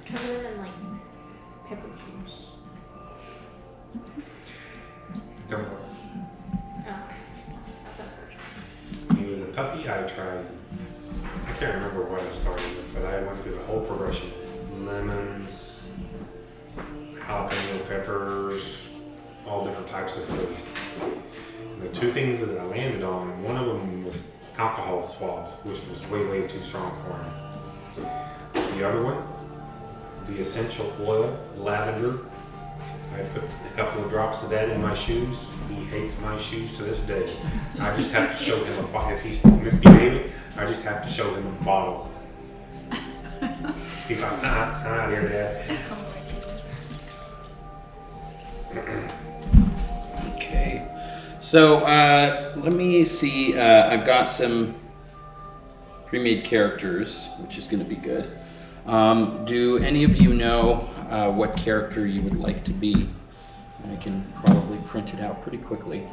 Cover them in like pepper juice. Don't worry. Oh, that's unfortunate. When he was a puppy, I tried. I can't remember what I started with, but I went through the whole progression: lemons, jalapeno peppers, all different types of food. And the two things that I landed on, one of them was alcohol swabs, which was way too strong for him. The other one, the essential oil, lavender. I put a couple of drops of that in my shoes. He hates my shoes to this day. I just have to show him a bottle. If he's misbehaving, I just have to show him a bottle. He's like, I'm out here, Dad. Okay. So let me see. I've got some pre-made characters, which is going to be good. Do any of you know what character you would like to be? I can probably print it out pretty quickly.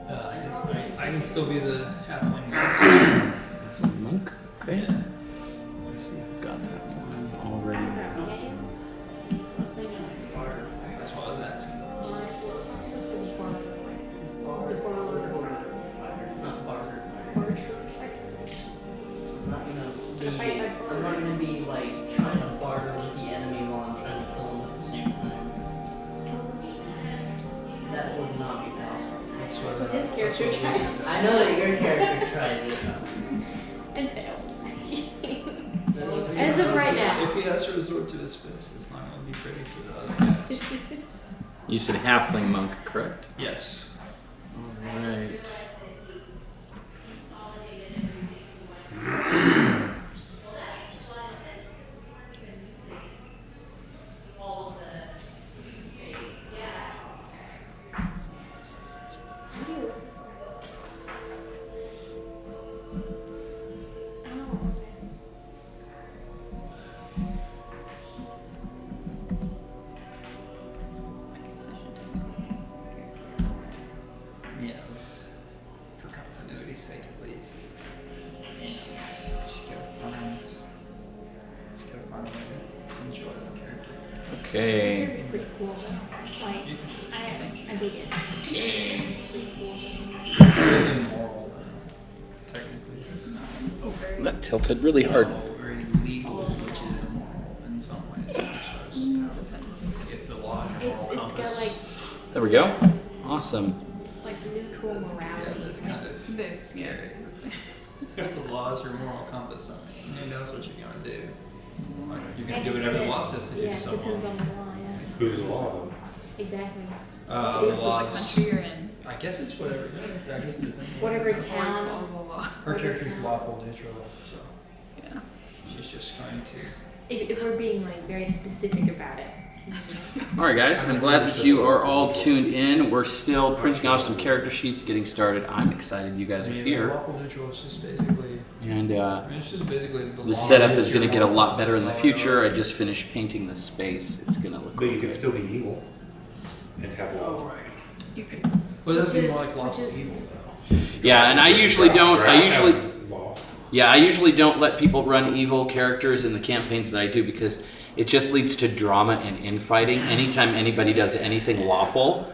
I can still be the halfling. Monk? Okay. Yeah. Let's see if I've got that one already. That's what I was asking. Not barter. I'm not gonna be like trying to barter with the enemy while I'm trying to kill him at the same time. That would not be possible. That's what His character tries. I know that your character tries it. And fails. As of right now. If he has to resort to his fists, it's not going to be pretty for the other guys. You said halfling monk, correct? Yes. Alright. Yes. For continuity's sake, at least. Yes. Just gotta find a way to enjoy the character. Okay. It's pretty cool though. Like, You can I dig it. It's pretty cool. very immoral, technically. That tilted really hard. No, very legal, which is immoral in some ways. As far as if the law and moral It's got compass. like There we go. Awesome. neutral Yeah, morality. that's kind of scary. If the laws are moral compass, I mean, who knows what you're gonna do? Like, you're gonna do whatever the law says to do Yeah, to it someone. depends on the law, yeah. Who's the law though? Exactly. The Based on the laws. country you're in. I guess it's whatever. I guess it depends. Whatever Follow town. the law. Her character's lawful neutral, so Yeah. she's just going to. If we're being like very specific about it. Alright guys, I'm glad that you are all tuned in. We're still printing off some character sheets, getting started. I'm excited you guys are here. Lawful neutral is just basically. And I mean, it's just basically the the law setup is is going to your get a moral lot compass, better in the that's all future. I that just finished painting the space. It's going to look But you really can good. still be evil and have law. You can. Well, that would be Which more is- like lawful which is- evil, though. Yeah, and I usually don't. I Grass usually. have law. Yeah, I usually don't let people run evil characters in the campaigns that I do because it just leads to drama and infighting. Anytime anybody does anything lawful,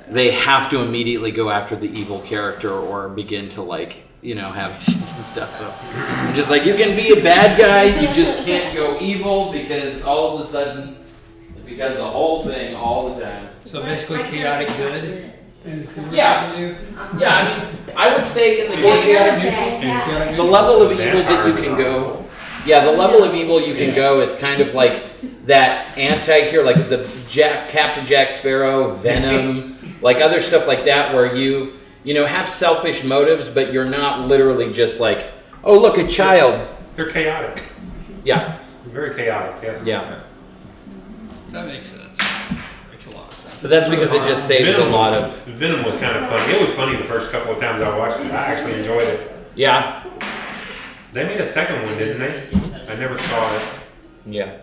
they have to immediately go after the evil character or begin to have issues and stuff. So I'm just like, you can be a bad guy, you just can't go evil because all of a sudden it becomes the whole thing all the time. So basically, My chaotic character's not good is the Yeah. you Yeah, I mean, I would say in the Well, game, chaotic neutral bad and guy. chaotic the level of evil that you can go. Yeah, the level of evil you can go is kind of like that anti-hero, like the Captain Jack Sparrow, Venom, like other stuff like that, where you have selfish motives, but you're not literally just like, oh look, a child. They're chaotic. Yeah, Very chaotic, yes. yeah. That makes sense. Makes a lot of sense. So that's because it just saves a lot of. Venom was kind of funny. It was funny the first couple of times I watched it. I actually enjoyed it. Yeah, They made a second one, didn't they? I never saw it. yeah.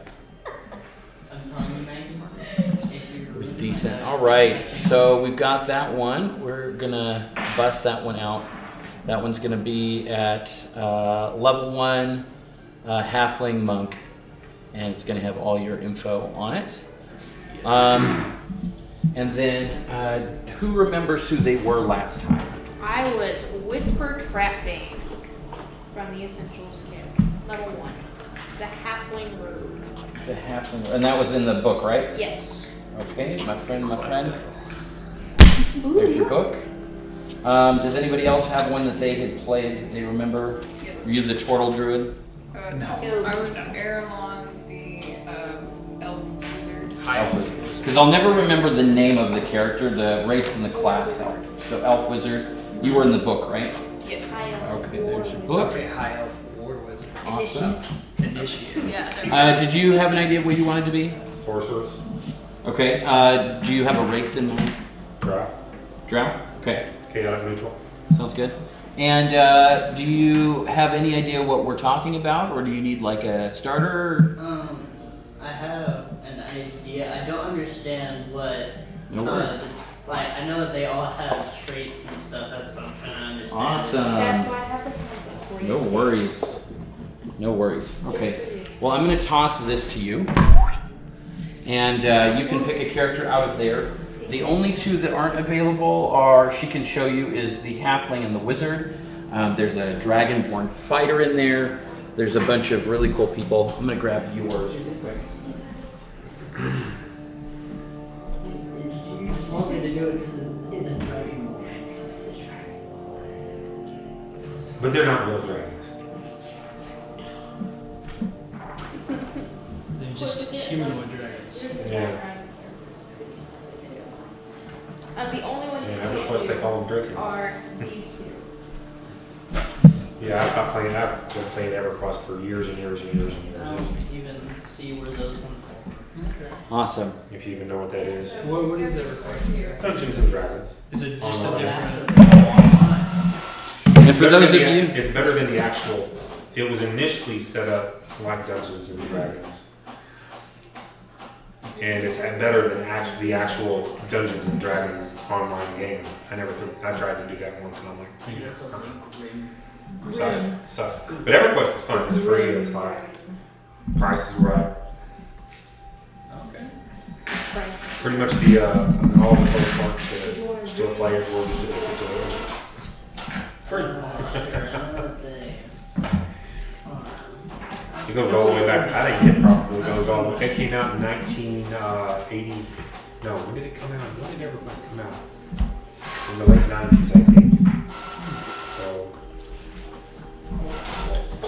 I'm telling you, Maggie. If you It was remove decent. All right, so we've got that one. We're gonna bust that one out. That one's gonna be at level 1 halfling monk, and it's gonna have all your info on it. And then who remembers who they were last time? I was Whisper Trapbane from the Essentials kit, level 1. The Halfling Rogue. The halfling, and that was in the book, right? Yes. Okay, my friend. There's your book. Does anybody else have one that they had played that they remember? Yes. Were you the Turtle Druid? No. I was Erelon, the elf wizard. Because I'll never remember the name of the character, the race and the class. So Elf Wizard. You were in the book, right? Yes. Okay, there's your book. Okay, high elf war wizard. Awesome. Initiate. Yeah. Did you have an idea of what you wanted to be? Sorcerers. Okay. Do you have a race in mind? Drow. Drow? Okay. Chaotic neutral. Sounds good. And do you have any idea what we're talking about, or do you need like a starter? I have an idea. I don't understand what. No worries. Like, I know that they all have traits and stuff. That's what I'm trying to understand. Awesome. That's why I have the handbook for you. No worries. No worries. Okay. Well, I'm going to toss this to you. And you can pick a character out of there. The only two that aren't available are, she can show you, is the Halfling and the Wizard. There's a Dragonborn fighter in there. There's a bunch of really cool people. I'm going to grab yours real quick. Did you just want me to do it because it's a dragon? It's the dragon. But they're not real dragons. They're just humanoid dragons. Yeah. The only ones Yeah, who plus they can't call them do dragons. are these two. Yeah, I've been playing EverQuest for years and years and years and I years. don't even see where those ones are. Okay. Awesome. If you even know what that is. What is that required? Dungeons and Dragons. Is it just a Online. different? And for those of you, It's better than the actual, it was initially set up like Dungeons and Dragons. And it's better than the actual Dungeons and Dragons online game. I tried to do that once and I'm like, That's a like grim. sucks. But EverQuest is fun, it's free, it's like, price is right. Okay. Pretty much all of us old folks that still play it, we're just addicted to it. Oh, sure, another thing. It goes all the way back. I think it probably goes all the way. It came out in 1980. No, when did it come out? When did EverQuest come out? In the late 90s, I think. So.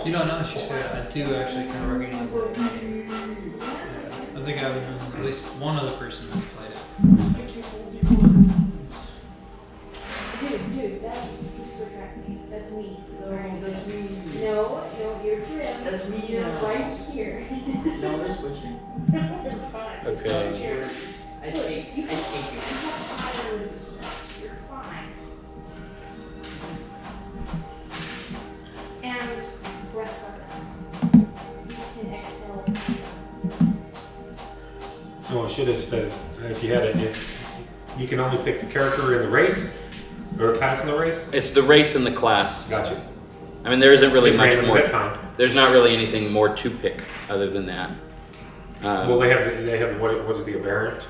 You don't know, she said, I do actually kind of recognize that name. Yeah, I think I've known at least one other person that's played it. Dude, that Whisper Trapbane. That's me. That's me. No, you're Grim. That's me. You're now. right here. No, we're switching. You're fine. Okay. I take you. You have fire resistance. You're fine. And breath weapon. You can exhale. Oh, I should have said if you had it, if you can only pick the character in the race or the class in the race. it's the race and the class. Gotcha. I mean, there isn't really much Random, more. That's fine. There's not really anything more to pick other than that. Well, they have what is the aberrant?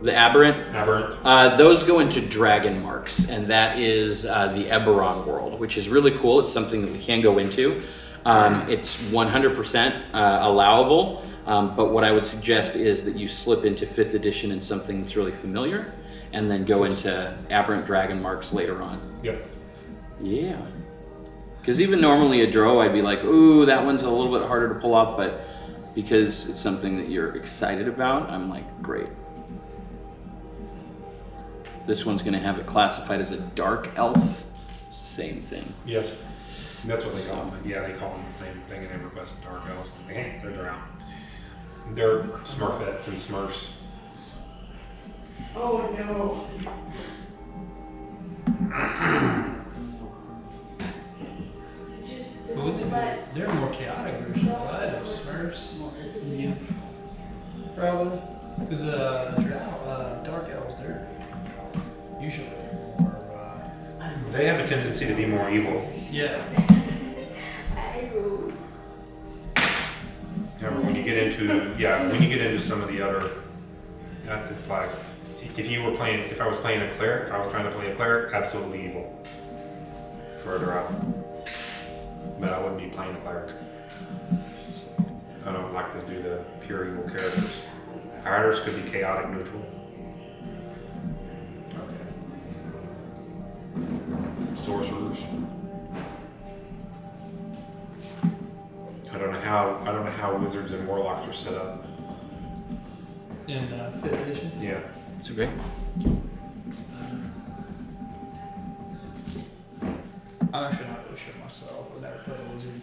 The aberrant. Aberrant. Those go into dragon marks, and that is the Eberron world, which is really cool. It's something that we can go into. It's 100% allowable, but what I would suggest is that you slip into 5th edition in something that's really familiar, and then go into aberrant dragon marks later on. Yep. Yeah. Because even normally a drow, I'd be like, ooh, that one's a little bit harder to pull up, but because it's something that you're excited about, I'm like, great. This one's going to have it classified as a dark elf. Same thing. Yes. That's what they call them. Yeah, they call them the same thing in EverQuest, Dark Elves. They're drow. They're Smurfettes and Smurfs. Oh no. Just But wouldn't let. they're a more chaotic version of Smurfs. It's new. Probably. Because drow, They have a tendency to be more evil. Yeah. However, when you get into some of the other, it's like if I was trying to play a cleric, absolutely evil. Further out, but I wouldn't be playing a cleric. I don't like to do the pure evil characters. Fighters could be chaotic neutral. Sorcerers. I don't know how wizards and warlocks are set up. In 5th edition? Yeah. It's okay. I'm actually not really sure myself. I've never played a wizard.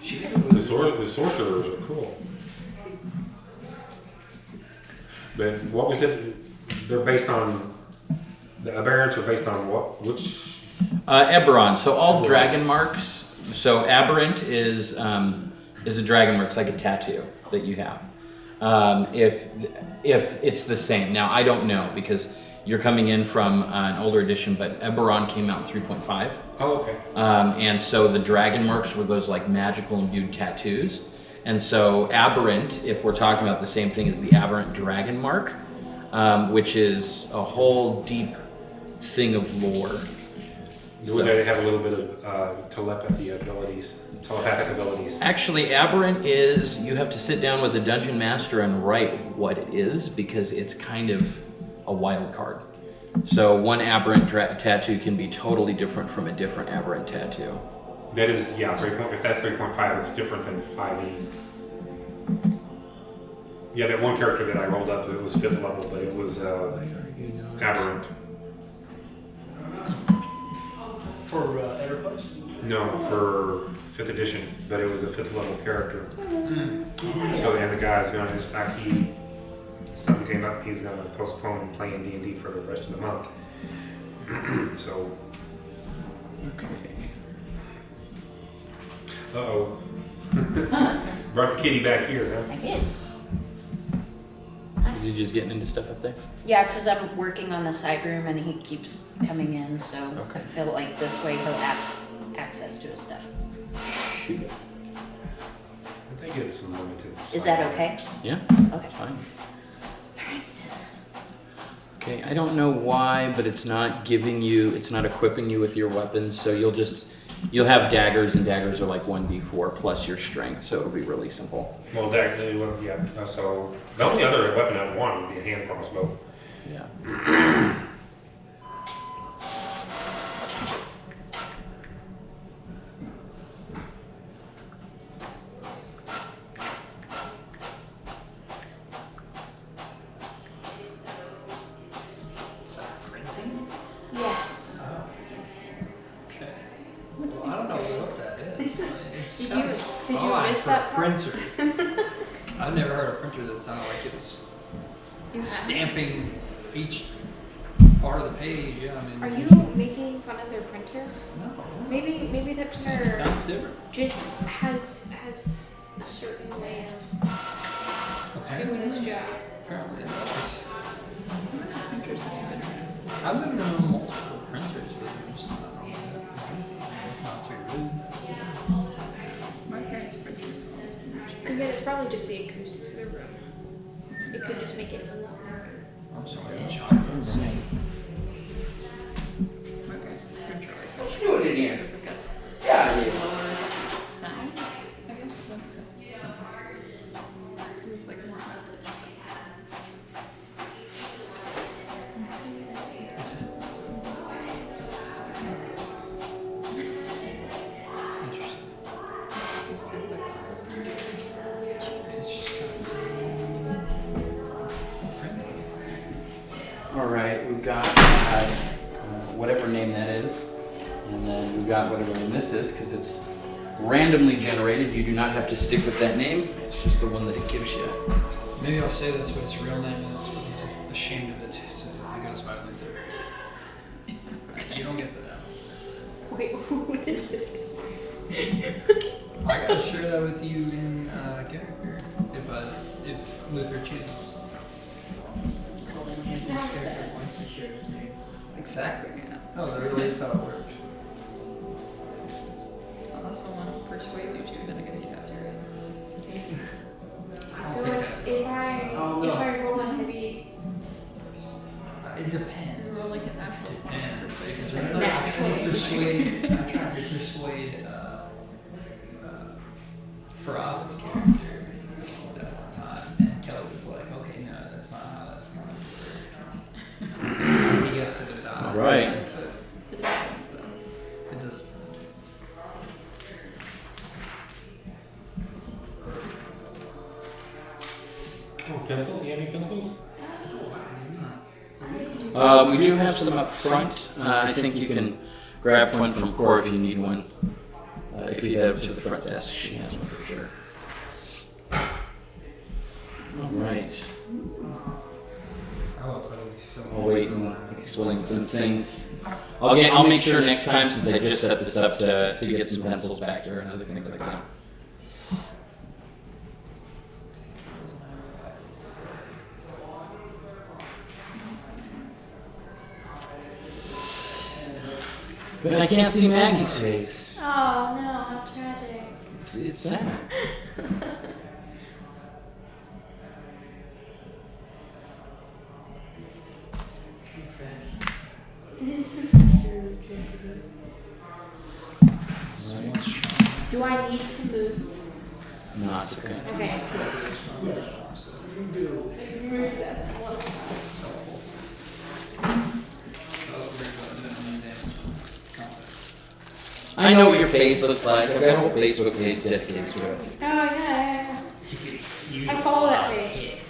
She's a The wizard. sorcerers are cool. But what was it? They're based on the aberrants are based on what? Which? Eberron. So all Eberron. dragon marks. So aberrant is a dragon mark. It's like a tattoo that you have. If it's the same. Now I don't know because you're coming in from an older edition, but Eberron came out in 3.5. Oh, okay. And so the dragon marks were those like magical imbued tattoos. And so aberrant, if we're talking about the same thing as the aberrant dragon mark, which is a whole deep thing of lore. Do they have a little bit of telepathic abilities? Actually, aberrant is you have to sit down with the dungeon master and write what it is because it's kind of a wild card. So one aberrant tattoo can be totally different from a different aberrant tattoo. That is, yeah. If that's 3.5, it's different than 5e. Yeah, that one character that I rolled up, it was 5th level, but it was aberrant. For EverQuest? No, for 5th edition, but it was a 5th level character. So then the guy's going to just something came up, he's going to postpone playing D&D for the rest of the month. So. Okay. Uh-oh. Brought the kitty back here, huh? I did. Is he just getting into stuff up there? Yeah, because I'm working on the side room and he keeps coming in, so Okay. I feel like this way he'll have access to his stuff. Shoot. I think it's limited. Is that okay? Yeah, Okay. that's fine. Alright. Okay, I don't know why, but it's not equipping you with your weapons, so you'll have daggers, and daggers are like 1d4 plus your strength, so it'll be really simple. Well, yeah. So the only other weapon I'd want would be a hand crossbow. Yeah. Is that printing? Yes. Oh. Okay. Well, I don't know what that is. It Did you odd miss for that a part? printer. I've never heard a printer that sounded like it was You have? stamping each part of the page. Yeah, I mean. Are you making fun of their printer? No. Maybe the It printer sounds different. just has a certain way of doing his job. Apparently it does. I've been around multiple printers, but they're just not really that easy. Not too rude. My parents printed phones. And then it's probably just the acoustics of the room. It could just make it a lot louder. I'm sorry, chocolates. My parents printer always had What you doing in here? it was like a Yeah, lower sound, I guess. That makes sense. It was like more high pitched. It's just it's interesting. You said like printers. It's just kind of All right, we've got whatever name that is, and then we've got whatever name this is, because it's randomly generated. You do not have to stick with that name. It's just the one that it gives you. Maybe I'll say that's what its real name is, but I'm ashamed of it, so it goes by Luther. You don't get to know. Wait, what is it? I gotta share that with you in character, if Luther chooses. Access. Exactly. Oh, that really is how it works. Unless someone persuades you to, then I guess you have to. So think if I Oh, no. roll a heavy, It depends. Roll like an actual Depends. Because It's remember, I'm trying to natural. persuade Faraz's character that one time, and Kelly was like, "Okay, no, that's not how that's going to work." He gets to decide. All right. That's the difference, though. It does. Oh, pencil? Do you have any pencils? He's not. We do have some up front. I think you can grab one from Cora if you need one. If you head up to the front desk, she has one for sure. All right. Oh, it's like I'll wait and explain some things. I'll make sure next time, since I just set this up, to get some pencils back here and other things like that. But I can't see Maggie's face. oh no, how tragic. It's sad. Do I need to move? Not okay. Okay. Move that slow. I know what your face looks like. I've got a whole Facebook page dedicated to it. Oh yeah. I follow that page.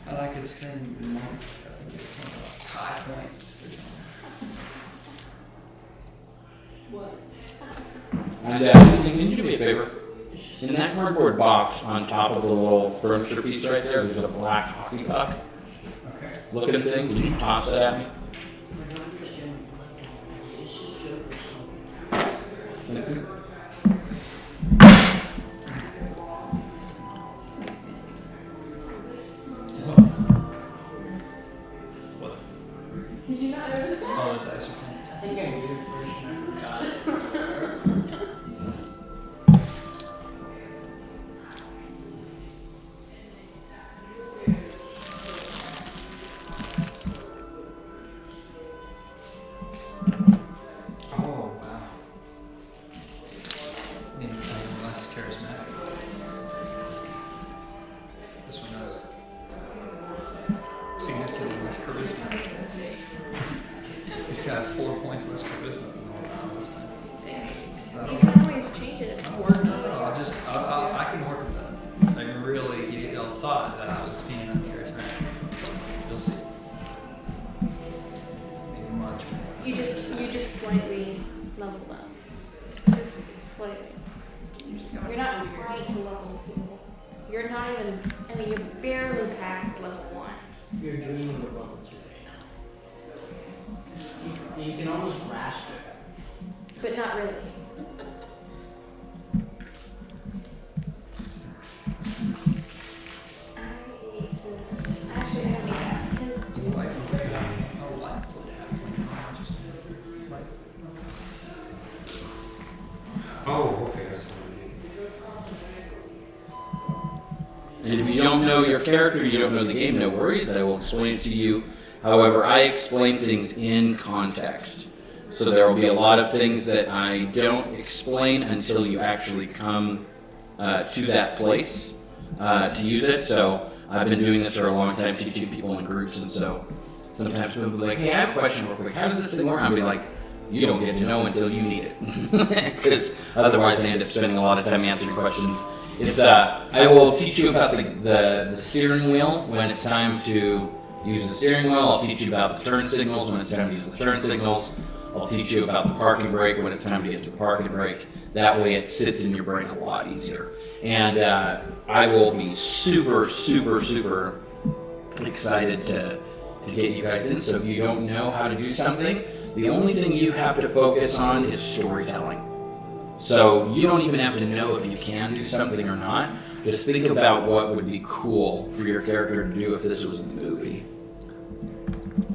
I like it screen more. I think it's like 5 points. And can you do me a favor? In that cardboard box on top of the little furniture piece right there, there's a black hockey puck Okay. looking thing. Can you toss that at me? What? Did you not notice that? Oh, the dice are playing. I think I muted version. I forgot. Oh, wow. Maybe I'm less charismatic. This one has significantly less charisma. He's got 4 points less charisma than all around this one. Thanks. So- You can always change it. I'll work, no, I can work with that. Like really, y'all thought that I was being uncharismatic. You'll see. Maybe much more. You just slightly leveled up. Just slightly. You're not quite to level 2. You're not even. I mean, you're barely past level 1. You're dreaming of level 2. You can almost grasp it. But not really. Actually, I don't need that because Life would happen. Oh, life would happen. Just like. Oh, okay, that's what I need. And if you don't know your character, you don't know the game, no worries. I will explain it to you. However, I explain things in context. So there will be a lot of things that I don't explain until you actually come to that place to use it. So I've been doing this for a long time, teaching people in groups, and so sometimes people will be like, hey, I have a question real quick. How does this thing work? I'll be like, you don't get to know until you need it. Because otherwise I end up spending a lot of time answering questions. It's I will teach you about the steering wheel when it's time to use the steering wheel. I'll teach you about the turn signals when it's time to use the turn signals. I'll teach you about the parking brake when it's time to get to the parking brake. That way it sits in your brain a lot easier. And I will be super, super, super excited to get you guys in. So if you don't know how to do something, the only thing you have to focus on is storytelling. So you don't even have to know if you can do something or not. Just think about what would be cool for your character to do if this was a movie.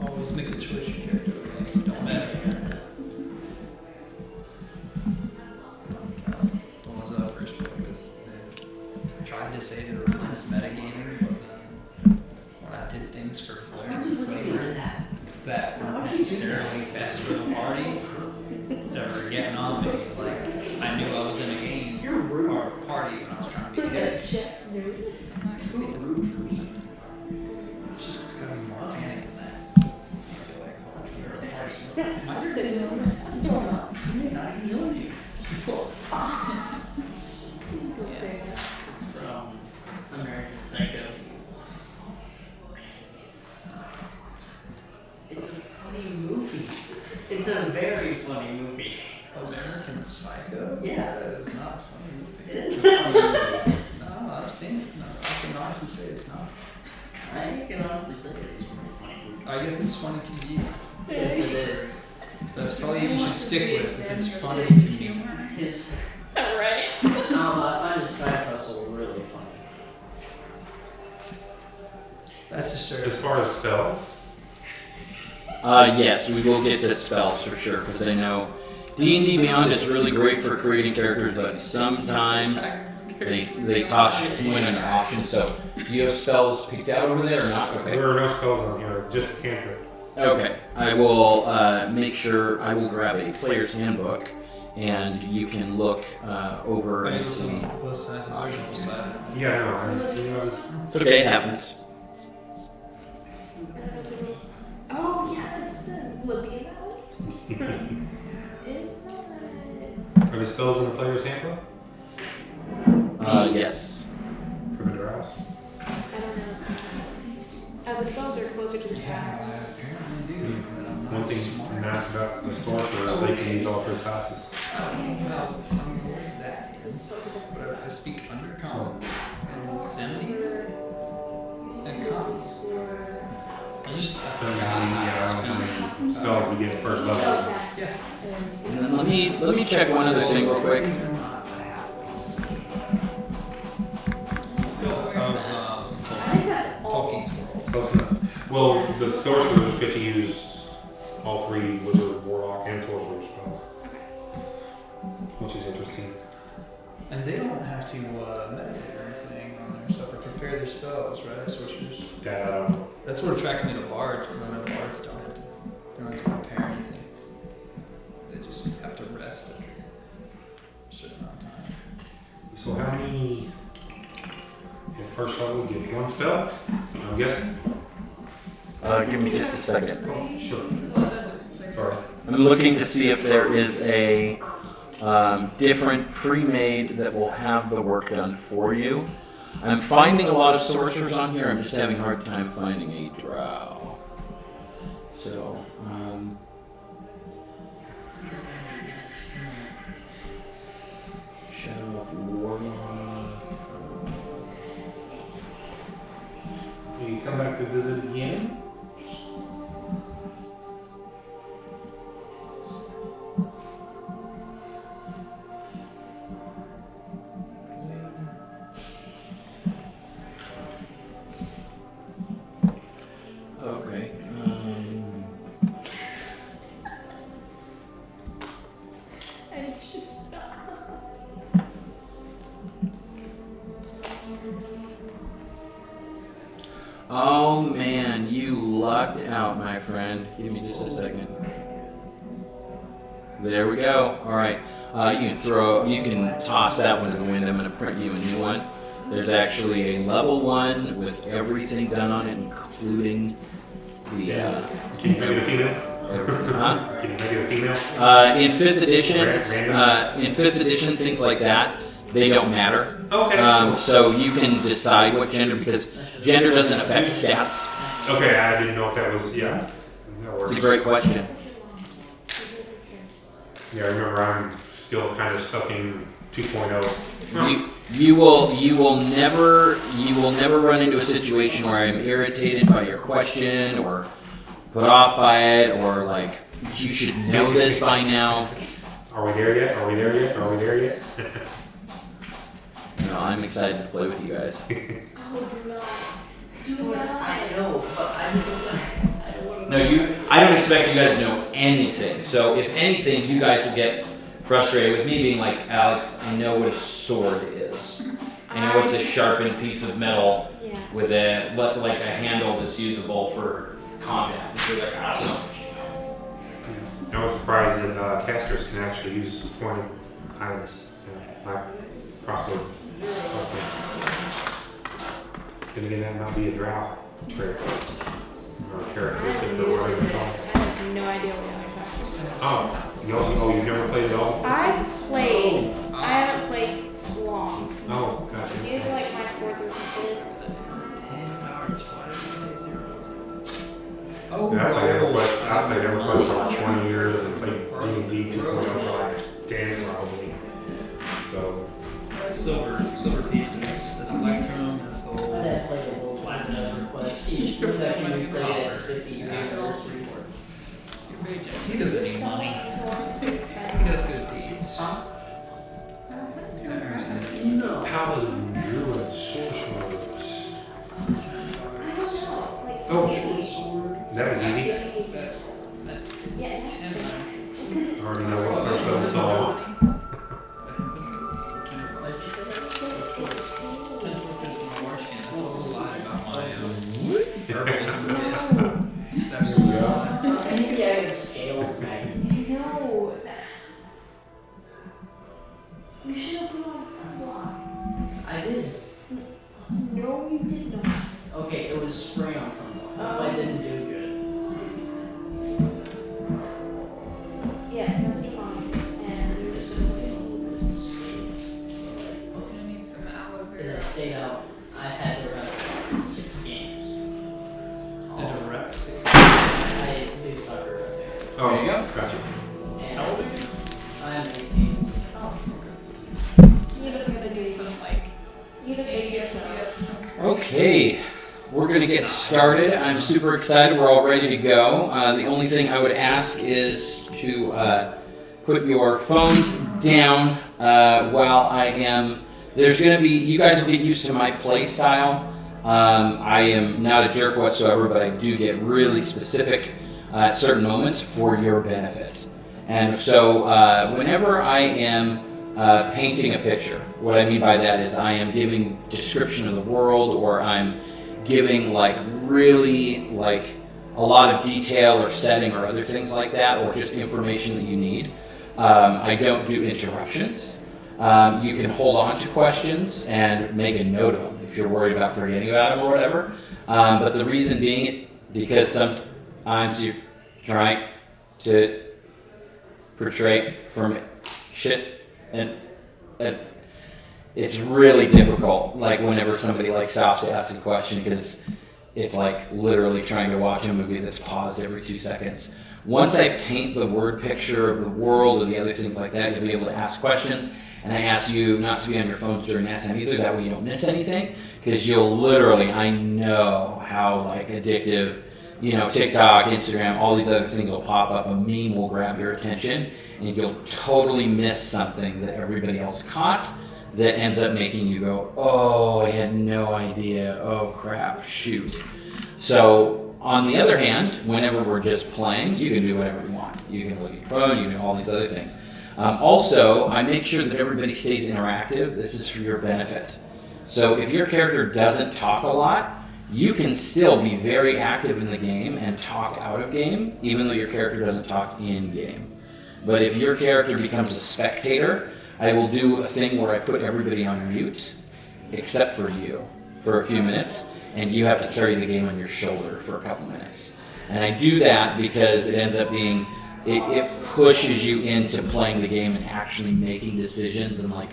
Always always make the choice your character would make. Don't matter. The ones that I first played with, they tried to say they were against metagaming, but then when I did things for flavor that weren't necessarily best for the party, they were getting on me. Like, I knew I was in a game or a party when I was trying to be good. Just nerds. It's just, it's gotta be more organic than that. You may not even know you. It's from American Psycho. It's a funny movie. It's a very funny movie. American Psycho? Yeah. That is not a funny movie. It is a funny movie. No, I've seen it. No, I can honestly say it's not. I can honestly say it is a pretty funny movie. I guess it's funny to you. Yes, it is. That's probably what you should stick with. It's funny to me. His, Right. I find his side hustle really funny. That's the story. As far as spells, Yes, we will get to spells for sure, because I know D&D Beyond is really great for creating characters, but sometimes they toss shit to win in an auction. So, do you have spells picked out over there or not? Okay. there are no spells on here, just a cantrip. Okay. I will make sure I will grab a player's handbook, and you can look over and see. Both sides of the side. Yeah, no, It's okay, it happens. Oh, yeah, that's spins. Will it be in that one? If not. are the spells in the player's handbook? Yes. For the drows? I don't know. The spells are closer to the Yeah, power. I apparently do, but I'm One not thing smart. nice about the sorcerer is they can use all three classes. I don't know how I'm that is, but I speak Undercommon and Zemni and Common. I just I don't know how many spells we get at first level. Yeah. And then let me check one other thing real quick. I think that's all. Tolkien's World. Close enough. Well, the sorcerers get to use all three wizard, warlock, and sorcerer spells, which is interesting. And they don't have to meditate or anything on their stuff or prepare their spells, right? Sorcerers. That I don't know. That's what attracted me to bards, because I know bards don't have to prepare anything. They just have to rest after a certain amount of time. So how many at first level get one spell? I'm guessing. Give me just a second. Oh, sure. Sorry. I'm looking to see if there is a different pre-made that will have the work done for you. I'm finding a lot of sorcerers on here. I'm just having a hard time finding a drow. So, Shadow of Warning. Will you come back to visit again? Okay. And it's just stuck. Oh man, you lucked out, my friend. Give me just a second. There we go. All right. You can toss that one to the wind. I'm going to print you a new one. There's actually a level 1 with everything done on it, including the. Can you make it a female? Huh? Can you make it a female? In 5th edition, things like that, they don't matter. Okay. So you can decide what gender, because gender doesn't affect stats. Okay, I didn't know if that was, yeah. That works. It's a great question. Yeah, I remember I'm still kind of stuck in 2.0. You will never run into a situation where I'm irritated by your question or put off by it, or like you should know this by now. Are we there yet? Are we there yet? Are we there yet? No, I'm excited to play with you guys. Oh, do not. Do not. I know, but I don't want to No, I don't expect you guys to know anything. So if anything, you guys will get frustrated with me being like, Alex, I know what a sword is. I know it's a sharpened piece of metal Yeah. with like a handle that's usable for combat. And you're like, I don't know. I was surprised that casters can actually use pointed items. Like crossbow. Then again, that might be a drow trait or characteristic or whatever you call it. I have no idea what you're talking about. You've never played at all? I've played. I haven't played long. Oh, gotcha. It's like my 4th or 5th. 10 hours, oh, Yeah, I played EverQuest for like 20 years and played D&D 2.0 for like 10 probably. So, silver pieces. That's electrum. That's I gold. had played a little platinum request. He second we played it at 50 anniversary. He doesn't need money. He does good deeds. No. Paladin, Druid, Sorcerers. I don't know. Like, Oh, that was easy. That's yeah, that's 10 good. times. Because I it's already know what first level's called. What'd you say? I think I have scales, Maggie. No. You should have put on sunblock. I did. No, you did not. Okay, it was spray on sunblock. That's why I didn't do good. Yes, message on. And you're just gonna I need some aloe As I vera. stayed out, I had to run 6 games. Did a rep 6. I do soccer right there. Oh, There you go. Gotcha. And How old are you? I am 18. You look gonna do Some some. like You look ADS ADS. sounds great. Okay, we're gonna get started. I'm super excited. We're all ready to go. The only thing I would ask is to put your phones down while I am. There's gonna be. You guys will get used to my play style. I am not a jerk whatsoever, but I do get really specific at certain moments for your benefit. And so, whenever I am painting a picture, what I mean by that is I am giving description of the world, or I'm giving like really like a lot of detail or setting or other things like that, or just information that you need. I don't do interruptions. You can hold on to questions and make a note of them if you're worried about forgetting about them or whatever. But the reason being, because sometimes you're trying to portray from shit, and it's really difficult. Like whenever somebody like stops to ask a question, because it's like literally trying to watch a movie that's paused every 2 seconds. Once I paint the word picture of the world or the other things like that, you'll be able to ask questions. And I ask you not to be on your phones during that time either. That way you don't miss anything. Because you'll literally, I know how like addictive, you know, TikTok, Instagram, all these other things will pop up. A meme will grab your attention, and you'll totally miss something that everybody else caught that ends up making you go, oh, I had no idea. Oh, crap, shoot. So, on the other hand, whenever we're just playing, you can do whatever you want. You can look at your phone, you can do all these other things. Also, I make sure that everybody stays interactive. This is for your benefit. So if your character doesn't talk a lot, you can still be very active in the game and talk out of game, even though your character doesn't talk in game. But if your character becomes a spectator, I will do a thing where I put everybody on mute, except for you, for a few minutes, and you have to carry the game on your shoulder for a couple minutes. And I do that because it ends up being, it pushes you into playing the game and actually making decisions and like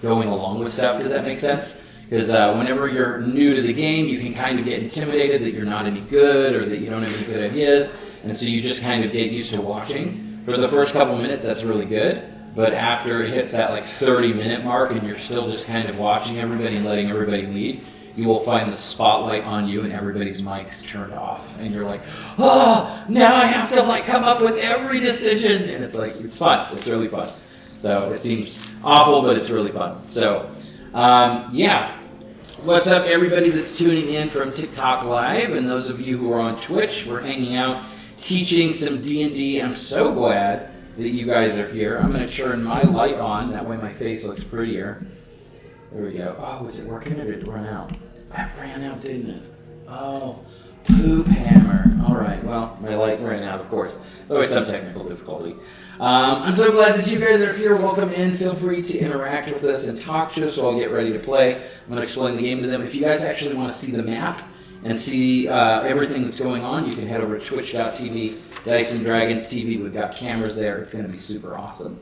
going along with stuff. Does that make sense? Because whenever you're new to the game, you can kind of get intimidated that you're not any good or that you don't have any good ideas. And so you just kind of get used to watching. For the first couple minutes, that's really good. But after it hits that like 30-minute mark and you're still just kind of watching everybody and letting everybody lead, you will find the spotlight on you and everybody's mics turned off. And you're like, oh, now I have to like come up with every decision. And it's like, it's fun. It's really fun. So it seems awful, but it's really fun. So, yeah. What's up, everybody that's tuning in from TikTok Live, and those of you who are on Twitch? We're hanging out teaching some D&D. I'm so glad that you guys are here. I'm going to turn my light on. That way my face looks prettier. There we go. Oh, was it working or did it run out? That ran out, didn't it? Oh, poop hammer. All right, well, my light ran out, of course. There's always some technical difficulty. I'm so glad that you guys are here. Welcome in. Feel free to interact with us and talk to us while I'll get ready to play. I'm going to explain the game to them. If you guys actually want to see the map and see everything that's going on, you can head over to twitch.tv, Dice and Dragons TV. We've got cameras there. It's going to be super awesome.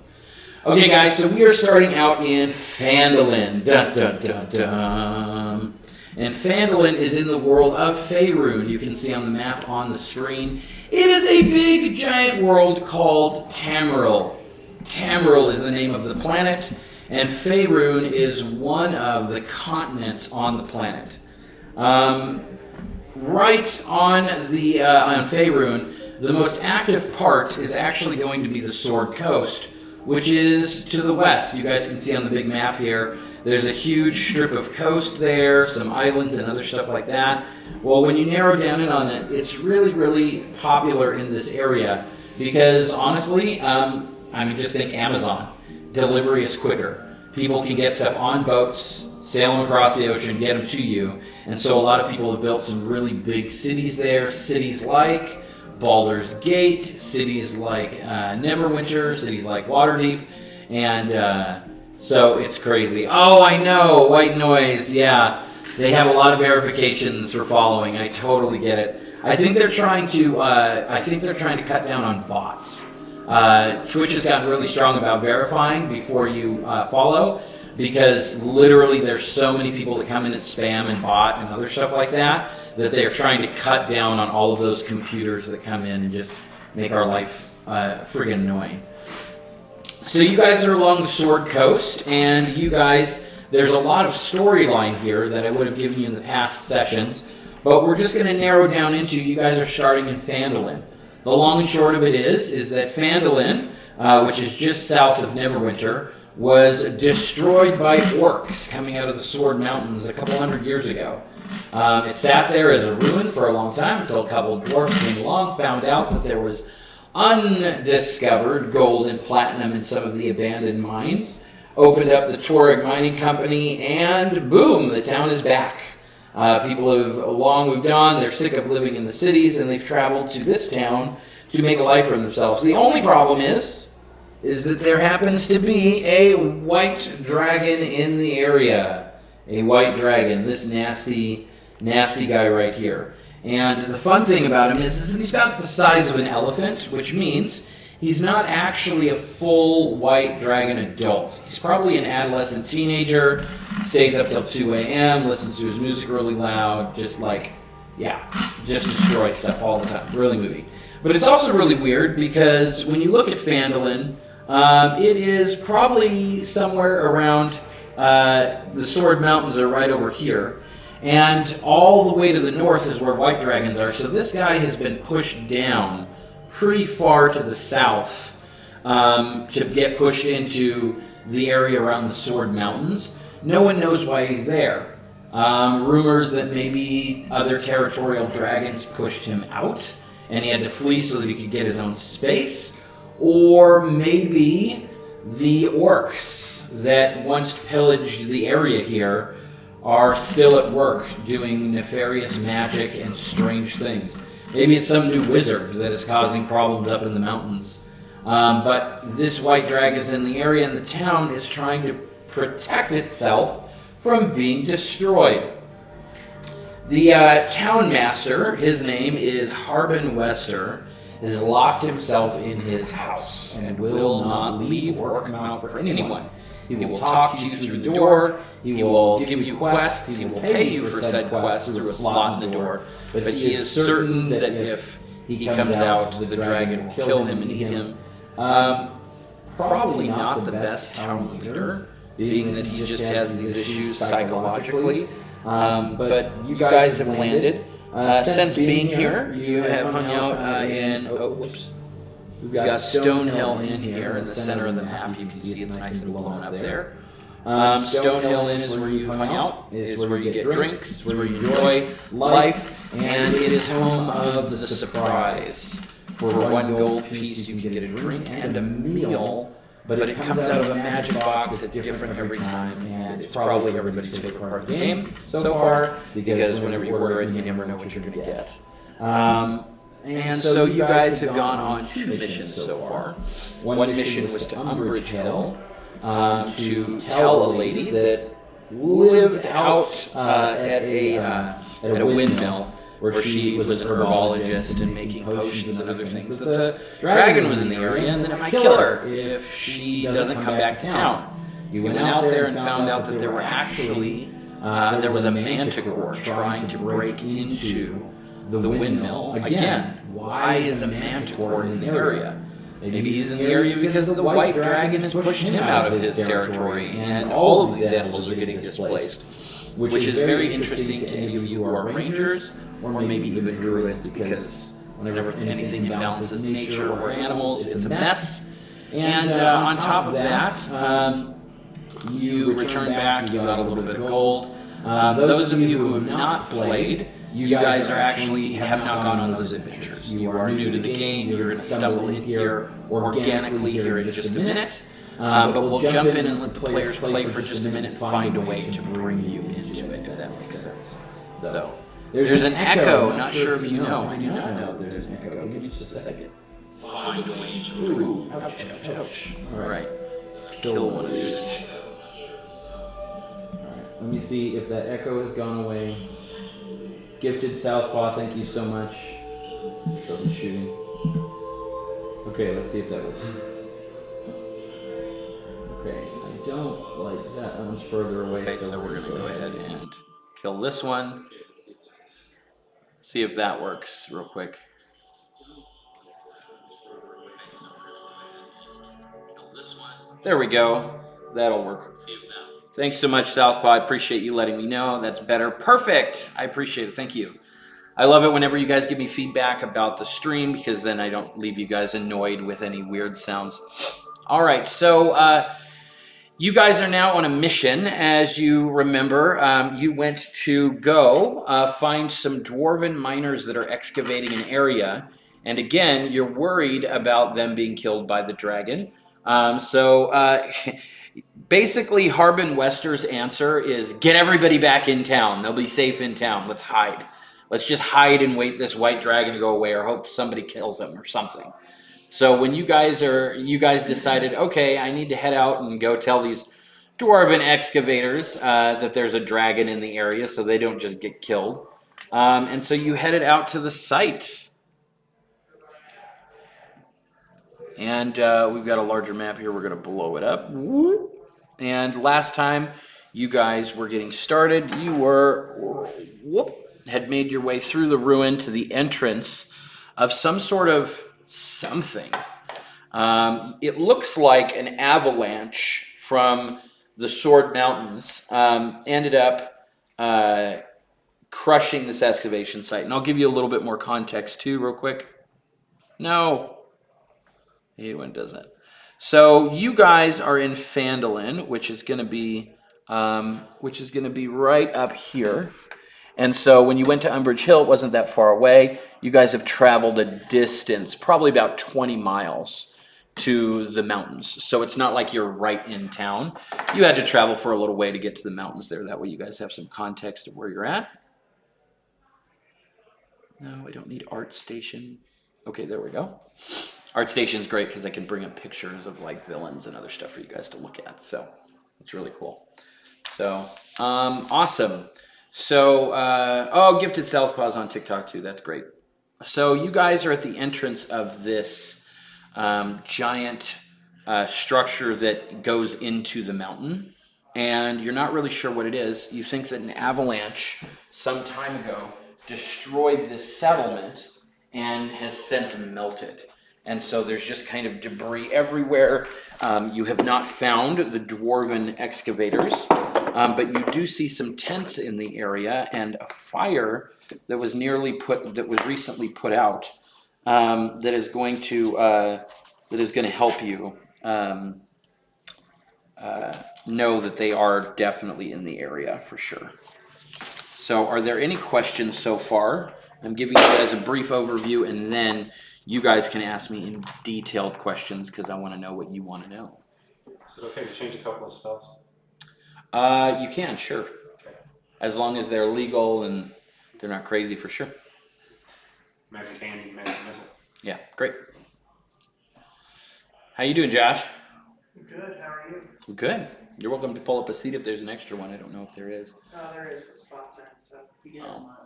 Okay, guys, so we are starting out in Phandalin. Dun, dun, dun, dun. And Phandalin is in the world of Faerun. You can see on the map on the screen. It is a big, giant world called Tamriel. Tamriel is the name of the planet, and Faerun is one of the continents on the planet. Right on Faerun, the most active part is actually going to be the Sword Coast, which is to the west. You guys can see on the big map here, there's a huge strip of coast there, some islands and other stuff like that. Well, when you narrow down in on it, it's really, really popular in this area because honestly, just think Amazon. Delivery is quicker. People can get stuff on boats, sail them across the ocean, get them to you. And so a lot of people have built some really big cities there, cities like Baldur's Gate, cities like Neverwinter, cities like Waterdeep, and so it's crazy. Oh, I know, white noise, yeah. They have a lot of verifications for following. I totally get it. I think they're trying to cut down on bots. Twitch has gotten really strong about verifying before you follow, because literally there's so many people that come in and spam and bot and other stuff like that they're trying to cut down on all of those computers that come in and just make our life friggin' annoying. So you guys are along the Sword Coast, and you guys, there's a lot of storyline here that I would have given you in the past sessions, but we're just going to narrow down into, you guys are starting in Phandalin. The long and short of it is that Phandalin, which is just south of Neverwinter, was destroyed by orcs coming out of the Sword Mountains a couple hundred years ago. It sat there as a ruin for a long time until a couple of dwarves came along, found out that there was undiscovered gold and platinum in some of the abandoned mines, opened up the Tuareg Mining Company, and boom, the town is back. People have long moved on, they're sick of living in the cities, and they've traveled to this town to make a life for themselves. The only problem is that there happens to be a white dragon in the area. A white dragon, this nasty, nasty guy right here. And the fun thing about him is that he's about the size of an elephant, which means he's not actually a full white dragon adult. He's probably an adolescent teenager, stays up till 2 a.m., listens to his music really loud, just destroys stuff all the time. Really moody. But it's also really weird because when you look at Phandalin, it is probably somewhere around the Sword Mountains are right over here. And all the way to the north is where white dragons are. So this guy has been pushed down pretty far to the south to get pushed into the area around the Sword Mountains. No one knows why he's there. Rumors that maybe other territorial dragons pushed him out and he had to flee so that he could get his own space. Or maybe the orcs that once pillaged the area here are still at work doing nefarious magic and strange things. Maybe it's some new wizard that is causing problems up in the mountains. But this white dragon's in the area, and the town is trying to protect itself from being destroyed. The town master, his name is Harbin Wester, has locked himself in his house and will not leave or come out for anyone. He will talk to you through the door, he will give you quests, he will pay you for said quests through a slot in the door, but he is certain that if he comes out, the dragon will kill him and eat him. Probably not the best town leader, being that he just has these issues psychologically, but you guys have landed. Since being here, you have hung out we've got Stonehill Inn here in the center of the map. You can see it's nice and blown up there. Stonehill Inn is where you hang out, is where you get drinks, is where you enjoy life, and it is home of the surprise. For 1 gold piece, you can get a drink and a meal, but it comes out of a magic box. It's different every time, and it's probably everybody's favorite part of the game so far, because whenever you order it, you never know what you're going to get. And so you guys have gone on 2 missions so far. One mission was to Umbridge Hill to tell a lady that lived out at a windmill where she was an herbologist and making potions and other things, that the dragon was in the area and that it might kill her if she doesn't come back to town. You went out there and found out that there were actually, there was a manticore trying to break into the windmill. Again, why is a manticore in the area? Maybe he's in the area because the white dragon has pushed him out of his territory, and all of these animals are getting displaced, which is very interesting to any of you who are rangers, or maybe even druids, because whenever anything imbalances nature or animals, it's a mess. And on top of that, you return back, you got a little bit of gold. Those of you who have not played, you guys are actually have not gone on those adventures. You are new to the game. You're going to stumble in here organically here in just a minute. But we'll jump in and let the players play for just a minute and find a way to bring you into it, if that makes sense. So there's an echo. Not sure if you know. I do not know that there's an echo. Give me just a second. Find a way to bring you. Ouch, ouch, ouch. All right. Let's kill one of these. All right. Let me see if that echo has gone away. Gifted Southpaw, thank you so much. Show the shooting. Okay, let's see if that works. Okay, I don't like that. That one's further away. Okay, so we're gonna go ahead and kill this one. See if that works real quick. There we go. That'll work. Thanks so much, Southpaw. I appreciate you letting me know. That's better. Perfect. I appreciate it. Thank you. I love it whenever you guys give me feedback about the stream, because then I don't leave you guys annoyed with any weird sounds. All right. So you guys are now on a mission. As you remember, you went to go find some dwarven miners that are excavating an area. And again, you're worried about them being killed by the dragon. Basically, Harbin Wester's answer is get everybody back in town. They'll be safe in town. Let's hide. Let's just hide and wait this white dragon to go away, or hope somebody kills him or something. So when you guys decided, okay, I need to head out and go tell these dwarven excavators that there's a dragon in the area so they don't just get killed. And so you headed out to the site. And we've got a larger map here. We're going to blow it up. And last time you guys were getting started, you had made your way through the ruin to the entrance of some sort of something. It looks like an avalanche from the Sword Mountains ended up crushing this excavation site. And I'll give you a little bit more context too, real quick. No. I hate when it does that. So you guys are in Phandalin, which is going to be right up here. And so when you went to Umbridge Hill, it wasn't that far away. You guys have traveled a distance, probably about 20 miles to the mountains. So it's not like you're right in town. You had to travel for a little way to get to the mountains there. That way you guys have some context of where you're at. No, I don't need Art Station. Okay, there we go. Art Station's great because I can bring up pictures of like villains and other stuff for you guys to look at. So it's really cool. So awesome. So Gifted Southpaws on TikTok too. That's great. So you guys are at the entrance of this giant structure that goes into the mountain, and you're not really sure what it is. You think that an avalanche some time ago destroyed this settlement and has since melted. And so there's just kind of debris everywhere. You have not found the dwarven excavators, but you do see some tents in the area and a fire that was recently put out that is going to help you know that they are definitely in the area for sure. So are there any questions so far? I'm giving you guys a brief overview, and then you guys can ask me in detailed questions because I want to know what you want to know. Is it okay to change a couple of spells? You can, sure. Okay. As long as they're legal and they're not crazy, for sure. Magic hand, magic missile. Yeah, great. How you doing, Josh? Good, how are you? Good. You're welcome to pull up a seat if there's an extra one. I don't know if there is. There is with spots in it, so if you get Oh. one.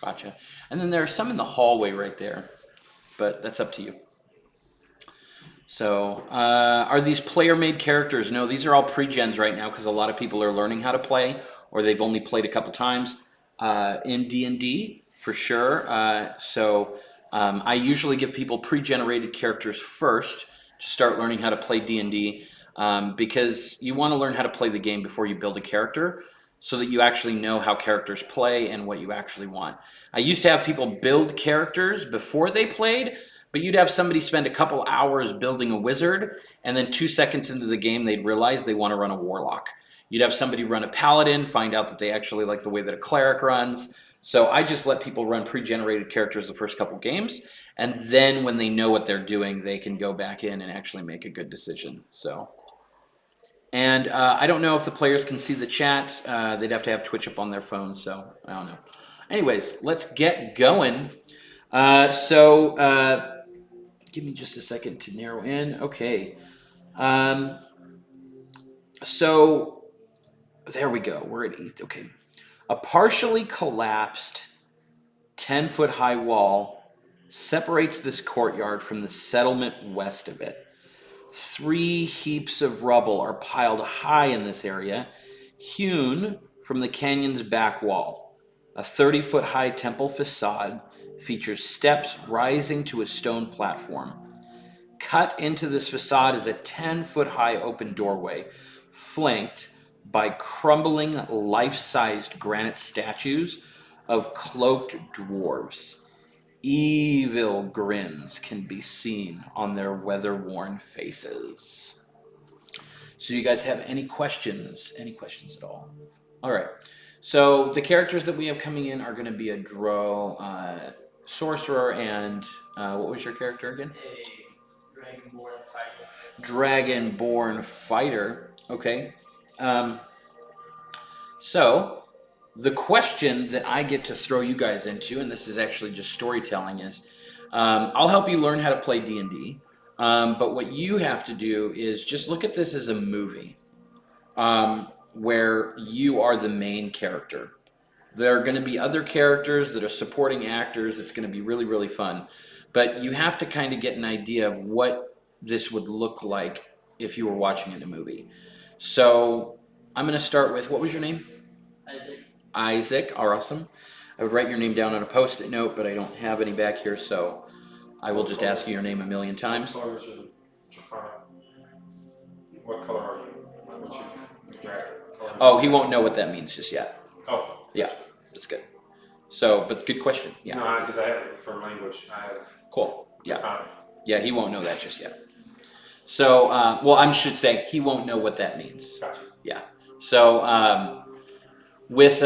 Gotcha. And then there are some in the hallway right there, but that's up to you. So, are these player-made characters? No, these are all pre-gens right now because a lot of people are learning how to play, or they've only played a couple times in D&D for sure. I usually give people pre-generated characters first to start learning how to play D&D because you want to learn how to play the game before you build a character, so that you actually know how characters play and what you actually want. I used to have people build characters before they played. But you'd have somebody spend a couple hours building a wizard, and then 2 seconds into the game, they'd realize they want to run a warlock. You'd have somebody run a paladin, find out that they actually like the way that a cleric runs. So I just let people run pre-generated characters the first couple games, and then when they know what they're doing, they can go back in and actually make a good decision. So, and I don't know if the players can see the chat. They'd have to have Twitch up on their phone, so I don't know. Anyways, let's get going. Give me just a second to narrow in. Okay. So there we go. We're at 8th. Okay. A partially collapsed 10-foot high wall separates this courtyard from the settlement west of it. 3 heaps of rubble are piled high in this area, hewn from the canyon's back wall. A 30-foot high temple facade features steps rising to a stone platform. Cut into this facade is a 10-foot high open doorway, flanked by crumbling life-sized granite statues of cloaked dwarves. Evil grins can be seen on their weather-worn faces. So you guys have any questions? Any questions at all? All right. So the characters that we have coming in are going to be a drow, sorcerer, and what was your character again? A dragonborn fighter. Dragonborn fighter. Okay. So the question that I get to throw you guys into, and this is actually just storytelling, is I'll help you learn how to play D&D. But what you have to do is just look at this as a movie where you are the main character. There are going to be other characters that are supporting actors. It's going to be really, really fun. But you have to kind of get an idea of what this would look like if you were watching it in a movie. So I'm going to start with, what was your name? Isaac. Isaac. Awesome. I would write your name down on a Post-it note, but I don't have any back here, so I will just ask you your name a million times. What color is your Chakara? What color are you? What's your dragon? Oh, he won't know what that means just yet. Oh. Yeah, that's good. So, but good question. Yeah. No, because I have it for language. I have. Cool. Yeah. Chakara. Yeah, he won't know that just yet. So, well, I should say he won't know what that means. Gotcha. Yeah. So, with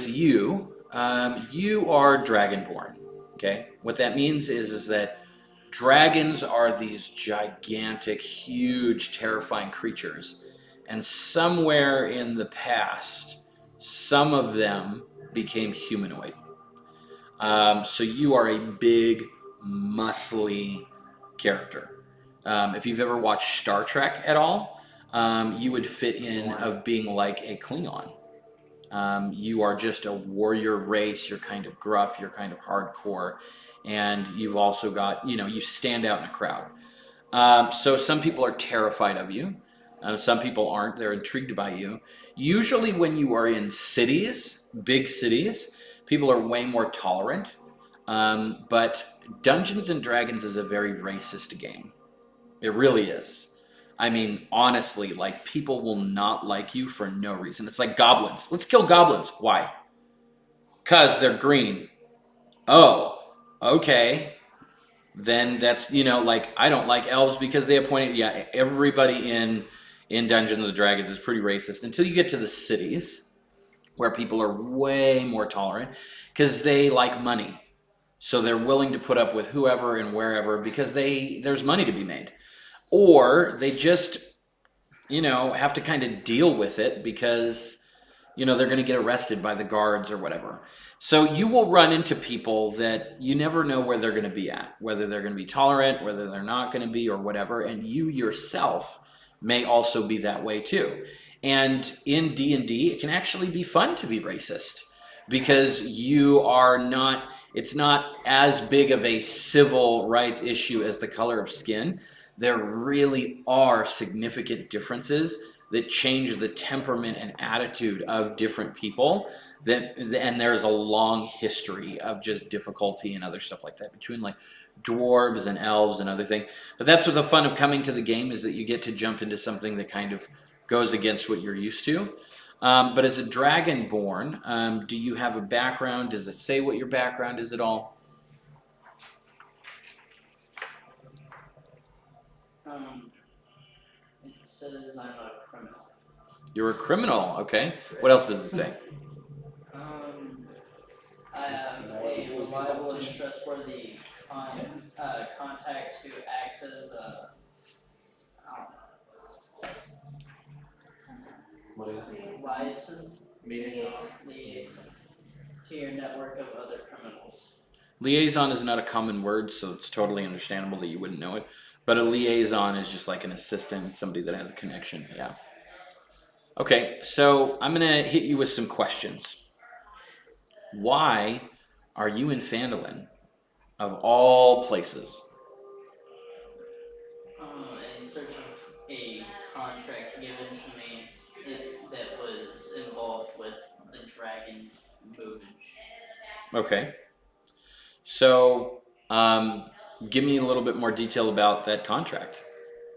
you, you are Dragonborn. Okay. What that means is that dragons are these gigantic, huge, terrifying creatures, and somewhere in the past, some of them became humanoid. So you are a big, muscly character. If you've ever watched Star Trek at all, you would fit in of being like a Klingon. You are just a warrior race. You're kind of gruff. You're kind of hardcore. And you've also got, you stand out in a crowd. So some people are terrified of you. Some people aren't. They're intrigued by you. Usually when you are in cities, big cities, people are way more tolerant. But Dungeons and Dragons is a very racist game. It really is. I mean, honestly, like, people will not like you for no reason. It's like goblins. Let's kill goblins. Why? 'Cause they're green. Oh, okay. Then that's, like, I don't like elves because they appointed, everybody in Dungeons and Dragons is pretty racist until you get to the cities where people are way more tolerant because they like money. So they're willing to put up with whoever and wherever because there's money to be made. Or they just, have to kind of deal with it because, they're going to get arrested by the guards or whatever. So you will run into people that you never know where they're going to be at, whether they're going to be tolerant, whether they're not going to be or whatever. And you yourself may also be that way too. And in D&D, it can actually be fun to be racist because it's not as big of a civil rights issue as the color of skin. There really are significant differences that change the temperament and attitude of different people, and there's a long history of just difficulty and other stuff like that between like dwarves and elves and other things. But that's what the fun of coming to the game is, that you get to jump into something that kind of goes against what you're used to. But as a dragonborn, do you have a background? Does it say what your background is at all? It says I'm a criminal. You're a criminal, okay. What else does it say? I have a reliable and trustworthy contact who acts as a, I don't know, liaison to your network of other criminals. Liaison is not a common word, so it's totally understandable that you wouldn't know it. But a liaison is just like an assistant, somebody that has a connection, yeah. Okay, so I'm going to hit you with some questions. Why are you in Phandalin, of all places? In search of a contract given to me that was involved with the dragon movement. Okay. So, give me a little bit more detail about that contract.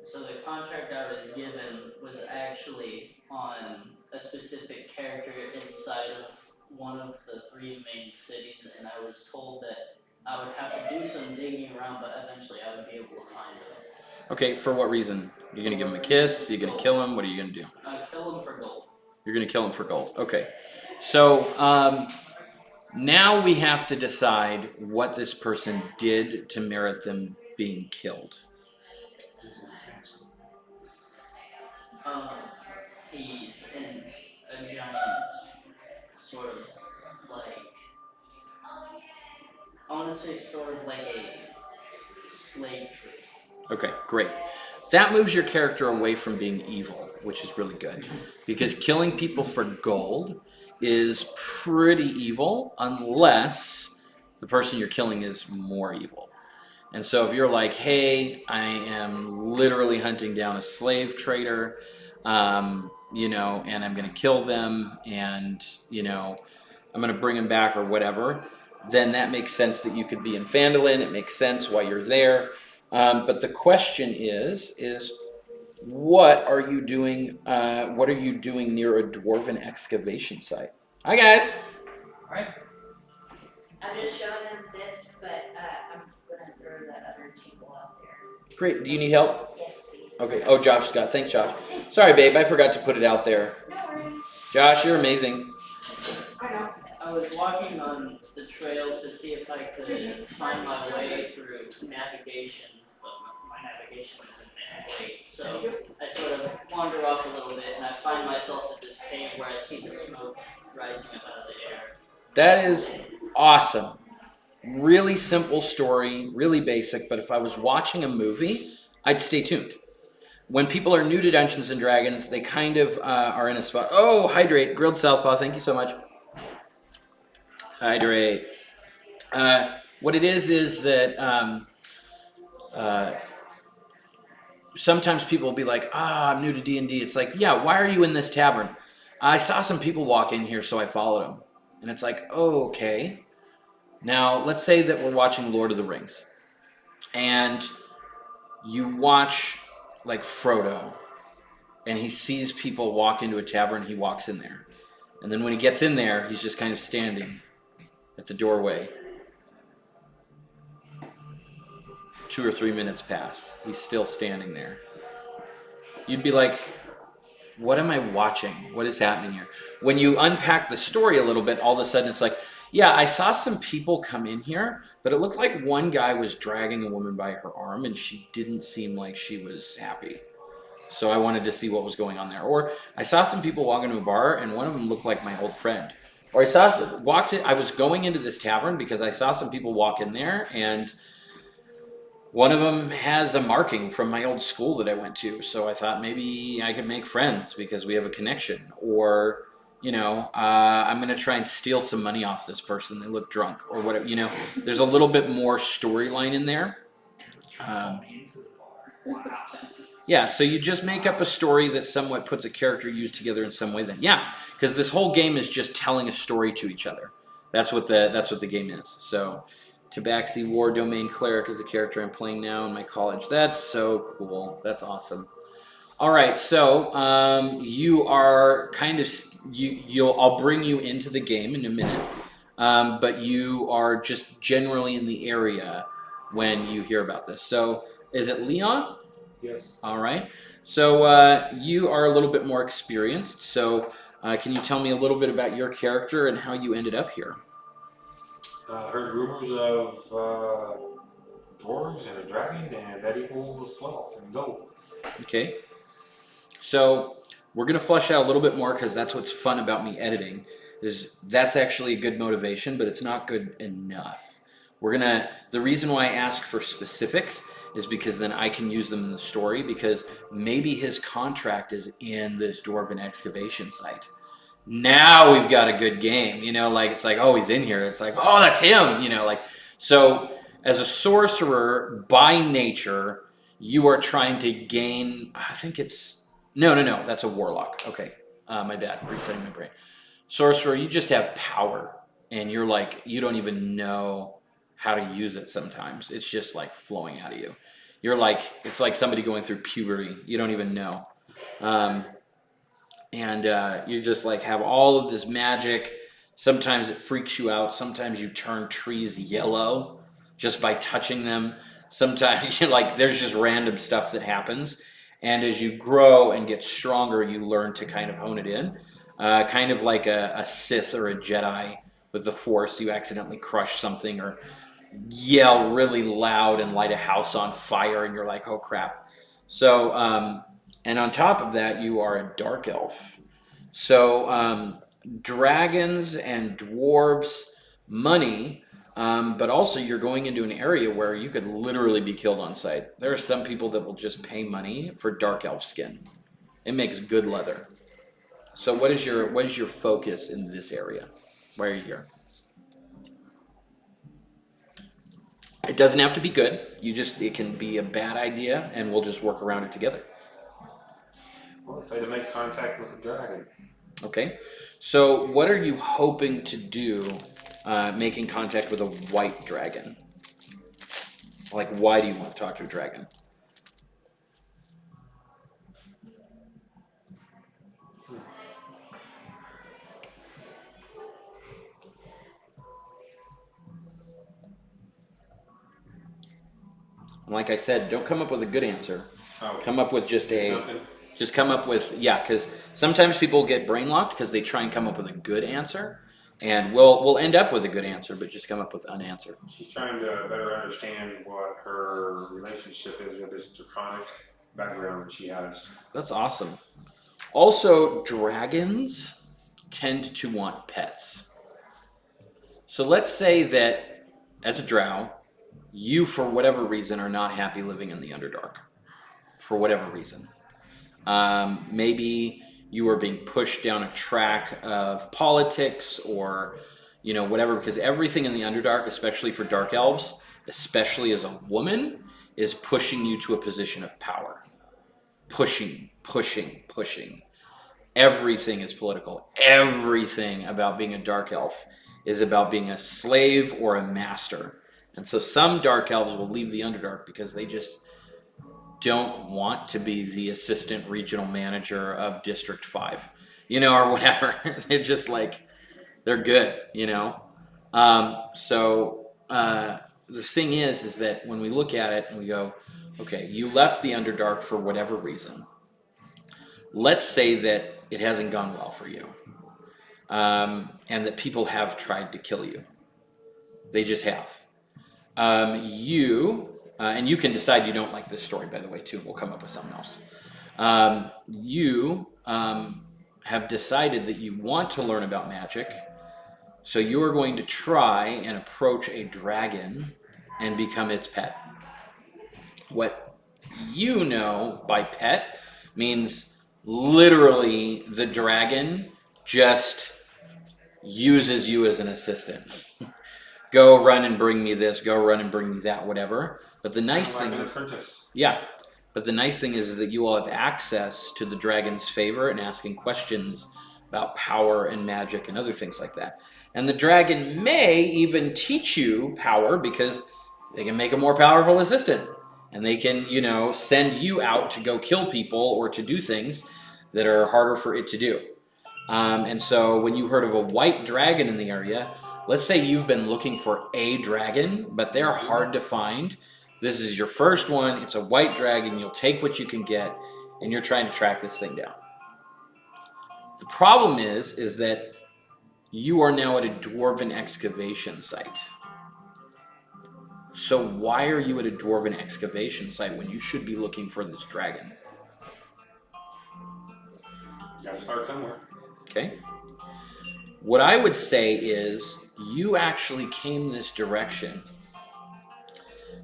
So the contract I was given was actually on a specific character inside of one of the 3 main cities, and I was told that I would have to do some digging around, but eventually I would be able to find him. Okay, for what reason? You're going to give him a kiss? You're going to kill him? What are you going to do? Kill him for gold. You're going to kill him for gold. Okay. So, now we have to decide what this person did to merit them being killed. He's in a giant sort of like, I want to say sort of like a slave trade. Okay, great. That moves your character away from being evil, which is really good. Because killing people for gold is pretty evil unless the person you're killing is more evil. And so if you're like, hey, I am literally hunting down a slave trader, and I'm going to kill them, and, I'm going to bring them back or whatever, then that makes sense that you could be in Phandalin. It makes sense why you're there. But the question is what are you doing? What are you doing near a dwarven excavation site? Hi, guys. All right. I'm just showing them this, but I'm gonna throw that other table out there. Great. Do you need help? Yes, please. Okay. Oh, Josh got. Thanks, Josh. Sorry, babe. I forgot to put it out there. No worries. Josh, you're amazing. I know. I was walking on the trail to see if I could find my way through navigation, but my navigation isn't that great. So I sort of wander off a little bit, and I find myself at this cave where I see the smoke rising up out of the air. That is awesome. Really simple story, really basic, but if I was watching a movie, I'd stay tuned. When people are new to Dungeons & Dragons, they kind of are in a spot. Oh, Hydrate, Grilled Southpaw, thank you so much. Hydrate. What it is that sometimes people will be like, I'm new to D&D. It's like, yeah, why are you in this tavern? I saw some people walk in here, so I followed them. And it's like, oh, okay. Now, let's say that we're watching Lord of the Rings. And you watch, like, Frodo. And he sees people walk into a tavern, he walks in there. And then when he gets in there, he's just kind of standing at the doorway. 2 or 3 minutes pass. He's still standing there. You'd be like, what am I watching? What is happening here? When you unpack the story a little bit, all of a sudden it's like, Yeah, I saw some people come in here, but it looked like one guy was dragging a woman by her arm, and she didn't seem like she was happy. So I wanted to see what was going on there. Or I saw some people walk into a bar, and one of them looked like my old friend. Or I was going into this tavern because I saw some people walk in there, and one of them has a marking from my old school that I went to. So I thought maybe I could make friends because we have a connection. Or, I'm going to try and steal some money off this person. They look drunk or whatever. There's a little bit more storyline in there. Into the bar. Wow. Yeah, so you just make up a story that somewhat puts a character used together in some way. Then, yeah, because this whole game is just telling a story to each other. That's what the game is. So, Tabaxi War Domain Cleric is the character I'm playing now in my college. That's so cool. That's awesome. All right, so you are kind of I'll bring you into the game in a minute, but you are just generally in the area when you hear about this. So, is it Leon? Yes. All right. So you are a little bit more experienced. So can you tell me a little bit about your character and how you ended up here? Heard rumors of dwarves and a dragon, and that equals wealth and gold. Okay. So we're going to flesh out a little bit more because that's what's fun about me editing. That's actually a good motivation, but it's not good enough. The reason why I ask for specifics is because then I can use them in the story, because maybe his contract is in this dwarven excavation site. Now we've got a good game, it's like, oh, he's in here. It's like, oh, that's him, So as a sorcerer by nature, you are trying to gain, I think it's, no, that's a warlock. Okay, my bad, resetting my brain. Sorcerer, you just have power, and you're like, you don't even know how to use it sometimes. It's just like flowing out of you. It's like somebody going through puberty. You don't even know. You just like have all of this magic. Sometimes it freaks you out. Sometimes you turn trees yellow just by touching them. Sometimes there's just random stuff that happens. And as you grow and get stronger, you learn to kind of hone it in. Kind of like a Sith or a Jedi with the Force. You accidentally crush something or yell really loud and light a house on fire, and you're like, oh crap. So and on top of that, you are a dark elf. So dragons and dwarves, money, but also you're going into an area where you could literally be killed on sight. There are some people that will just pay money for dark elf skin. It makes good leather. So what is your focus in this area? Why are you here? It doesn't have to be good. It can be a bad idea, and we'll just work around it together. Well, let's say to make contact with the dragon. Okay. So what are you hoping to do making contact with a white dragon? Like, why do you want to talk to a dragon? Like I said, don't come up with a good answer. Oh, Come up with something. just come up with, because sometimes people get brain locked because they try and come up with a good answer, and we'll end up with a good answer, but just come up with an answer. She's trying to better understand what her relationship is with this draconic background that she has. That's awesome. Also, dragons tend to want pets. So let's say that as a drow, you, for whatever reason, are not happy living in the Underdark. For whatever reason. Maybe you are being pushed down a track of politics or, whatever, because everything in the Underdark, especially for dark elves, especially as a woman, is pushing you to a position of power. Pushing. Everything is political. Everything about being a dark elf is about being a slave or a master. And so some dark elves will leave the Underdark because they just don't want to be the assistant regional manager of District 5, or whatever. They're just like, they're good, So the thing is that when we look at it and we go, okay, you left the Underdark for whatever reason. Let's say that it hasn't gone well for you. and that people have tried to kill you. They just have. And you can decide you don't like this story, by the way, too. We'll come up with something else. You have decided that you want to learn about magic, so you are going to try and approach a dragon and become its pet. What you know by pet means literally the dragon just uses you as an assistant. Go run and bring me this, go run and bring me that, whatever. But the nice thing is, yeah, but the nice thing is that you will have access to the dragon's favor and asking questions about power and magic and other things like that. And the dragon may even teach you power because they can make a more powerful assistant. And they can, send you out to go kill people or to do things that are harder for it to do. And so when you heard of a white dragon in the area, let's say you've been looking for a dragon, but they're hard to find. This is your first one. It's a white dragon. You'll take what you can get, and you're trying to track this thing down. The problem is that you are now at a dwarven excavation site. So why are you at a dwarven excavation site when you should be looking for this dragon? Gotta start somewhere. Okay. What I would say is you actually came this direction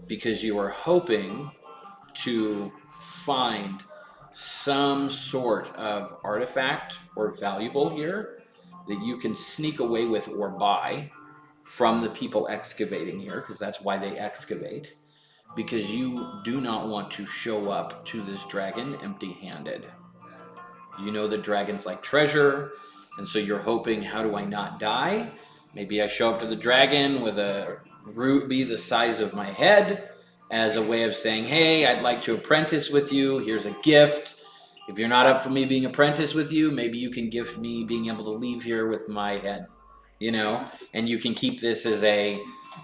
because you are hoping to find some sort of artifact or valuable here that you can sneak away with or buy from the people excavating here, because that's why they excavate, because you do not want to show up to this dragon empty-handed. You know the dragons like treasure, and so you're hoping, how do I not die? Maybe I show up to the dragon with a ruby the size of my head as a way of saying, hey, I'd like to apprentice with you. Here's a gift. If you're not up for me being apprentice with you, maybe you can gift me being able to leave here with my head, and you can keep this as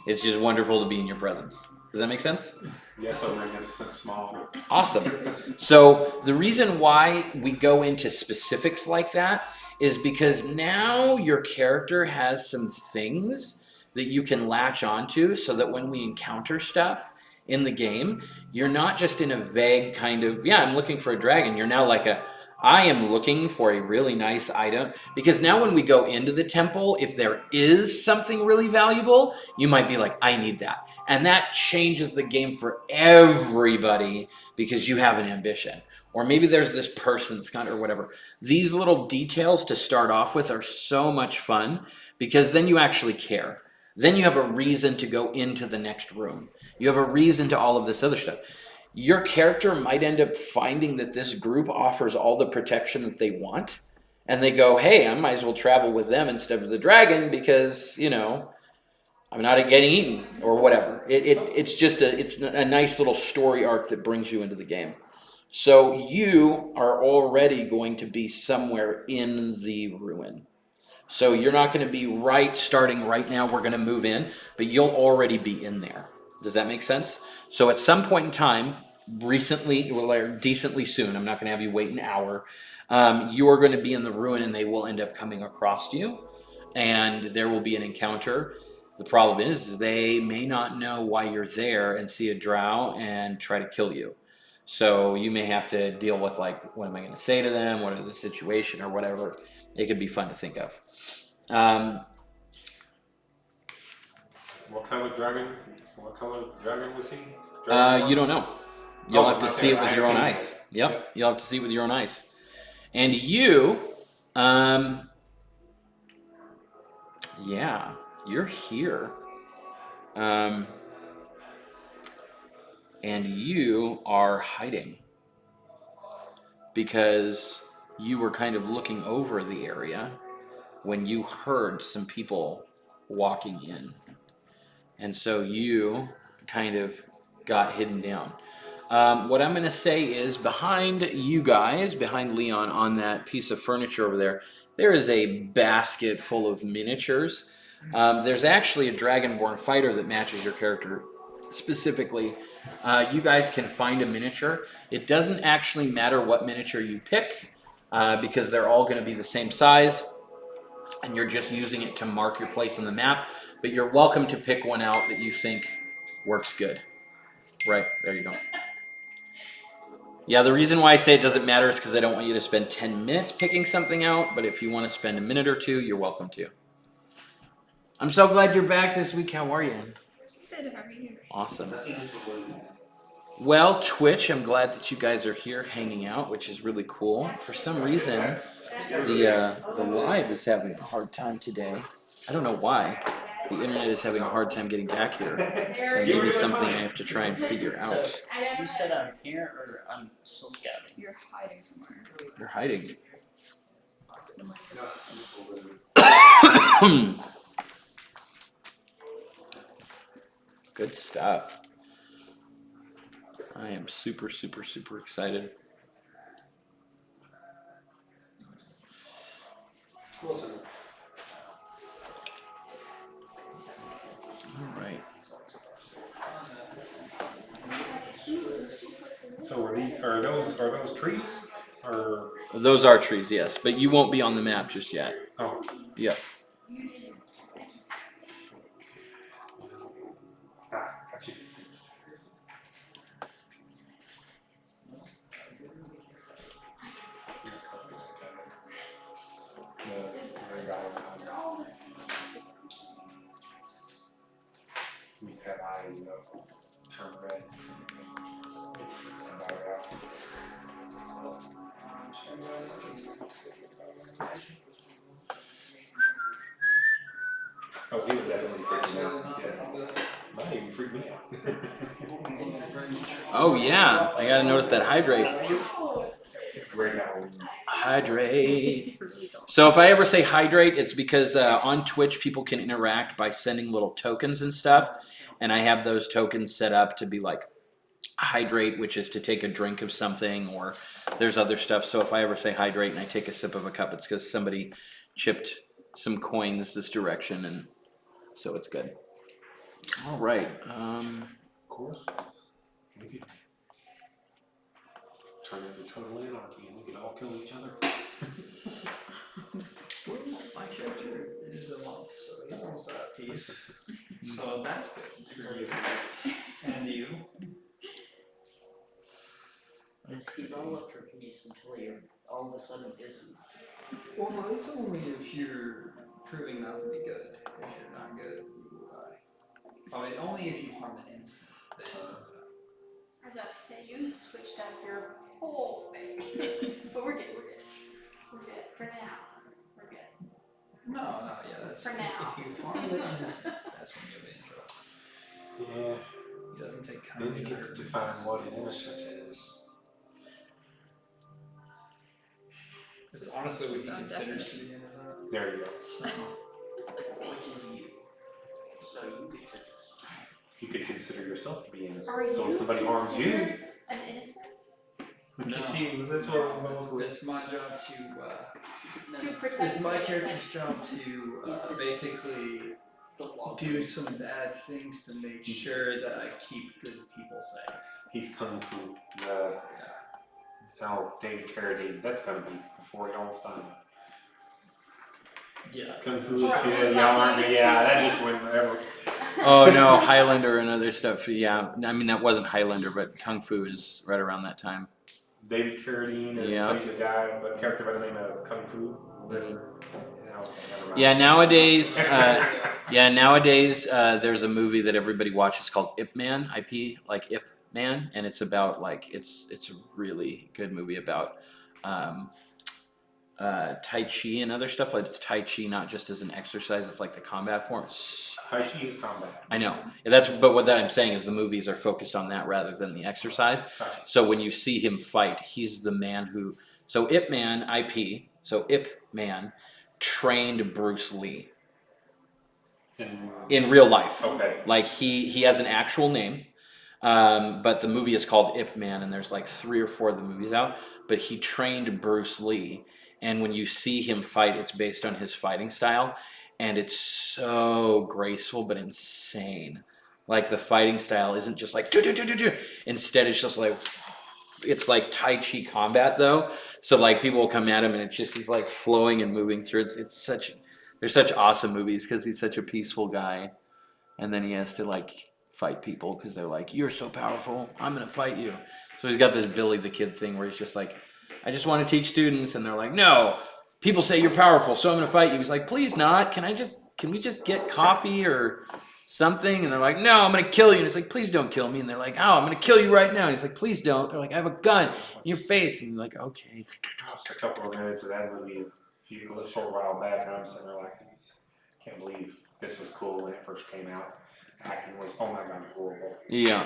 it's just wonderful to be in your presence. Does that make sense? Yes, I'm magnificent small. Awesome. So the reason why we go into specifics like that is because now your character has some things that you can latch onto so that when we encounter stuff in the game, you're not just in a vague kind of, I'm looking for a dragon. You're now like I am looking for a really nice item. Because now when we go into the temple, if there is something really valuable, you might be like, I need that. And that changes the game for everybody because you have an ambition. Or maybe there's this person's kind or whatever. These little details to start off with are so much fun because then you actually care. Then you have a reason to go into the next room. You have a reason to all of this other stuff. Your character might end up finding that this group offers all the protection that they want. And they go, hey, I might as well travel with them instead of the dragon because, I'm not getting eaten or whatever. It's just a nice little story arc that brings you into the game. So you are already going to be somewhere in the ruin. So you're not going to be starting right now. We're going to move in, but you'll already be in there. Does that make sense? So at some point in time, recently, or decently soon, I'm not going to have you wait an hour, you are going to be in the ruin and they will end up coming across you and there will be an encounter. The problem is they may not know why you're there and see a drow and try to kill you. So you may have to deal with what am I going to say to them? What is the situation or whatever? It could be fun to think of. What color dragon was he? You don't know. You'll have to see it with your own eyes. Yep. You'll have to see it with your own eyes. And you, you're here. And you are hiding because you were kind of looking over the area when you heard some people walking in. And so you kind of got hidden down. What I'm going to say is behind you guys, behind Leon on that piece of furniture over there, there is a basket full of miniatures. There's actually a Dragonborn fighter that matches your character specifically. You guys can find a miniature. It doesn't actually matter what miniature you pick because they're all going to be the same size. and you're just using it to mark your place on the map, but you're welcome to pick one out that you think works good. Right, there you go. Yeah, the reason why I say it doesn't matter is because I don't want you to spend 10 minutes picking something out, but if you want to spend a minute or two, you're welcome to. I'm so glad you're back this week. How are you? Good, how are you? Awesome. Well, Twitch, I'm glad that you guys are here hanging out, which is really cool. For some reason, the live is having a hard time today. I don't know why. The internet is having a hard time getting back here. And maybe something I have to try and figure out. So, you said I'm here or I'm still scouting? You're hiding somewhere. You're hiding. Good stuff. I am super, super, super excited. All right. So are those trees? Or Those are trees, yes, but you won't be on the map just yet. oh, Yep. got you. We've had eyes turn red. Oh, he would definitely freak me out. Yeah. Might even freak me out. Oh yeah, I gotta notice that hydrate. Right now. Hydrate. So if I ever say hydrate, it's because on Twitch people can interact by sending little tokens and stuff, and I have those tokens set up to be like hydrate, which is to take a drink of something, or there's other stuff. So if I ever say hydrate and I take a sip of a cup, it's because somebody chipped some coins this direction, and so it's good. All right. Of course. We could turn into total anarchy and we could all kill each other. My character is a monk, so he wants that peace. So that's good for you. And you. He's all up for peace until he all of a sudden isn't. Well, it's only if you're proving not to be good. If you're not good, you will die. I mean, only if you harm an innocent. As I say, you switched up your whole thing. But we're good, we're good. We're good for now. We're good. No, yeah, that's For now. If you harm the innocent, that's when you'll be in trouble. Yeah. He doesn't take Then kindly you get to define what an innocent is. It's honestly what he Sound considers definite. to be innocent. There you go. So, which is you. So you get to just. You could consider yourself to be innocent. Are So you if somebody harms you, considered an innocent? No. See, that's what It's my job to. To protect It's my the character's innocent. job to He's the- basically The law. do some bad things to make sure that I keep good people safe. he's kung fu. Oh, David Carradine. That's gonna be before y'all's time. Yeah. Kung fu. Or at Yeah, least y'all that aren't. Yeah, that just went forever. Oh no, Highlander and other stuff. Yeah, I mean that wasn't Highlander, but Kung Fu is right around that time. David Carradine and Yeah. played the guy, but character by the name of Kung Fu. Whatever. Yeah, never mind. Yeah, nowadays, there's a movie that everybody watches called Ip Man, IP like Ip Man, and it's about like it's a really good movie about Tai Chi and other stuff. Like it's Tai Chi not just as an exercise; it's like the combat form. Tai Chi is combat. I know but what I'm saying is the movies are focused on that rather than the exercise. Gotcha. So when you see him fight, he's the man who. So Ip Man IP. So Ip Man trained Bruce Lee in real life. Okay. Like he has an actual name, but the movie is called Ip Man, and there's like 3 or 4 of the movies out. But he trained Bruce Lee, and when you see him fight, it's based on his fighting style, and it's so graceful but insane. Like the fighting style isn't just like do do do do do. Instead, it's just like it's like Tai Chi combat though. So like people will come at him, and it's just he's like flowing and moving through. It's such They're such awesome movies because he's such a peaceful guy, and then he has to like fight people because they're like, "You're so powerful, I'm gonna fight you." So he's got this Billy the Kid thing where he's just like, "I just want to teach students," and they're like, "No, people say you're powerful, so I'm gonna fight you." He's like, "Please not. Can we just get coffee or something?" And they're like, "No, I'm gonna kill you." And he's like, "Please don't kill me." And they're like, "Oh, I'm gonna kill you right now." And he's like, "Please don't." They're like, "I have a gun in your face." And he's like, "Okay." A couple of minutes of that movie a short while back, and I'm sitting there like, I can't believe this was cool when it first came out. Acting was, oh my god, horrible. Yeah.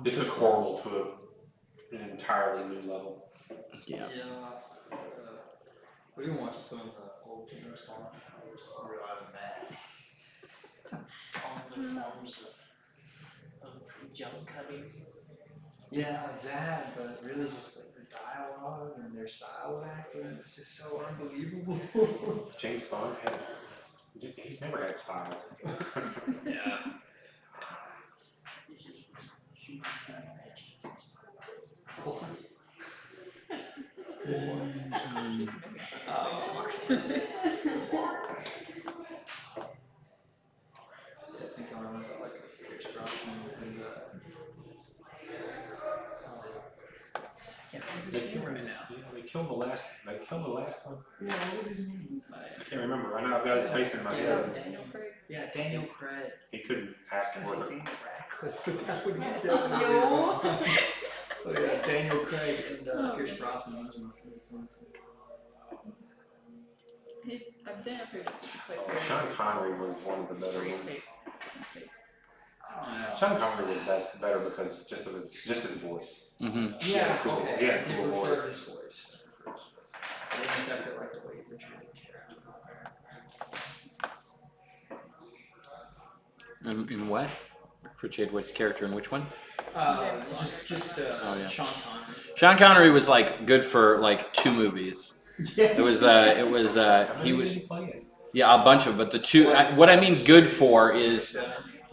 It took horrible to an entirely new level. Yeah. We've been watching some of the old James Bond. I was realizing that. All the forms of jump cutting. Yeah, that, but really just like the dialogue and their style of acting is just so unbelievable. James Bond he's never had style. Yeah. I think the only ones I like are Pierce Brosnan and I can't remember his name right now. Yeah, they killed the last one. Yeah, what was his name? I can't remember. I know I've got his face in my head. Daniel Craig. Yeah, Daniel Craig. He couldn't ask I for was it. Daniel Radcliffe, but that would be definitely wrong. Oh yeah, Daniel Craig and Pierce Brosnan. Those are my favorites ones. Daniel Craig plays Sean Connery was one of the better great ones. face. I don't know. Sean Connery was better because just his voice. Mm-hmm. Yeah, cool. okay. Yeah, I cool prefer voice. his voice. I didn't exactly like the way he portrayed the character. In what? Portrayed which character in which one? Sean Connery. Sean Connery was like good for like 2 movies. Yeah. He was Playing. yeah, a bunch of, but the 2 what I mean good for is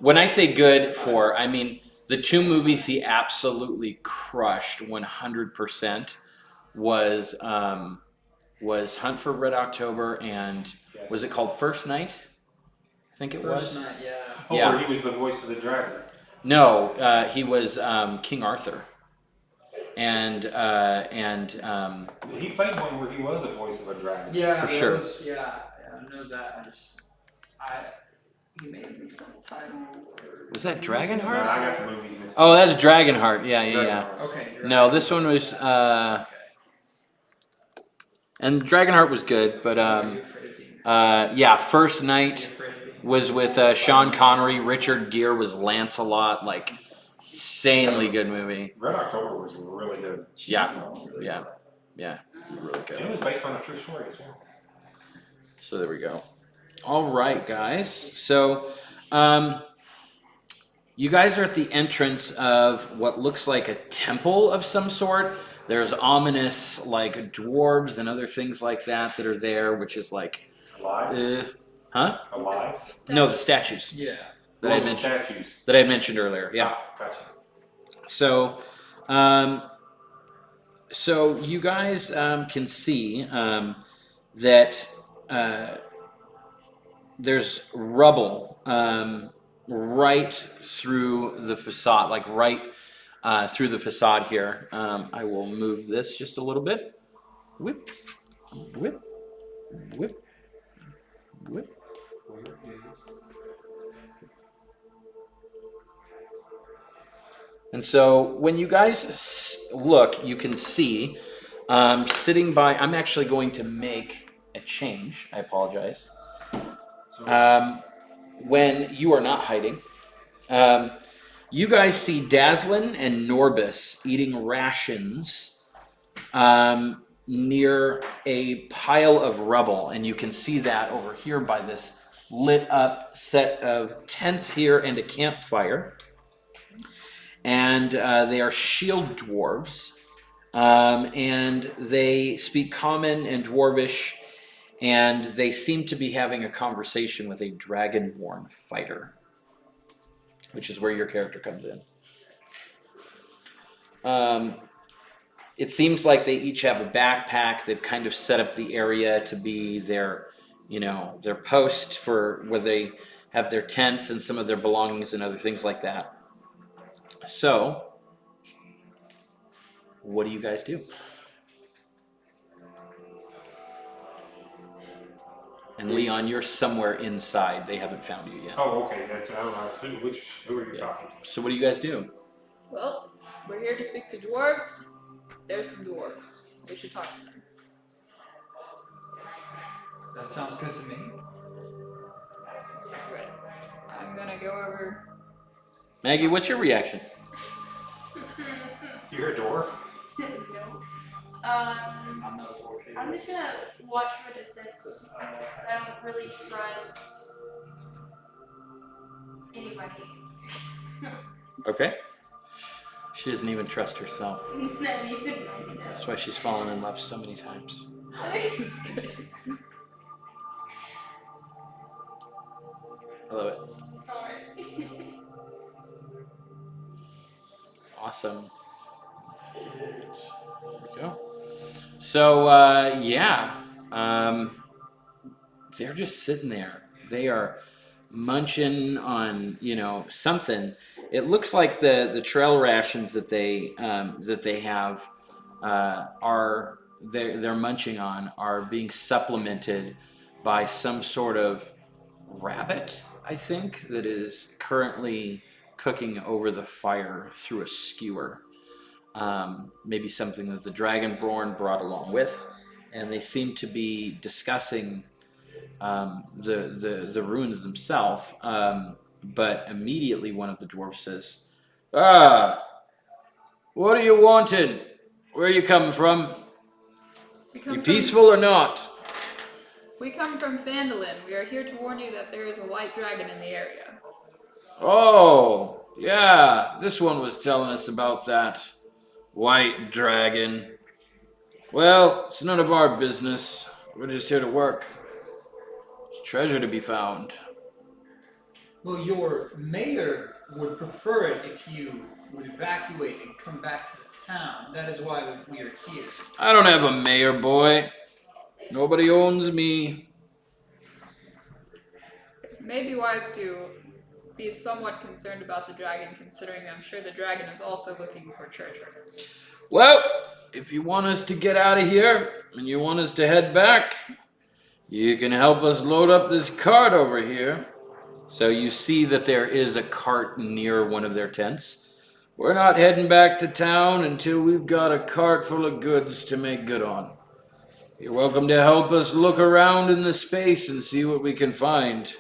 when I say good for, I mean the 2 movies he absolutely crushed 100% was Hunt for Red October and was it called First Night? I think it was. First Night, yeah. Oh, Yeah. where he was the voice of the dragon. No, he was King Arthur. And He played one where he was the voice of a dragon. Yeah, For sure. I know that. He made me some title. was that Dragonheart? No, I got the movies mixed Oh, up. that's Dragonheart. Yeah. Dragonheart. Okay. you're No, right. this one was and Dragonheart was good, but yeah, First Night was with Sean Connery. Richard Gere was Lancelot. Like, insanely good movie. Red October was really good. Yeah, really It good. was based on a true story as well. So there we go. All right, guys. So, you guys are at the entrance of what looks like a temple of some sort. There's ominous, like, dwarves and other things like that are there, which is like, Alive? huh? Alive? No, the statues Yeah. that I the mentioned. statues. That I mentioned earlier. Yeah. Ah, gotcha. So, so you guys can see that there's rubble right through the facade, like right through the facade here. I will move this just a little bit. Whip, whip, whip, whip. And so when you guys look, you can see sitting by, I'm actually going to make a change. I apologize. When you are not hiding, you guys see Daslin and Norbus eating rations near a pile of rubble. And you can see that over here by this lit up set of tents here and a campfire. And they are shield dwarves, and they speak common and dwarvish, and they seem to be having a conversation with a dragonborn fighter, which is where your character comes in. It seems like they each have a backpack. They've kind of set up the area to be their, their post for where they have their tents and some of their belongings and other things like that. So, what do you guys do? And Leon, you're somewhere inside. They haven't found you yet. Oh, okay. That's I don't know who are you talking to? So what do you guys do? Well, we're here to speak to dwarves. There's some dwarves. We should talk to them. That sounds good to me. Right. I'm gonna go over. Maggie, what's your reaction? You're a dwarf? No. I'm not a dwarf either. I'm just gonna watch from a distance because I don't really trust anybody. Okay. She doesn't even trust herself. Not even myself. That's why she's fallen in love so many times. I love it. Alright. Awesome. There we go. So, they're just sitting there. They are munching on, something. It looks like the trail rations that they have they're munching on are being supplemented by some sort of rabbit, I think, that is currently cooking over the fire through a skewer. Maybe something that the Dragonborn brought along with, and they seem to be discussing the ruins themselves. But immediately one of the dwarves says, what are you wanting? Where are you coming from? You peaceful or not? We come from Phandalin. We are here to warn you that there is a white dragon in the area. Oh, yeah, this one was telling us about that white dragon. Well, it's none of our business. We're just here to work. There's treasure to be found. Well, your mayor would prefer it if you would evacuate and come back to the town. That is why we are here. I don't have a mayor, boy. Nobody owns me. It may be wise to be somewhat concerned about the dragon, considering I'm sure the dragon is also looking for treasure. Well, if you want us to get out of here and you want us to head back, you can help us load up this cart over here. So you see that there is a cart near one of their tents. We're not heading back to town until we've got a cart full of goods to make good on. You're welcome to help us look around in the space and see what we can find.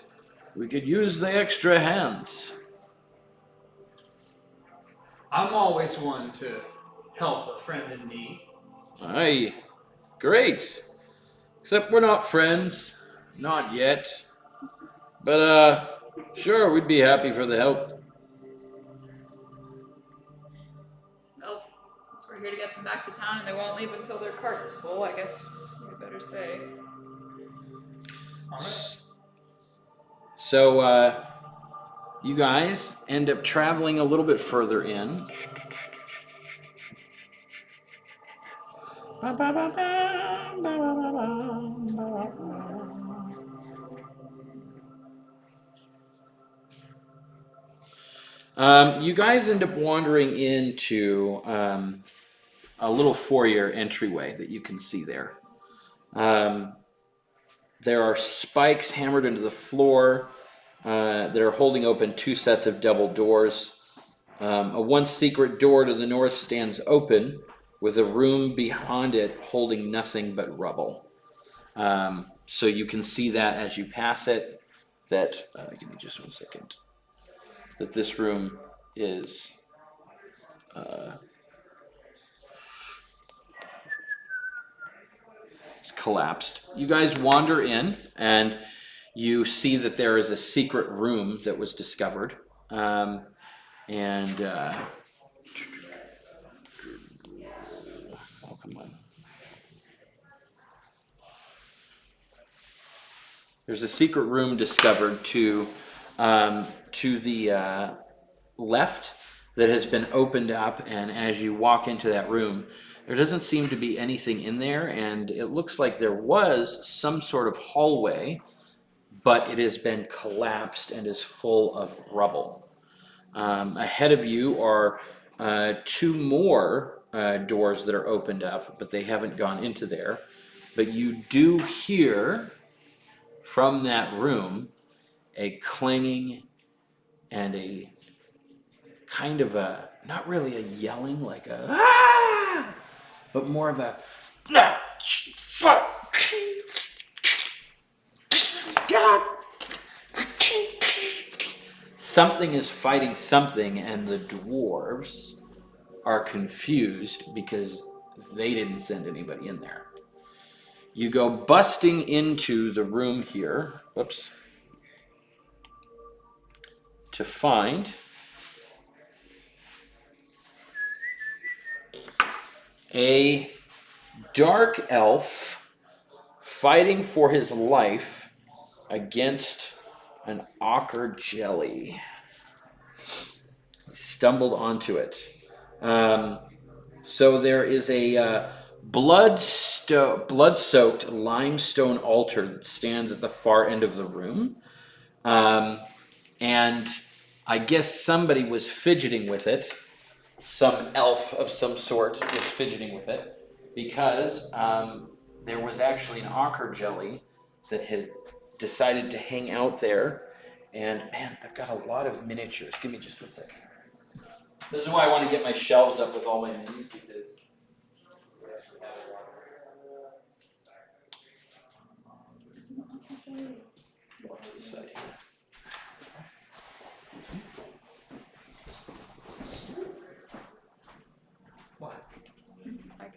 We could use the extra hands. I'm always one to help a friend in need. Aye, great. Except we're not friends. Not yet. But, sure, we'd be happy for the help. Well, since we're here to get them back to town and they won't leave until their cart's full, I guess we better say. Alright. So, you guys end up traveling a little bit further in. You guys end up wandering into a little foyer entryway that you can see there. There are spikes hammered into the floor that are holding open two sets of double doors. A one secret door to the north stands open, with a room behind it holding nothing but rubble. So you can see that as you pass it, that, give me just 1 second, that this room is it's collapsed. You guys wander in, and you see that there is a secret room that was discovered. Oh, come on. There's a secret room discovered to the left that has been opened up, and as you walk into that room, there doesn't seem to be anything in there, and it looks like there was some sort of hallway, but it has been collapsed and is full of rubble. Ahead of you are two more doors that are opened up, but they haven't gone into there. But you do hear from that room a clanging and a kind of a, not really a yelling like a ah, but more of a no, fuck, get out. Something is fighting something, and the dwarves are confused because they didn't send anybody in there. You go busting into the room here, whoops, to find a dark elf fighting for his life against an ochre jelly. He stumbled onto it. So there is a blood-soaked limestone altar that stands at the far end of the room. And I guess somebody was fidgeting with it. Some elf of some sort was fidgeting with it because there was actually an ochre jelly that had decided to hang out there. And man, I've got a lot of miniatures. Give me just 1 second. This is why I want to get my shelves up with all my minis, because we actually have a lot. Go to the side here. What? I can.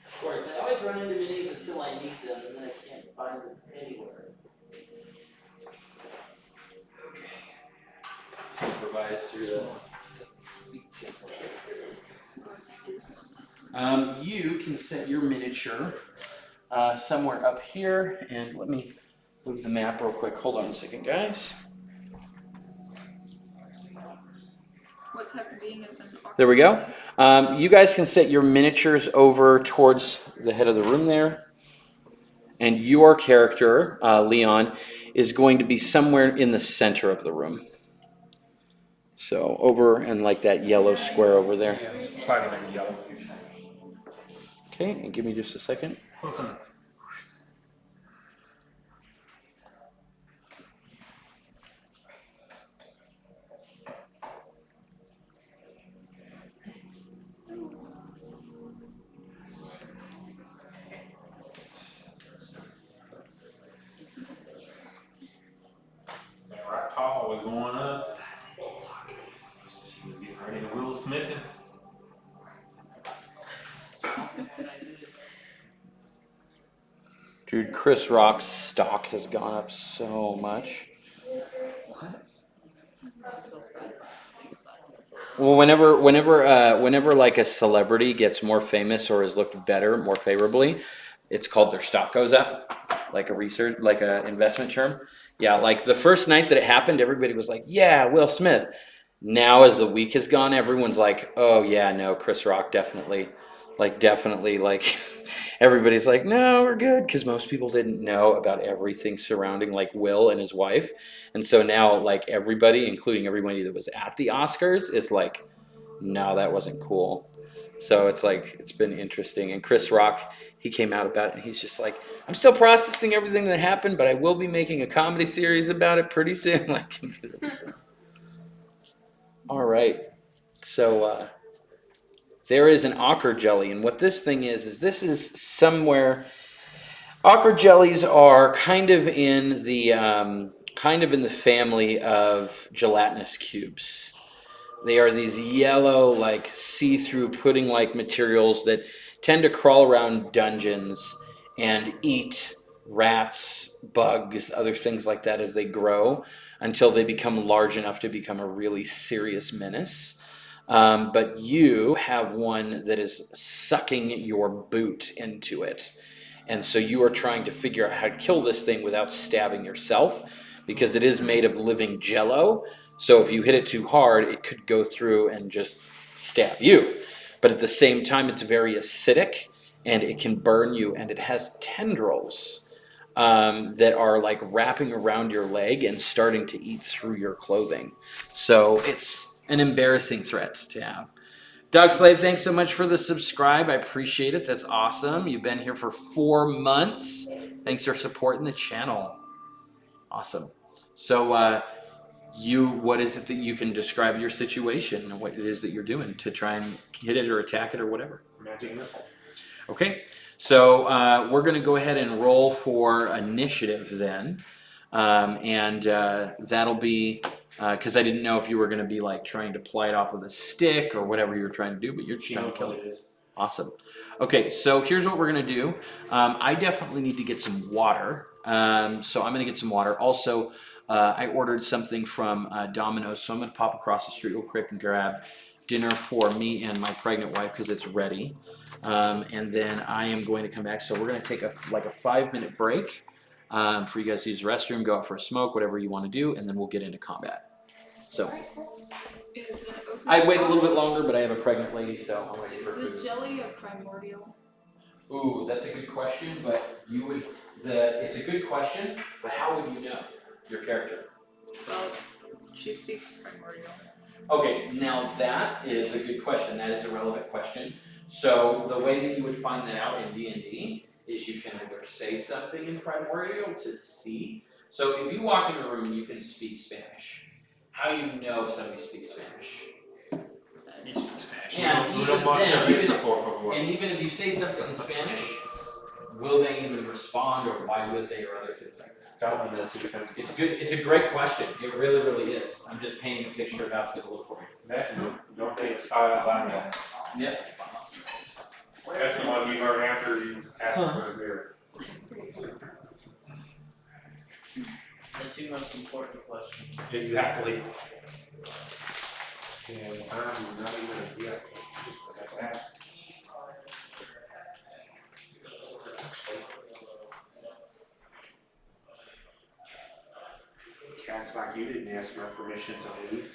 Of course, I always run into minis until I need them, and then I can't find them anywhere. Improvise through the. You can set your miniature somewhere up here, and let me move the map real quick. Hold on a second, guys. What type of being is an ochre? There we go. You guys can set your miniatures over towards the head of the room there. And your character, Leon, is going to be somewhere in the center of the room. So over and like that yellow square over there. Fighting like yellow. Okay, and give me just a second. Right call was going up. She was getting ready to Will Smith him. Dude, Chris Rock's stock has gone up so much. Well, whenever like a celebrity gets more famous or is looked better, more favorably, it's called their stock goes up, like a investment term. Yeah, like the first night that it happened, everybody was like, "Yeah, Will Smith." Now, as the week has gone, everyone's like, "Oh yeah, no, Chris Rock definitely." Everybody's like, no, we're good, because most people didn't know about everything surrounding like Will and his wife, and so now like everybody, including everybody that was at the Oscars, is like, no, that wasn't cool. So it's like it's been interesting. And Chris Rock, he came out about it, and he's just like, I'm still processing everything that happened, but I will be making a comedy series about it pretty soon. Like, all right, so. There is an ochre jelly, and what this thing is this is somewhere. Ochre jellies are kind of in the family of gelatinous cubes. They are these yellow, like see-through pudding-like materials that tend to crawl around dungeons and eat rats, bugs, other things like that as they grow until they become large enough to become a really serious menace. but you have one that is sucking your boot into it. And so you are trying to figure out how to kill this thing without stabbing yourself, because it is made of living jello. So if you hit it too hard, it could go through and just stab you. But at the same time, it's very acidic and it can burn you, and it has tendrils that are like wrapping around your leg and starting to eat through your clothing. So it's an embarrassing threat to have. Dog Slave, thanks so much for the subscribe. I appreciate it. That's awesome. You've been here for 4 months. Thanks for supporting the channel. Awesome. So, what is it that you can describe your situation and what it is that you're doing to try and hit it or attack it or whatever? Magic missile. Okay. So we're going to go ahead and roll for initiative then. That'll be, because I didn't know if you were going to be like trying to ply it off with a stick or whatever you were trying to do, but you're just trying to kill it. Awesome. Okay, so here's what we're going to do. I definitely need to get some water. So I'm going to get some water. Also, I ordered something from Domino's, so I'm going to pop across the street real quick and grab dinner for me and my pregnant wife because it's ready. And then I am going to come back. So we're going to take a 5-minute break for you guys to use the restroom, go out for a smoke, whatever you want to do, and then we'll get into combat. So I'd wait a little bit longer, but I have a pregnant lady, so I'm waiting for food. Is the jelly a primordial? Ooh, that's a good question, but it's a good question, but how would you know your character? Well, she speaks primordial. Okay, now that is a good question. That is a relevant question. So the way that you would find that out in D&D is you can either say something in primordial to see. So if you walk in a room and you can speak Spanish, how do you know if somebody speaks Spanish? You speak Spanish. And even if you say something in Spanish, will they even respond, or why would they, or other things like that? It's good. It's a great question. It really, really is. I'm just painting a picture of how it's going to look for you. Don't take a silent line. Yep. That's the one you learn after you ask for a beer. The 2 most important questions. Exactly. And I'm not even a yes. Just forgot to ask. Cats like you didn't ask my permission to leave.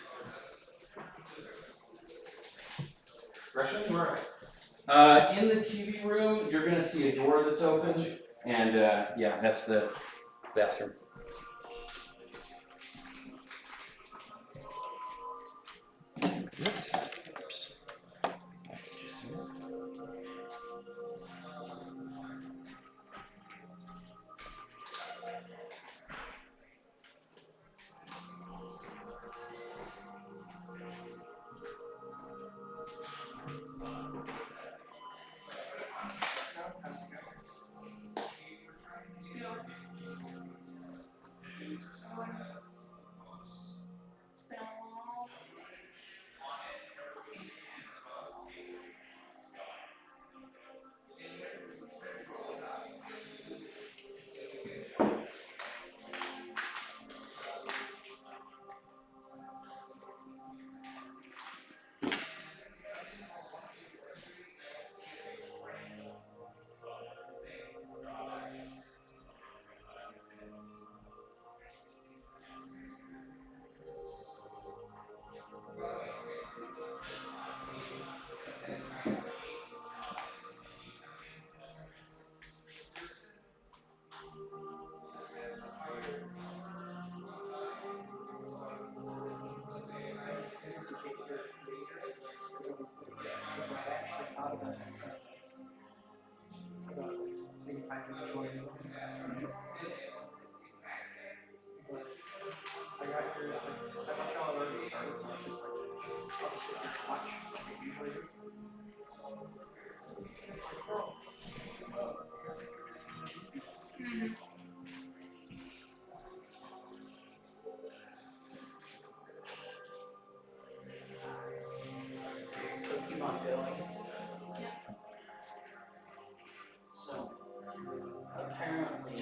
Russian, you alright? In the TV room, you're going to see a door that's open, and yeah, that's the bathroom. See if I can join you. I got here, it's like, I thought y'all had already started, so I was just like, I'll just sit here and watch, like we usually do. It's like, oh. So keep on going. So, apparently,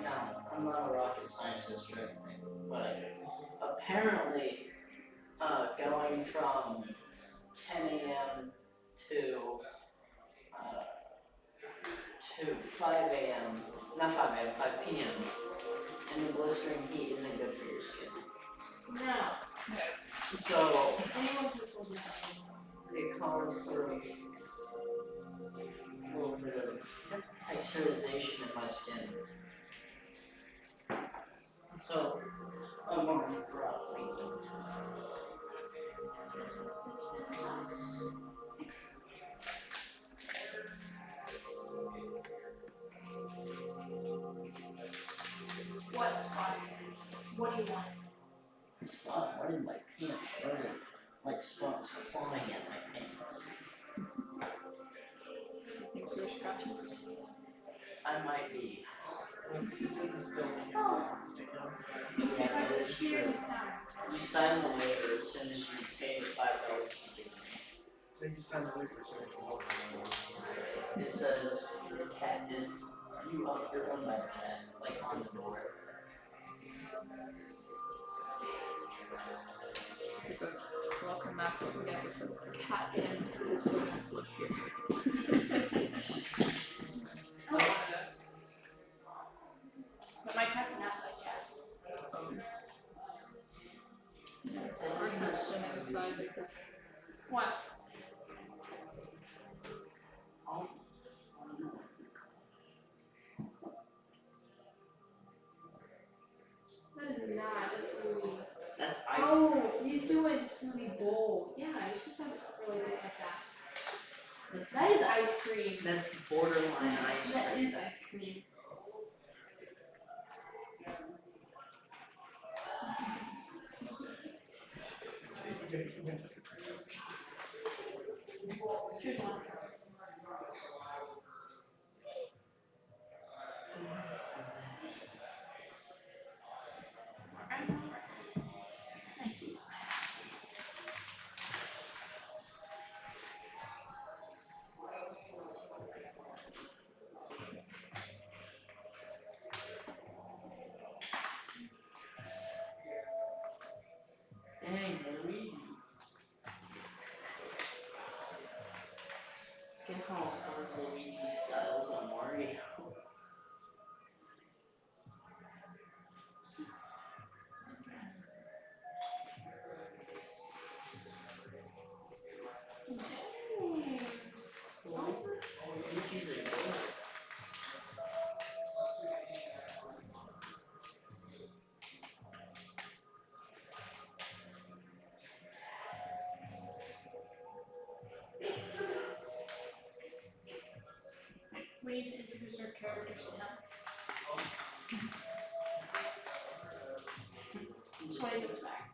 now, I'm not a rocket scientist or anything, but apparently, going from 10 a.m. to 5 a.m. Not 5 a.m. 5 p.m. And the blistering heat isn't good for your skin. No. So Anyone who told you that. it causes sort of a little bit of texturization in my skin. So I'm on probably. What spot? What do you want? Spot, what in my pants? What are like spots flying in my pants? Thanks for scratching first. I might be. It's in this building. Stay down. Yeah, that is true. You sign the waiver as soon as you pay the $5 fee. Thank you, sign the waiver, so I can walk. It says the cat is you're owned by the cat, like on the door. It goes, welcome, that's what we get. It says the cat and the servants live here. Oh, one of those. But my cat's an outside cat. Our cat's been inside because What? That is not a smoothie. That's ice. Oh, he's doing smoothie bowl. Yeah, you're supposed to have it really look like that. That is ice cream. That's borderline ice. That is ice cream. Choose one. Thank you. Dang, Luigi. Get all Luigi styles on Mario. Luigi's a good. We need to introduce our characters now. When he goes back.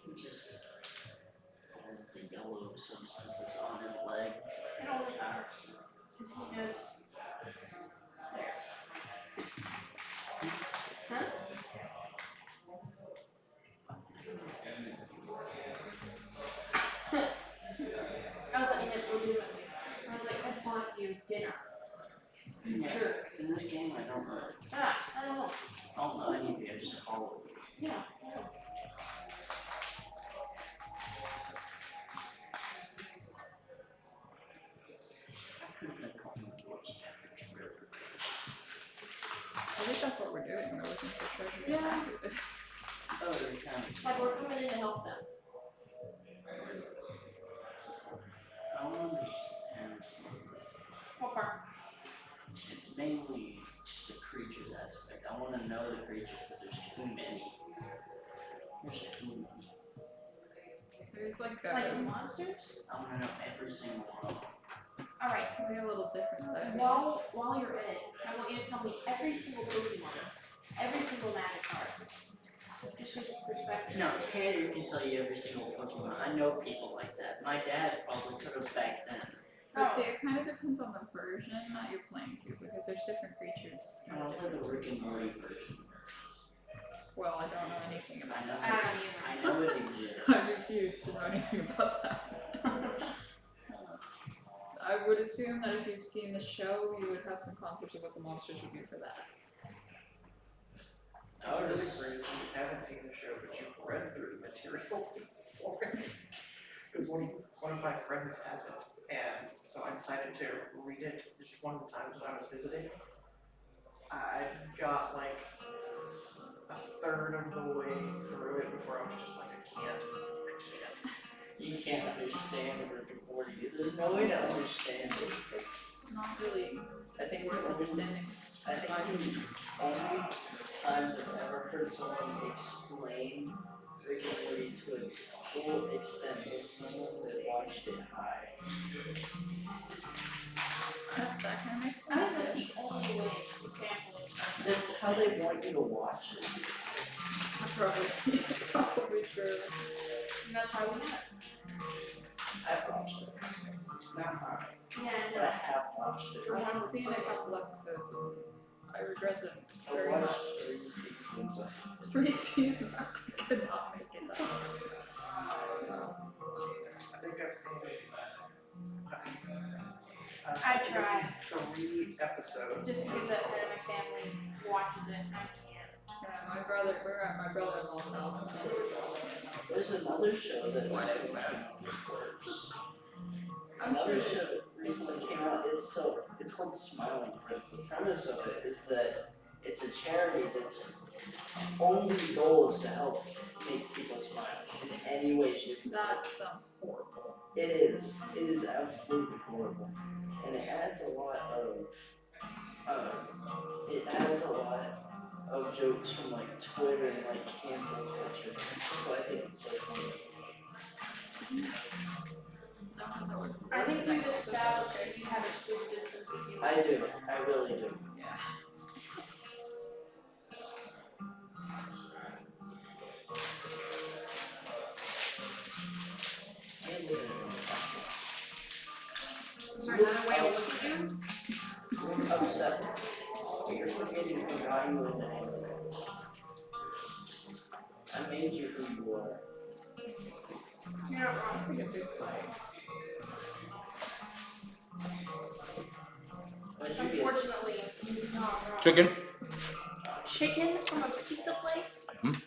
He just has the yellow substances on his leg. It only matters. Because he knows. There. Huh? Oh, but you didn't do it. I was like, I bought you dinner. Yeah. Sure. In this game, I don't know. Ah, I don't know. I don't know any of you, I just follow you. Yeah. I think that's what we're doing. We're looking for treasure. Yeah. Oh, you're kind of. Like we're coming in to help them. I don't understand some of this. What part? It's mainly the creatures aspect. I want to know the creatures, but there's too many. There's too many. There's like Like a, monsters? I want to know every single one of them. Alright. maybe a little different there. While you're in it, I want you to tell me every single Pokemon, every single magic card. Just use perspective. No, Tanner can tell you every single Pokemon. I know people like that. My dad probably could have back then. But see, it kind of depends on the version that you're playing to, because there's different creatures. I don't know the Rick and Morty version. Well, I don't know anything about I know. I don't I know it exists. I refuse to know anything about that. I would assume that if you've seen the show, you would have some concept of what the monsters would be for that. I would It's just. really crazy. You haven't seen the show, but you've read through the material for it. because one of my friends has it, and so I decided to read it just one of the times when I was visiting. I got like a third of the way through it before I was just like, I can't. You can't understand a Rick and Morty. There's no way to understand it. It's not really I think worth the only, understanding. I think the only times I've ever heard someone explain Rick and Morty to its full extent was someone that watched it high. That kind of makes I think that's sense. the only way you can actually explain it. That's how they want you to watch it. Probably true. And that's why we have it. I've watched it. Not high, Yeah, but I have watched it. I've seen a couple episodes and I regret them I very much. watched 3 seasons of 3 seasons, I could not make it that. I think I've seen I tried. 3 episodes. Just because that side of my family watches it, I can't. Yeah, we're at my brother-in-law's house and he was watching it. And I was There's another show that What recently is came that? out which works. I'm sure Another it show is. that recently came out, it's called Smiling Friends. The premise of it is that it's a charity that's only goal is to help make people smile in any way, shape, or form. That sounds horrible. It is absolutely horrible. And it adds a lot of jokes from like Twitter and like cancel culture. So I think it's so funny. I think we've established that you have a twisted sense of humor. I do, I really do. Yeah. Can't live in Sorry, another way to look at you? I'm upset. But you're forgetting who got you into anger. I made you who you are. You're not wrong. It's like a big play. What did you get? Unfortunately, he's not wrong. Chicken? Chicken from a pizza place?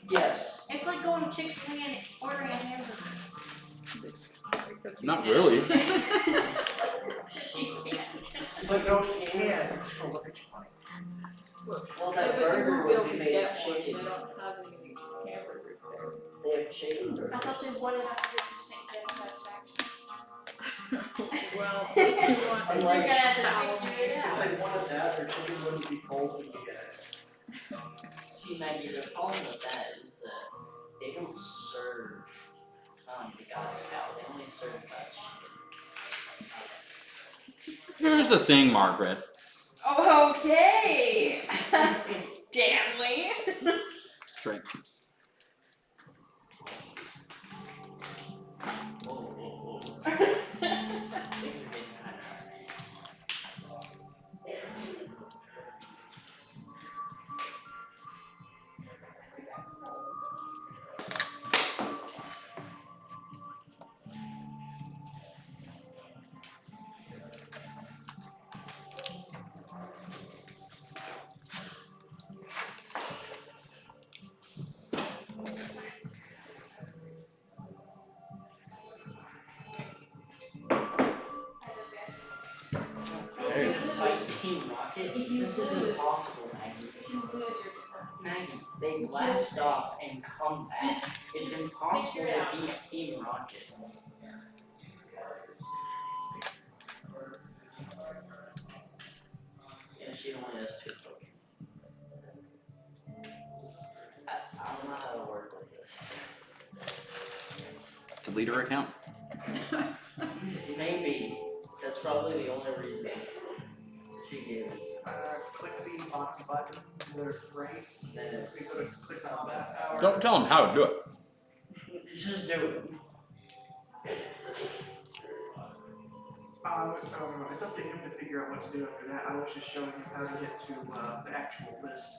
Yes. It's like going chicken and ordering a hamburger. Except you Not can't. really. You can't. But you Yeah, can. just go look at you funny. Well, Yeah, that but you burger won't be able would be to made get of one. They chicken. don't have any hamburgers there. They have chicken I burgers. thought they wanted 100% guest satisfaction. Well, unless you want You're Unless- gonna have to figure it If out. they wanted that, their chicken wouldn't be cold when you get it. See, Maggie, the problem with that is that they don't serve the God's cow. They only serve God's chicken. Here's the thing, Margaret. Okay. Stanley. Drink. Whoa, whoa, whoa. Things are getting kind of hard. Hey. Fight Team Rocket? If you This is lose- impossible, Maggie. If you lose, you're just Maggie, they blast off and come back. It's just impossible figure it to out. beat Team Rocket. Yeah, she only has 2 Pokemon. I don't know how to work with this. Delete her account? Maybe. That's probably the only reason she gave us. Click the bottom button to the right, Then if you go to click combat power. Don't tell him how to do it. just do it. No, it's up to him to figure out what to do after that. I was just showing him how to get to the actual list.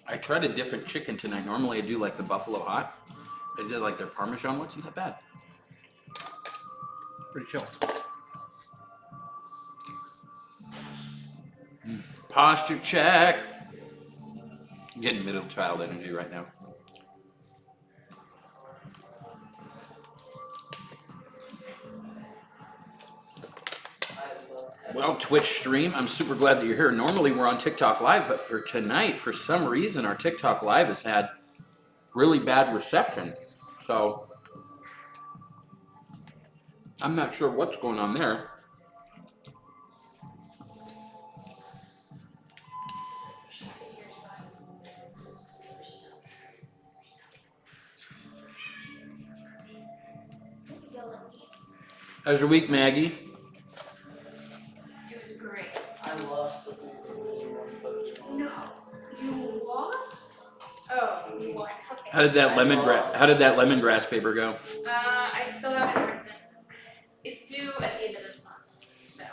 I tried a different chicken tonight. Normally I do like the buffalo hot. I did like their Parmesan one. It's not that bad. Pretty chill. Posture check. I'm getting middle child energy right now. Well, Twitch stream, I'm super glad that you're here. Normally we're on TikTok Live, but for tonight, for some reason, our TikTok Live has had really bad reception. So I'm not sure what's going on there. How's your week, Maggie? It was great. I lost the one Pokemon. No, you lost? Oh, you won. Okay. How did that lemongrass paper go? I still haven't written it. It's due at the end of this month, so.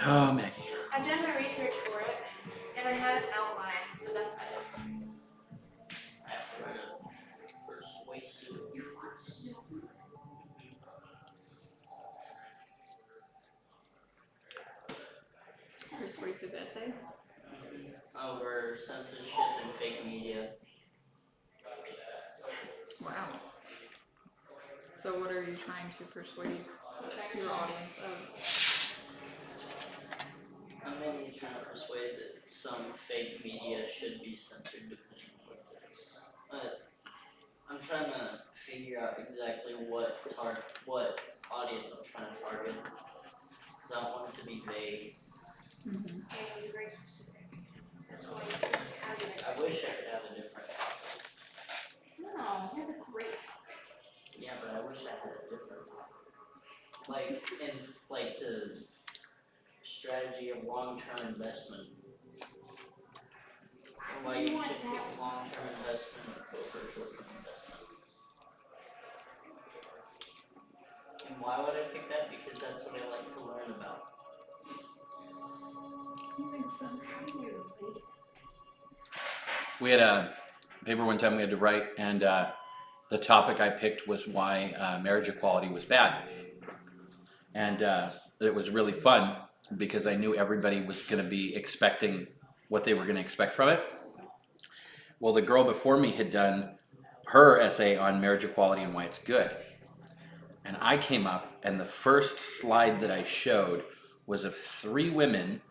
Oh, Maggie. I've done my research for it, and I have an outline, but that's about it. I have to write a persuasive. Persuasive essay. Over censorship and fake media. Wow. So what are you trying to persuade your audience of? I'm mainly trying to persuade that some fake media should be censored depending on what it is. But I'm trying to figure out exactly what audience I'm trying to target. Because I want it to be vague. Mm-hmm. And you're very specific. That's why you have it. I wish I could have a different topic. No, you have a great topic. Yeah, but I wish I had a different topic. Like, in, like, the strategy of long-term investment. And why you should pick long-term investment or go for a short-term investment. And why would I pick that? Because that's what I like to learn about. Makes sense. We had a paper one time we had to write, and the topic I picked was why marriage equality was bad. And it was really fun because I knew everybody was going to be expecting what they were going to expect from it. Well, the girl before me had done her essay on marriage equality and why it's good. And I came up, and the first slide that I showed was of 3 women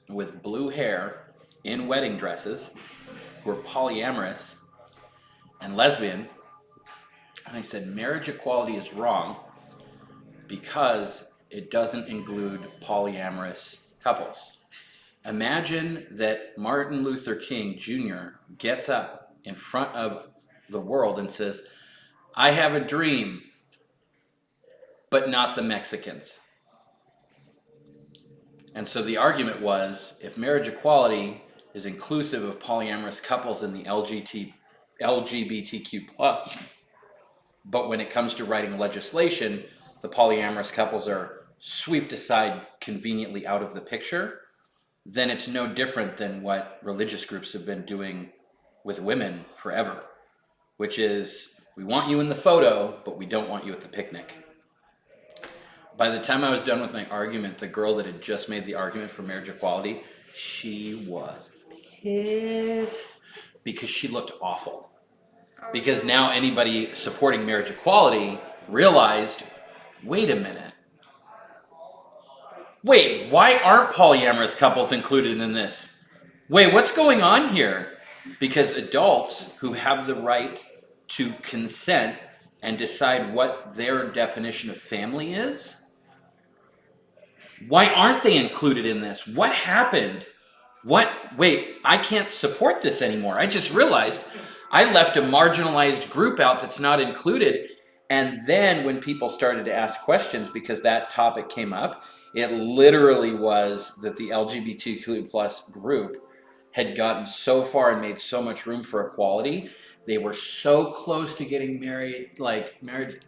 with blue hair in wedding dresses who were polyamorous and lesbian. And I said, marriage equality is wrong because it doesn't include polyamorous couples. Imagine that Martin Luther King Jr. gets up in front of the world and says, I have a dream, but not the Mexicans. And so the argument was, if marriage equality is inclusive of polyamorous couples in the LGBTQ+, but when it comes to writing legislation, the polyamorous couples are swept aside conveniently out of the picture, then it's no different than what religious groups have been doing with women forever, which is, we want you in the photo, but we don't want you at the picnic. By the time I was done with my argument, the girl that had just made the argument for marriage equality, she was pissed because she looked awful. Because now anybody supporting marriage equality realized, wait a minute. Wait, why aren't polyamorous couples included in this? Wait, what's going on here? Because adults who have the right to consent and decide what their definition of family is, why aren't they included in this? What happened? Wait, I can't support this anymore. I just realized I left a marginalized group out that's not included. And then when people started to ask questions because that topic came up, it literally was that the LGBTQ plus group had gotten so far and made so much room for equality. They were so close to getting marriage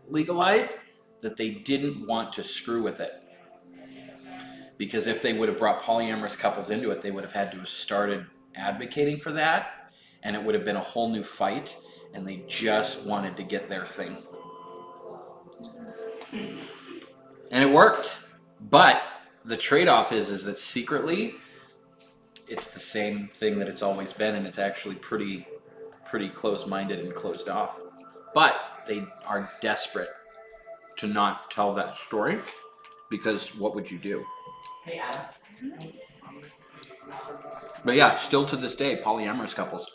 legalized that they didn't want to screw with it. Because if they would have brought polyamorous couples into it, they would have had to have started advocating for that, and it would have been a whole new fight, and they just wanted to get their thing. And it worked. But the trade-off is that secretly, it's the same thing that it's always been, and it's actually pretty close-minded and closed off. But they are desperate to not tell that story, because what would you do? Hey, Adam. But yeah, still to this day, polyamorous couples.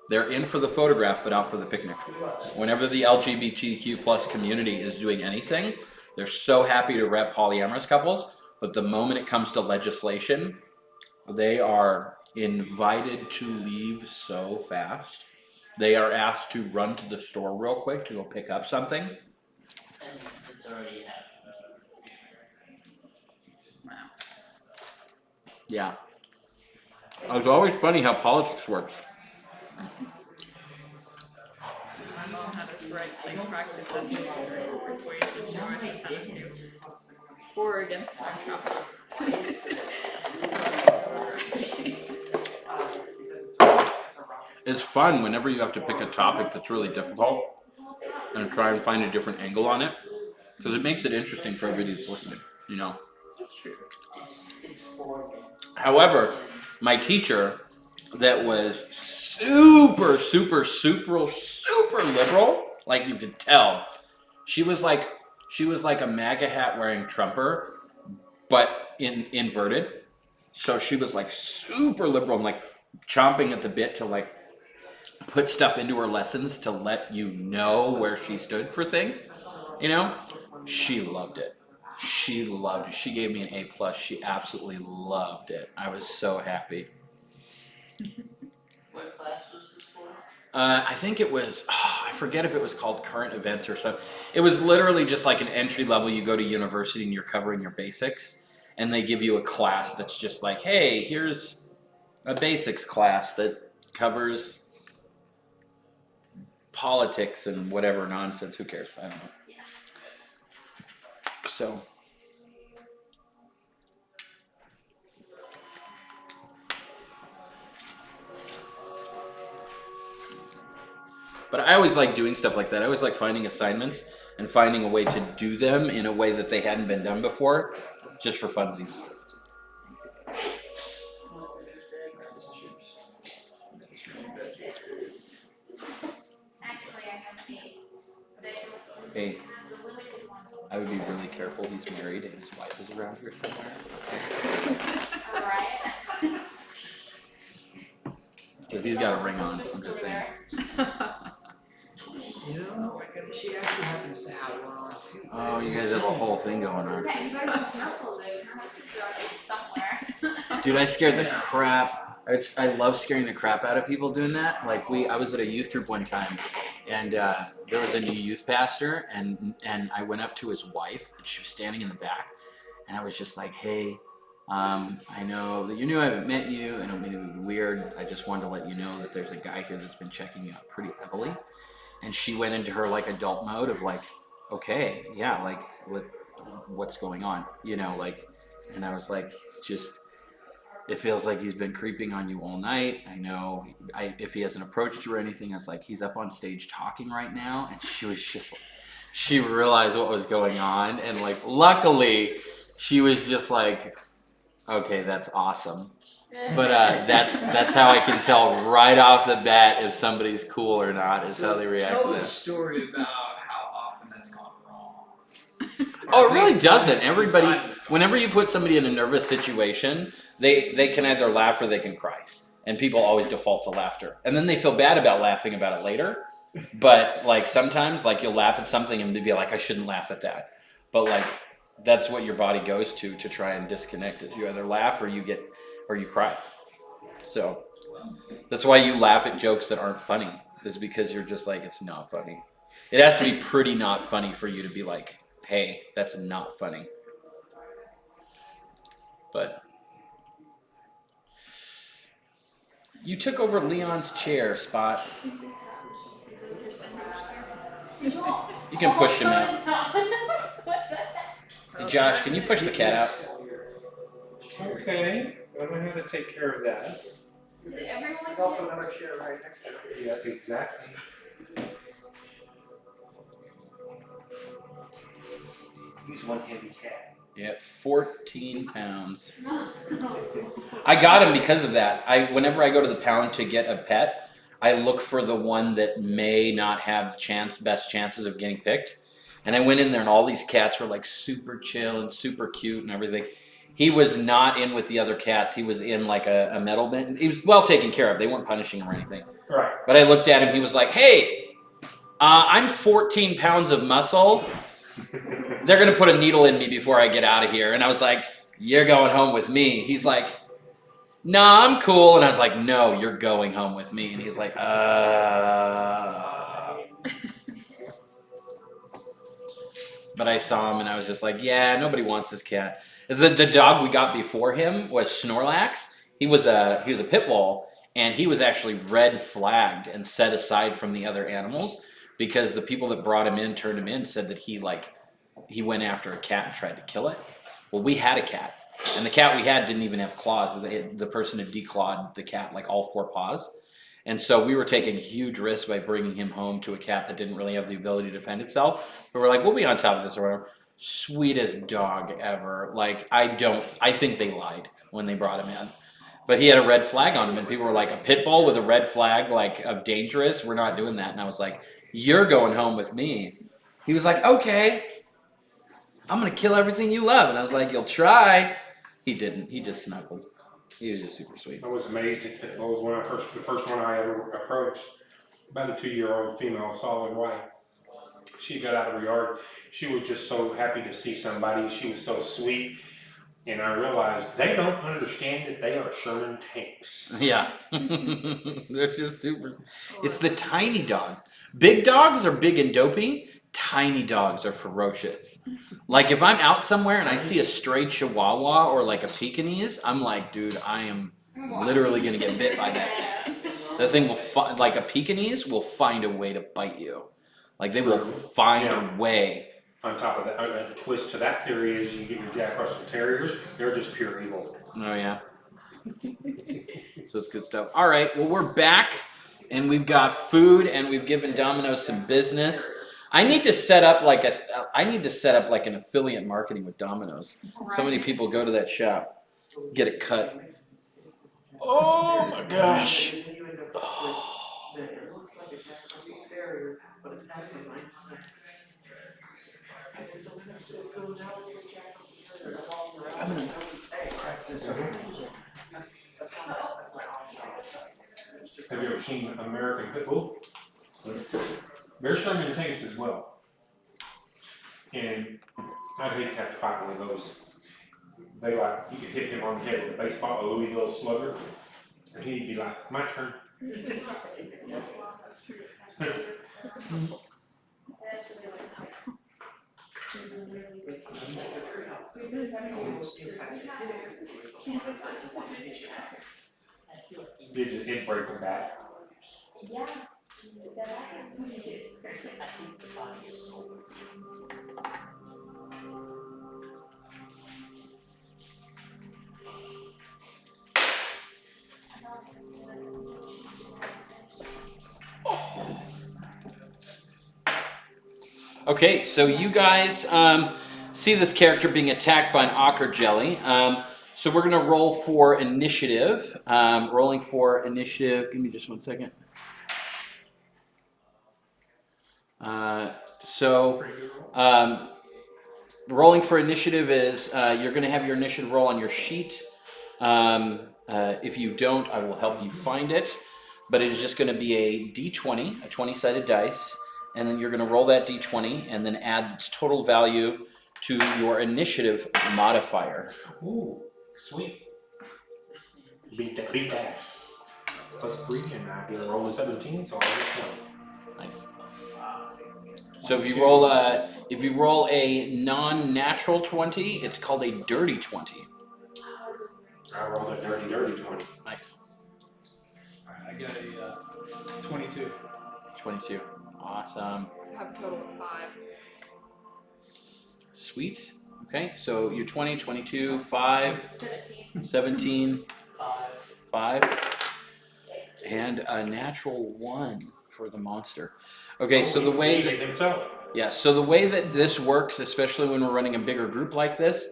They're in for the photograph, but out for the picnic. Whenever the LGBTQ plus community is doing anything, they're so happy to rep polyamorous couples, but the moment it comes to legislation, they are invited to leave so fast. They are asked to run to the store real quick to go pick up something. And it's already happened. Wow. Yeah. It's always funny how politics works. My mom had us write like practice essays for persuasion. She always just had us do for or against time travel. It's fun whenever you have to pick a topic that's really difficult and try and find a different angle on it, because it makes it interesting for everybody who's listening, you know. That's true. It's for me. However, my teacher that was super liberal, like you could tell, she was like a MAGA hat wearing Trumper, but inverted. So she was like super liberal and like chomping at the bit to like put stuff into her lessons to let you know where she stood for things. You know, she loved it. She loved it. She gave me an A+. She absolutely loved it. I was so happy. What class was this for? I think it was, I forget if it was called current events or something. It was literally just like an entry level. You go to university and you're covering your basics, and they give you a class that's just like, hey, here's a basics class that covers politics and whatever nonsense. Who cares? I don't know. So. But I always like doing stuff like that. I always like finding assignments and finding a way to do them in a way that they hadn't been done before, just for funsies. Actually, I have 8. But Hey, I would be really careful. He's married and his wife is around here somewhere. Alright. Because he's got a ring on, I'm just saying. You know, she actually happens to have one on too. Oh, you guys have a whole thing going on. Yeah, you better be careful though. Your husband's already somewhere. Dude, I scared the crap. I love scaring the crap out of people doing that. Like I was at a youth group one time, and there was a new youth pastor, and I went up to his wife, and she was standing in the back, and I was just like, hey, I know that you knew I haven't met you. I don't mean to be weird. I just wanted to let you know that there's a guy here that's been checking you out pretty heavily. And she went into her like adult mode of like, okay, yeah, like what's going on, you know, like, and I was like, just, it feels like he's been creeping on you all night. I know, if he hasn't approached you or anything, I was like, he's up on stage talking right now. And she was just, she realized what was going on, and like, luckily, she was just like, okay, that's awesome. But that's how I can tell right off the bat if somebody's cool or not, is how they react Tell to the that. story about how often that's gone wrong. Oh, it really doesn't. Everybody, whenever you put somebody in a nervous situation, they can either laugh or they can cry. And people always default to laughter. And then they feel bad about laughing about it later. But like sometimes, like you'll laugh at something and be like, I shouldn't laugh at that. But like that's what your body goes to try and disconnect it. You either laugh or you cry. So that's why you laugh at jokes that aren't funny, is because you're just like, it's not funny. It has to be pretty not funny for you to be like, hey, that's not funny. But you took over Leon's chair, Spot. You can push him out. Hey, Josh, can you push the cat out? Okay, I don't know how to take care of that. There's also another chair right next to it. Yes, exactly. He's one handy cat. Yeah, 14 pounds. I got him because of that. Whenever I go to the pound to get a pet, I look for the one that may not have best chances of getting picked. And I went in there and all these cats were like super chill and super cute and everything. He was not in with the other cats. He was in like a metal bin. He was well taken care of. They weren't punishing him or anything. Right. But I looked at him. He was like, hey, I'm 14 pounds of muscle. They're going to put a needle in me before I get out of here. And I was like, you're going home with me. He's like, nah, I'm cool. And I was like, no, you're going home with me. And he's like, But I saw him and I was just like, yeah, nobody wants this cat. The dog we got before him was Snorlax. He was a pit bull, and he was actually red flagged and set aside from the other animals because the people that brought him in, turned him in, said that he went after a cat and tried to kill it. Well, we had a cat, and the cat we had didn't even have claws. The person had declawed the cat, like all 4 paws. And so we were taking a huge risk by bringing him home to a cat that didn't really have the ability to defend itself. But we're like, we'll be on top of this or whatever. Sweetest dog ever. Like, I think they lied when they brought him in. But he had a red flag on him, and people were like, a pit bull with a red flag, like, of dangerous? We're not doing that. And I was like, you're going home with me. He was like, okay, I'm going to kill everything you love. And I was like, you'll try. He didn't. He just snuggled. He was just super sweet. I was amazed at pit bulls when the first one I ever approached, about a 2-year-old female solid white. She got out of her yard. She was just so happy to see somebody. She was so sweet. And I realized they don't understand that they are Sherman tanks. Yeah. They're just super. It's the tiny dogs. Big dogs are big and dopey. Tiny dogs are ferocious. Like if I'm out somewhere and I see a stray Chihuahua or like a Pekingese, I'm like, dude, I am literally gonna get bit by that thing. That thing will like a Pekingese will find a way to bite you. Like they will find a way. On top of that, a twist to that theory is you get your Jack Russell Terriers, they're just pure evil. Oh yeah. So it's good stuff. All right, well we're back and we've got food and we've given Domino's some business. I need to set up like an affiliate marketing with Domino's. So many people go to that shop, get a cut. Oh my gosh. Oh. It looks like a Jack Russell Terrier, but it has the mindset. And so now it's like Jack Russell Terrier along the route. Hey, that's my awesome. Have you ever seen American Pit Bull? They're Sherman tanks as well. And I'd hate to have to fight one of those. They like, you could hit him on the head with a baseball, a Louisville slugger, and he'd be like, my turn. It'd break the back. Yeah. Okay, so you guys see this character being attacked by an ochre jelly. So we're gonna roll for initiative. Rolling for initiative. Give me just 1 second. Rolling for initiative is you're going to have your initiative roll on your sheet. If you don't, I will help you find it. But it is just going to be a d20, a 20-sided dice, and then you're going to roll that d20 and then add its total value to your initiative modifier. Ooh, sweet. Beat that. +3, and I get a roll of 17, so I'll get 20. Nice. So if you roll a non-natural 20, it's called a dirty 20. I rolled a dirty 20. Nice. Alright, I got a 22. 22. Awesome. I have a total of 5. Sweet. Okay, so you're 20, 22, 5, 17, 5, and a natural 1 for the monster. Okay, so the way that so the way that this works, especially when we're running a bigger group like this,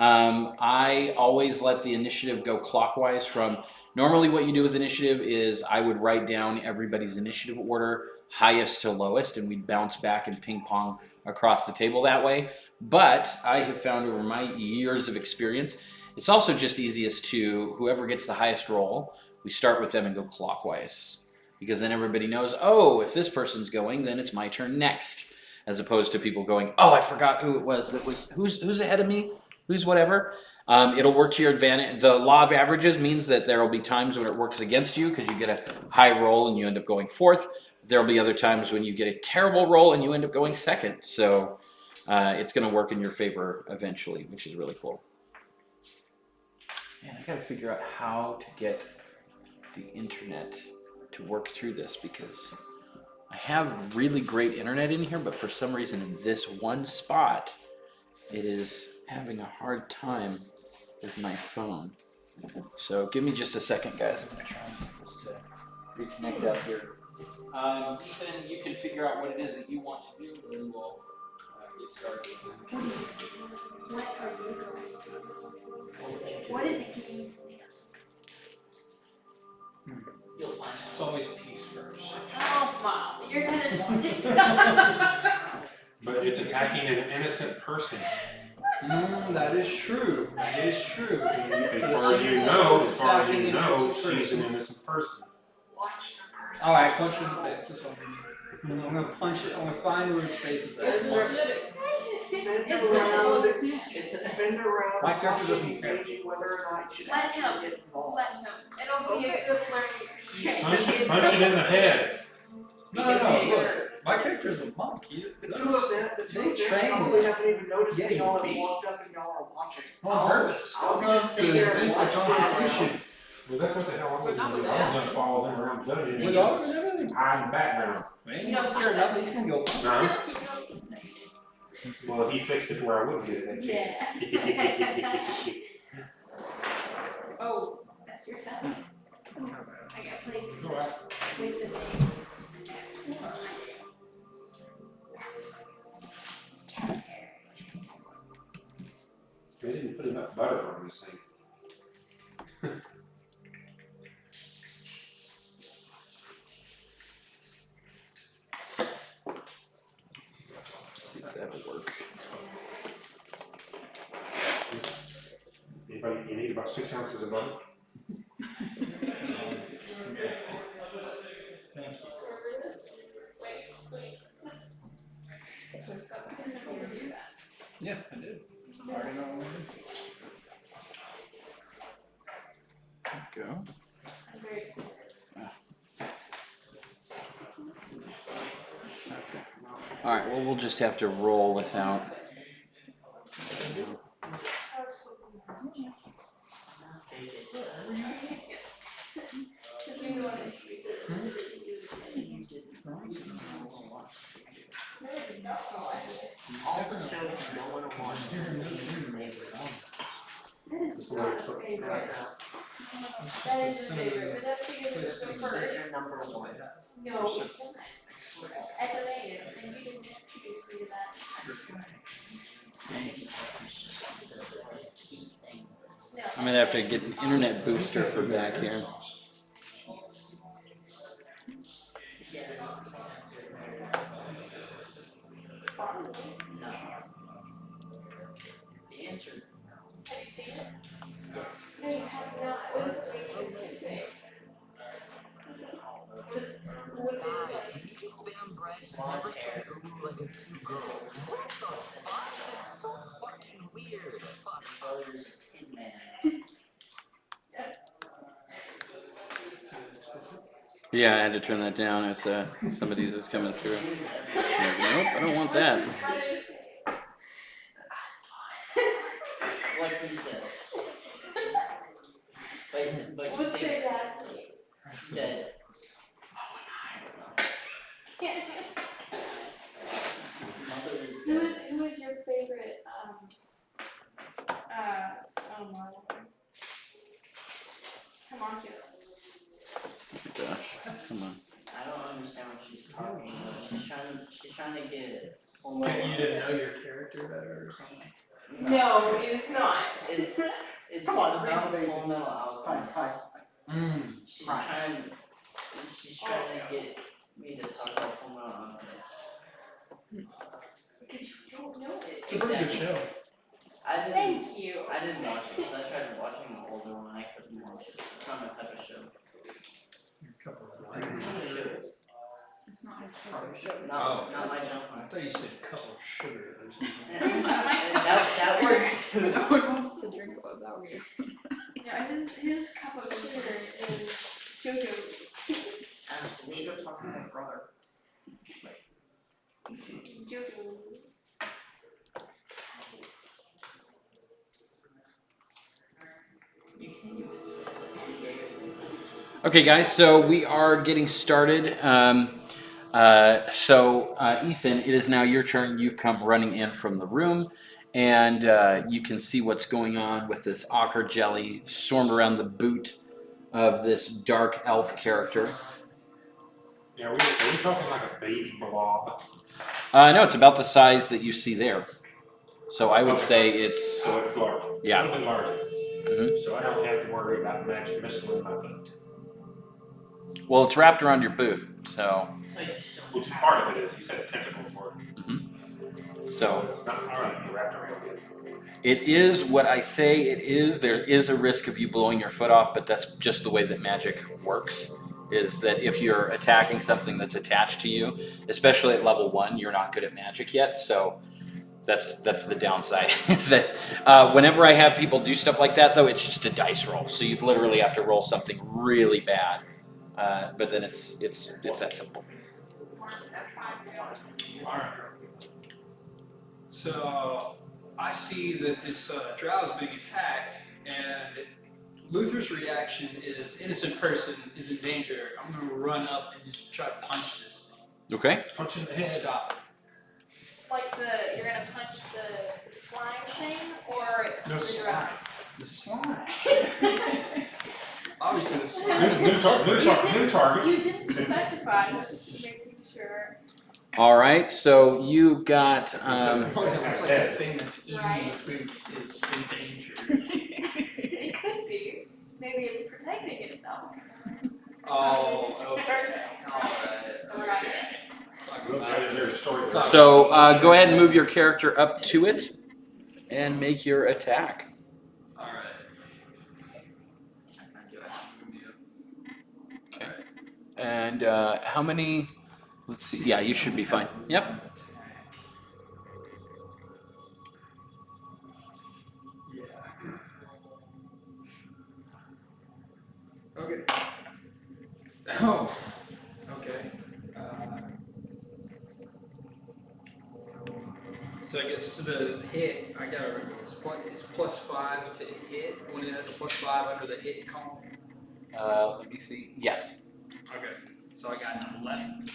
I always let the initiative go clockwise from. Normally, what you do with initiative is I would write down everybody's initiative order, highest to lowest, and we'd bounce back and ping pong across the table that way. But I have found over my years of experience, it's also just easiest to whoever gets the highest roll, we start with them and go clockwise. Because then everybody knows, oh, if this person's going, then it's my turn next. As opposed to people going, oh, I forgot who it was that was, who's ahead of me? Who's whatever. It'll work to your advantage. The law of averages means that there will be times when it works against you because you get a high roll and you end up going fourth. There'll be other times when you get a terrible roll and you end up going second. So it's going to work in your favor eventually, which is really cool. Man, I got to figure out how to get the internet to work through this because I have really great internet in here, but for some reason in this one spot, it is having a hard time with my phone. So give me just a second, guys. I'm gonna try and get this to reconnect out here. Ethan, you can figure out what it is that you want to do, and then we'll get started. What are you doing? What is it giving you? You'll find out. It's always peace first. Oh, Mom, you're gonna. But it's attacking an innocent person. That is true. That is true. As far as you know, she's an innocent person. All right, punch her in the face. This one. I'm gonna punch it. I'm gonna find where its face is at. Spin It's around, It's spin around, My character doesn't watching, care. engaging whether or not you should Let actually him. get involved. Let him. It'll be a good learning experience. Punch it in the head. No, look. My character's a monk. The two of them train probably haven't even noticed that getting y'all have beat. walked up and y'all are watching. On purpose. I'll be just sitting there and It's a watching. constitution. Well, that's what the hell I'm But not gonna do. with I'm that. gonna follow them around the dungeon. With dogs and everything. Hide in the background. Man, you don't scare nothing. He's gonna go. Huh? Well, he fixed it where I wouldn't get it that chance. Oh, that's your time. I got played Go out. with the thing. They didn't put enough butter on this thing. See if that'll work. Anybody, you need about 6 ounces of butter? Yeah, I did. I already know what I'm gonna do. Go. I'm very excited. All right. Well, we'll just have to roll without. All the shows no one watches. That is not a favorite. That is a favorite, but that's because it's the That's your first. number one. No, it's not. FLA is, and you didn't introduce me to that. No. I'm gonna have to get an internet booster for back here. The answer is Have you seen it? No, you have not. What is the name of the music? What is it? Spam bread never said ooh like a cute girl. What the fuck? That's so fucking weird. Fuck. brother's Tin Man. Yeah, I had to turn that down. It's somebody that's coming through. Like, nope, I don't want that. Like we said. But you What's think their dad's name? that mother is dead. Who is your favorite, oh Marvel? Come on, Felix. Gosh, come on. I don't understand what she's talking about. She's trying to get homework. You didn't know your character better or something? No, it is not. It's Come on, it's now, baby. Full Metal Alchemist. Hi. She's Right. trying to get me to talk about Full Metal Alchemist. Because you don't know it. It's a pretty good show. Thank you. I didn't watch it because I tried watching the older one. I couldn't watch it. It's not my type of show. It's not his Probably favorite. should. Not my jump I one. thought you said cup of sugar or something. That works too. No one wants to drink about that weird. Yeah, his cup of sugar is JoJo's. We should Absolutely. have talked to my brother. JoJo's. You can't even say that. Okay, guys, so we are getting started. Ethan, it is now your turn. You've come running in from the room, and you can see what's going on with this ochre jelly swarmed around the boot of this dark elf character. Yeah, are we talking like a baby blob? No, it's about the size that you see there. So I would say it's, So it's large. Yeah. A little bit larger. Mhm. So I don't have to worry about magic missile in my foot. well, it's wrapped around your boot. So, So you still Which part of it is? You said the tentacles were. so It's not alright, you wrapped around it. it is what I say it is. There is a risk of you blowing your foot off, but that's just the way that magic works. Is that if you're attacking something that's attached to you, especially at level 1, you're not good at magic yet. So that's the downside. Is that whenever I have people do stuff like that, though, it's just a dice roll. So you literally have to roll something really bad. But then it's that simple. Alright. So I see that this drow is being attacked, and Luther's reaction is innocent person is in danger. I'm gonna run up and just try to punch this thing. Okay. Punch in the head. Stop. Like you're gonna punch the slime thing or No the slime. drum? The slime. Obviously the New slime. target. You didn't specify, I was just making sure. All right. So you got. It looks like the thing that's eating Right. the food is in danger. It could be. Maybe it's protecting itself. Oh, okay. Alright. There's a story. So go ahead and move your character up to it, and make your attack. Alright. Okay. And how many? Let's see. Yeah, you should be fine. Yep. Yeah. Okay. Oh. Okay. So I guess to the hit, I got it's +5 to hit. When it has +5 under the hit column. Let me see. Yes. Okay. So I got 11.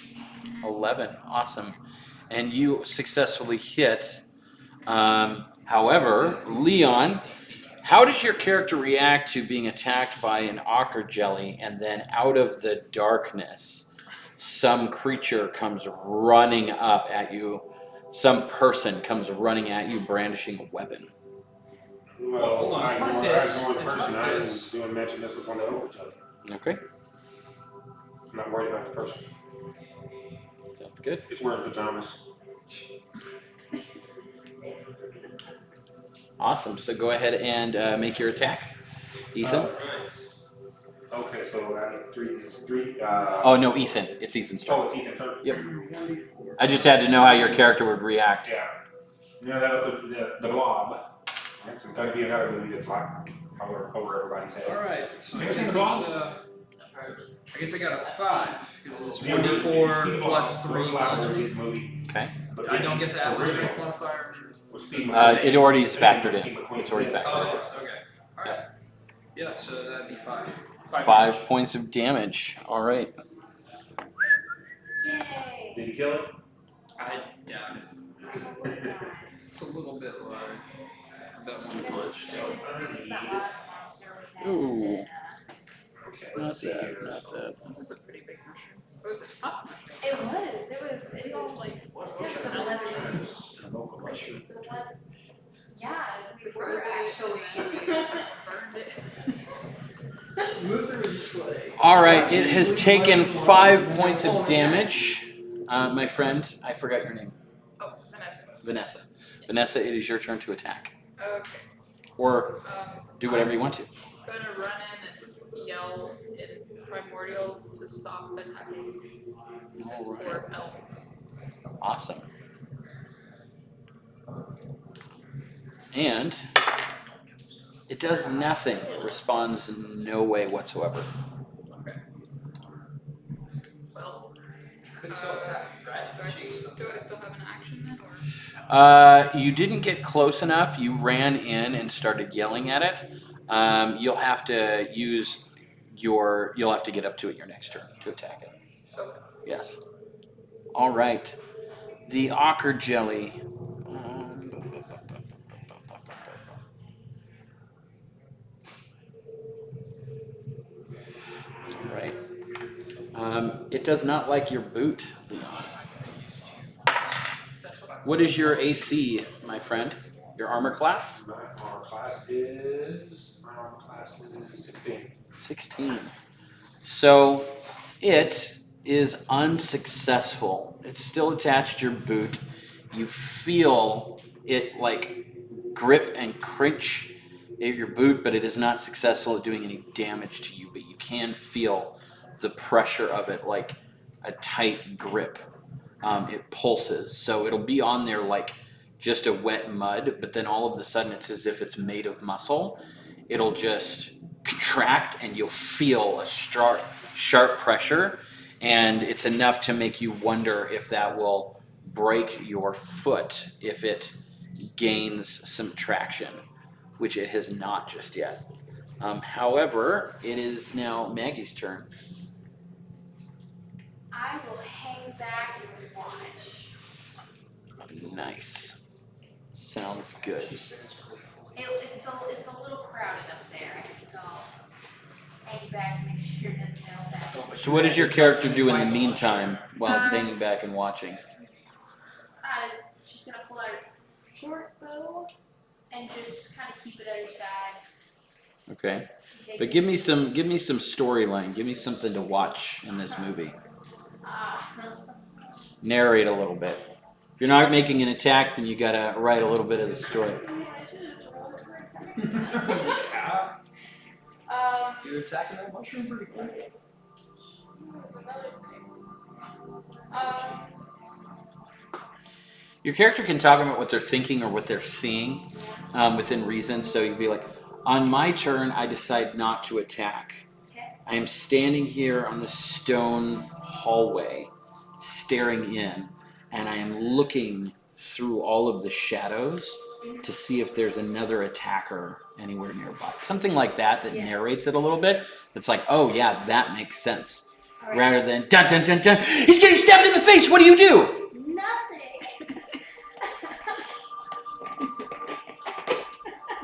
11. Awesome. And you successfully hit. However, Leon, how does your character react to being attacked by an ochre jelly and then out of the darkness, some creature comes running up at you? Some person comes running at you brandishing a weapon. Well, hold on, it's my I fist. was It's person. my I was fist. doing magic missiles on the overjump. Okay. I'm not worried about the person. Sounds good. It's wearing pajamas. Awesome. So go ahead and make your attack. Ethan? Right. Okay, so I need three. Oh, no, Ethan. It's Ethan's turn. Oh, it's Ethan turn. Yep. I just had to know how your character would react. Yeah. Yeah, the blob. It's got to be another movie that's like over everybody's head. Alright. So I You guess seen it's, the blob? I guess I got a 5. Because it's The original- 1d4 plus 3 bludgeoning. movie. Okay. But I don't get to add my original strength modifier. with Steve It McQueen. already is factored in. Steve McQueen. It's already factored Oh, in. it is. Okay. Alright. Yeah, so that'd be 5. 5 points of damage. All right. Yay! Did he kill it? I doubt it. It's a little bit large. About 1 punch. That last monster we had. Ooh. Okay, Not let's see that. here. Not that. It was a pretty big mushroom. It was a tough mushroom. It was like, some leather. Local mushroom. The one, yeah, Burned it. Smoother and slay. All right, it has taken 5 points of damage. My friend, I forgot your name. Oh, Vanessa. Vanessa. Vanessa, it is your turn to attack. Okay. Or do whatever you want to. I'm gonna run in and yell in Primordial to stop attacking this All right. poor elf. Awesome. And it does nothing. It responds in no way whatsoever. Okay. Well, Could still attack, right? do I still have an action then, or? You didn't get close enough. You ran in and started yelling at it. You'll have to use you'll have to get up to it your next turn to attack it. Okay. Yes. All right. The ochre jelly. All right. It does not like your boot, Leon. What is your AC, my friend? Your armor class? My armor class is 16. 16. So it is unsuccessful. It's still attached to your boot. You feel it like grip and cringe at your boot, but it is not successful at doing any damage to you. But you can feel the pressure of it like a tight grip. It pulses. So it'll be on there like just a wet mud, but then all of a sudden it's as if it's made of muscle. It'll just contract and you'll feel a sharp pressure, and it's enough to make you wonder if that will break your foot if it gains some traction, which it has not just yet. However, it is now Maggie's turn. I will hang back and watch. Nice. Sounds good. It's a little crowded up there. I think I'll hang back and make sure nothing else happens. So what does your character do in the meantime while it's hanging back and watching? She's gonna pull out a short bow and just kind of keep it at her side. Okay. But give me some storyline. Give me something to watch in this movie. Narrate a little bit. If you're not making an attack, then you gotta write a little bit of the story. You're attacking that mushroom pretty quick. Your character can talk about what they're thinking or what they're seeing within reason. So you'd be like, on my turn, I decide not to attack. I am standing here on the stone hallway, staring in, and I am looking through all of the shadows to see if there's another attacker anywhere nearby. Something like that narrates it a little bit. It's like, oh yeah, that makes sense. Right. Rather than, dun dun dun dun, he's getting stabbed in the face, what do you do? Nothing.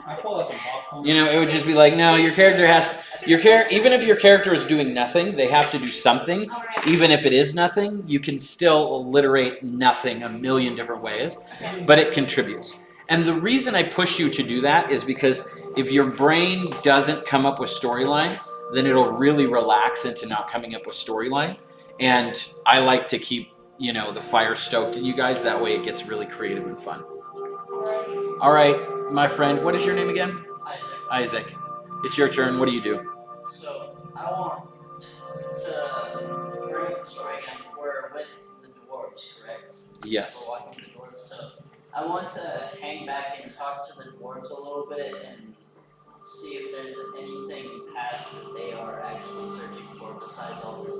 I pull out some popcorn. You know, it would just be like, no, your character has, even if your character is doing nothing, they have to do something. All right. Even if it is nothing, you can still alliterate nothing a million different ways, but it contributes. And the reason I push you to do that is because if your brain doesn't come up with storyline, then it'll really relax into not coming up with storyline. And I like to keep, the fire stoked in you guys. That way it gets really creative and fun. All right, my friend, what is your name again? Isaac. It's your turn. What do you do? So I want to bring up the story again. We're with the dwarves, correct? Yes. We're walking with the dwarves, so I want to hang back and talk to the dwarves a little bit and see if there's anything past that they are actually searching for besides all this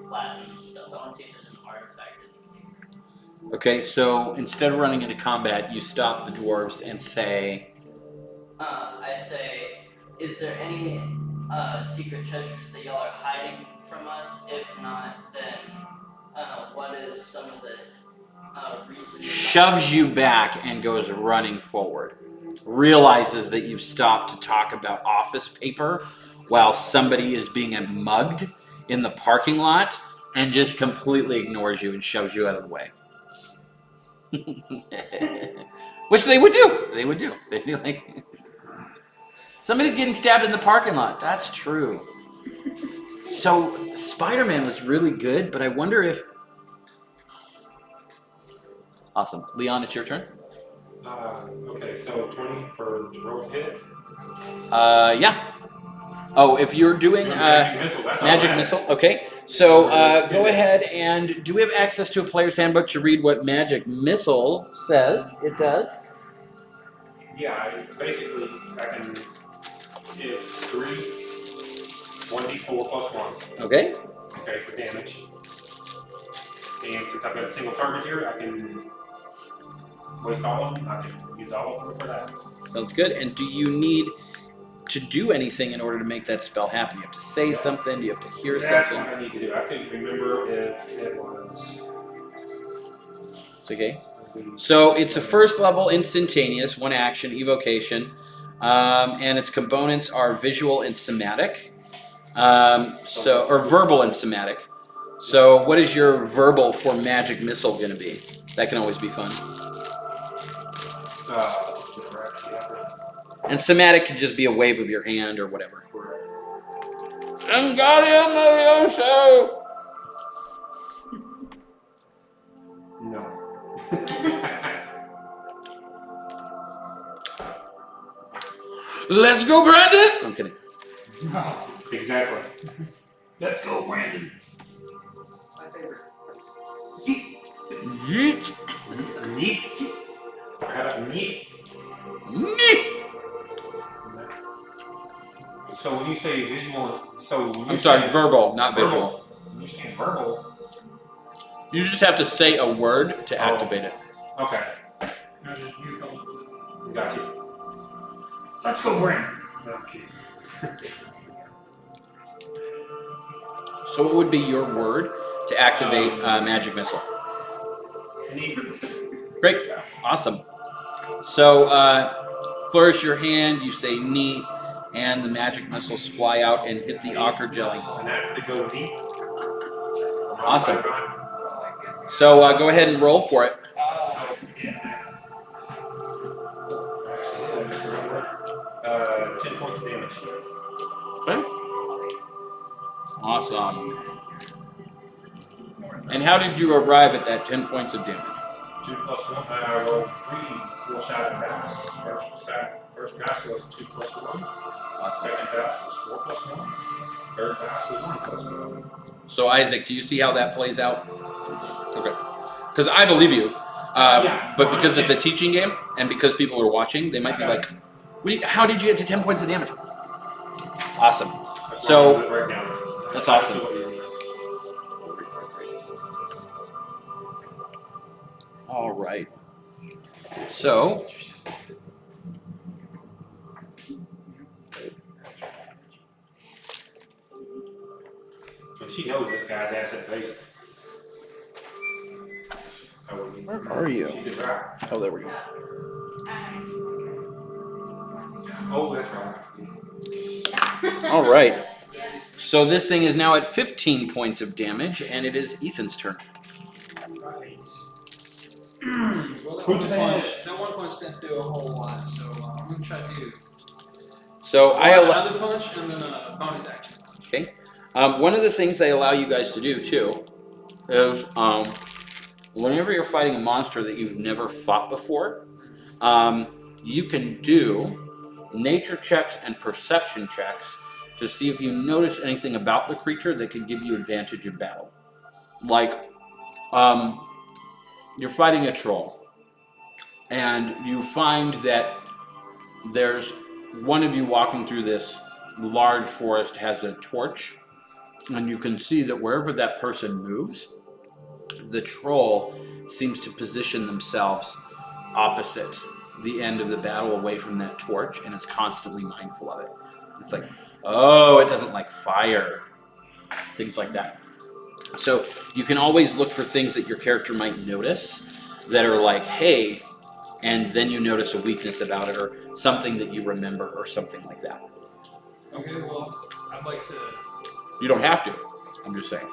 platinum and stuff. I want to see if there's an artifact in here. Okay, so instead of running into combat, you stop the dwarves and say, I say, is there any secret treasures that y'all are hiding from us? If not, then what is some of the reason? shoves you back and goes running forward. Realizes that you've stopped to talk about office paper while somebody is being mugged in the parking lot and just completely ignores you and shoves you out of the way. Which they would do. They'd be like... Somebody's getting stabbed in the parking lot. That's true. So Spider-Man was really good, but I wonder if... Awesome. Leon, it's your turn. Okay, so 20 for Rose hit. Yeah. Oh, if you're doing Magic missile. That's magic automatic. missile, okay. So go ahead and do we have access to a player's handbook to read what magic missile says? It does. Yeah, basically I can. It's 1d4 plus 1. Okay. Okay, for damage. And since I've got a single target here, I can waste all of them. I can use all of them for that. Sounds good. And do you need to do anything in order to make that spell happen? You have to say something. Do you have to hear That's something? what I need to do. I couldn't remember if it was. It's okay. So it's a first level instantaneous, one action, evocation. And its components are visual and somatic. Or verbal and somatic. So what is your verbal for magic missile going to be? That can always be fun. And somatic could just be a wave of your hand or whatever. No. Let's go, Brandon! I'm kidding. Exactly. Let's go, Brandon. My favorite. Yeet. Neat. How about neat? Neat. So when you say visual, I'm sorry, verbal, not visual. When you're saying verbal. You just have to say a word to activate it. Okay. Got you. Let's go, Brandon. Okay. So what would be your word to activate magic missile? Neat. Great, awesome. So flourish your hand, you say neat, and the magic missiles fly out and hit the ochre jelly. And that's the go neat. Awesome. So go ahead and roll for it. 10 points of damage. Okay. Awesome. And how did you arrive at that 10 points of damage? 2 plus 1. I rolled 3 4-sided dice. First dice was 2 plus 1. Second dice was 4 plus 1. Third dice was 1 plus 1. So Isaac, do you see how that plays out? Okay. Because I believe you. But because it's a teaching game and because people are watching, they might be like, how did you get to 10 points of damage? Awesome. So, that's awesome. All right. So, And she knows this guy's asset based. where are you? She did right. Oh, there we go. Oh, that's right. All right. So this thing is now at 15 points of damage, and it is Ethan's turn. Well, that one punch didn't do a whole lot, so I'm going to try to do So another punch and then a bonus action. Okay. One of the things they allow you guys to do too is whenever you're fighting a monster that you've never fought before, you can do nature checks and perception checks to see if you notice anything about the creature that could give you advantage in battle. Like, you're fighting a troll, and you find that there's one of you walking through this large forest has a torch, and you can see that wherever that person moves, the troll seems to position themselves opposite the end of the battle away from that torch, and is constantly mindful of it. It's like, oh, it doesn't like fire. Things like that. So you can always look for things that your character might notice that are like, hey, and then you notice a weakness about it or something that you remember or something like that. Okay, well, I'd like to... You don't have to. I'm just saying.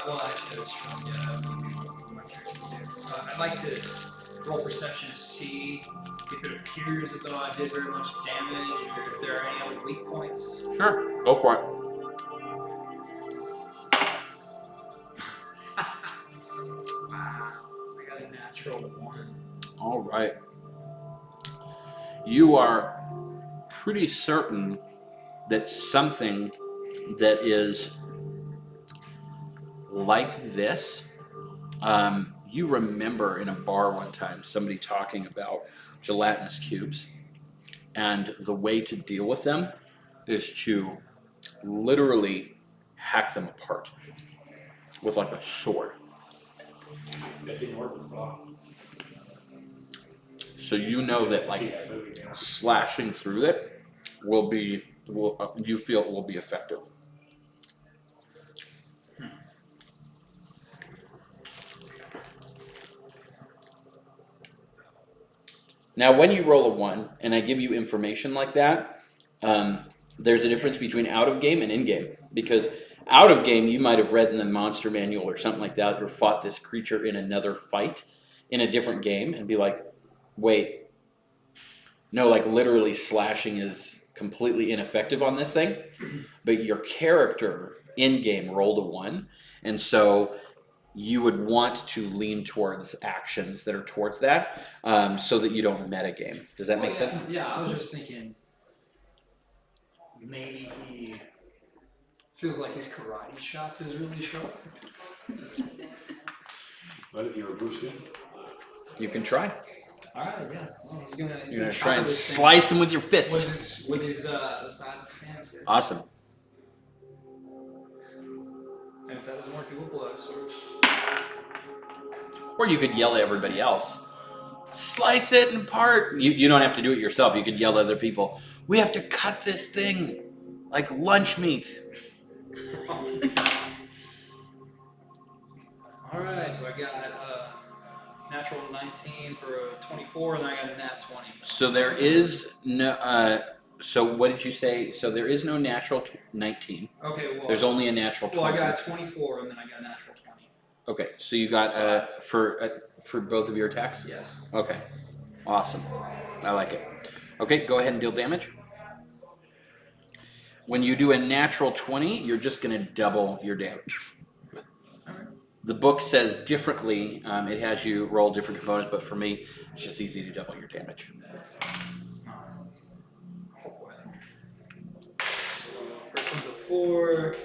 well, actually, I was trying to get out of my character too. I'd like to roll perception to see if it appears as though I did very much damage, or if there are any other weak points. Sure, go for it. Wow, I got a natural 1. All right. You are pretty certain that something that is like this, you remember in a bar one time somebody talking about gelatinous cubes, and the way to deal with them is to literally hack them apart with like a sword. That didn't work with Bob. So you know that like slashing through it you feel it will be effective. Now, when you roll a 1 and I give you information like that, there's a difference between out of game and in game. Because out of game, you might have read in the monster manual or something like that, or fought this creature in another fight in a different game and be like, wait, no, like literally slashing is completely ineffective on this thing. But your character in game rolled a 1, and so you would want to lean towards actions that are towards that, so that you don't metagame. Does that make sense? Yeah, I was just thinking maybe he feels like his karate chop is really sharp. What if you were Bruce Lee? You can try. Alright, yeah. Well, You're gonna try and slice him with your fist. With his the size of his hands here. Awesome. And if that doesn't work, he will blow out a sword. Or you could yell at everybody else. Slice it apart. You don't have to do it yourself. You could yell at other people. We have to cut this thing like lunch meat. Alright, so I got natural 19 for a 24, and then I got a nat 20. So there is no. So what did you say? So there is no natural 19. Okay, well. There's only a natural 20. Well, I got a 24, and then I got a natural 20. Okay, so you got for both of your attacks? Yes. Okay, awesome. I like it. Okay, go ahead and deal damage. When you do a natural 20, you're just going to double your damage. The book says differently. It has you roll different components, but for me, it's just easy to double your damage. First one's a 4,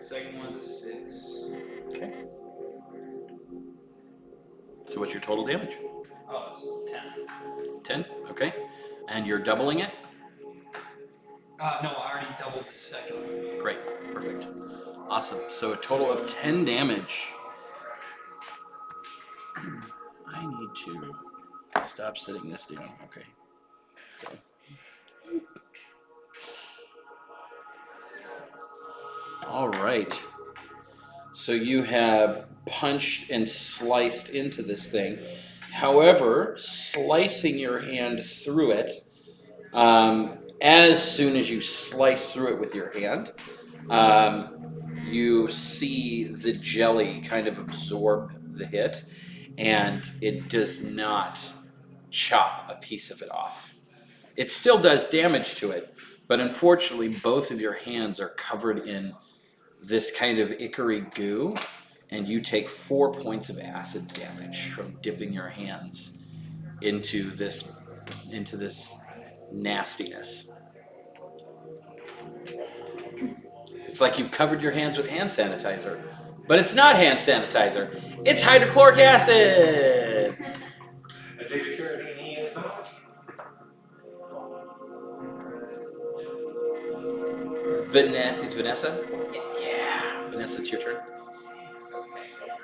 second one's a 6. Okay. So what's your total damage? Oh, it's 10. 10? Okay. And you're doubling it? No, I already doubled the second one. Great. Perfect. Awesome. So a total of 10 damage. I need to stop sitting this down. Okay. All right. So you have punched and sliced into this thing. However, slicing your hand through it, as soon as you slice through it with your hand, you see the jelly kind of absorb the hit, and it does not chop a piece of it off. It still does damage to it, but unfortunately both of your hands are covered in this kind of ichor goo, and you take 4 points of acid damage from dipping your hands into this nastiness. It's like you've covered your hands with hand sanitizer, but it's not hand sanitizer. It's hydrochloric acid. I take a care of any as well. It's Vanessa? Yeah. Vanessa, it's your turn. Okay.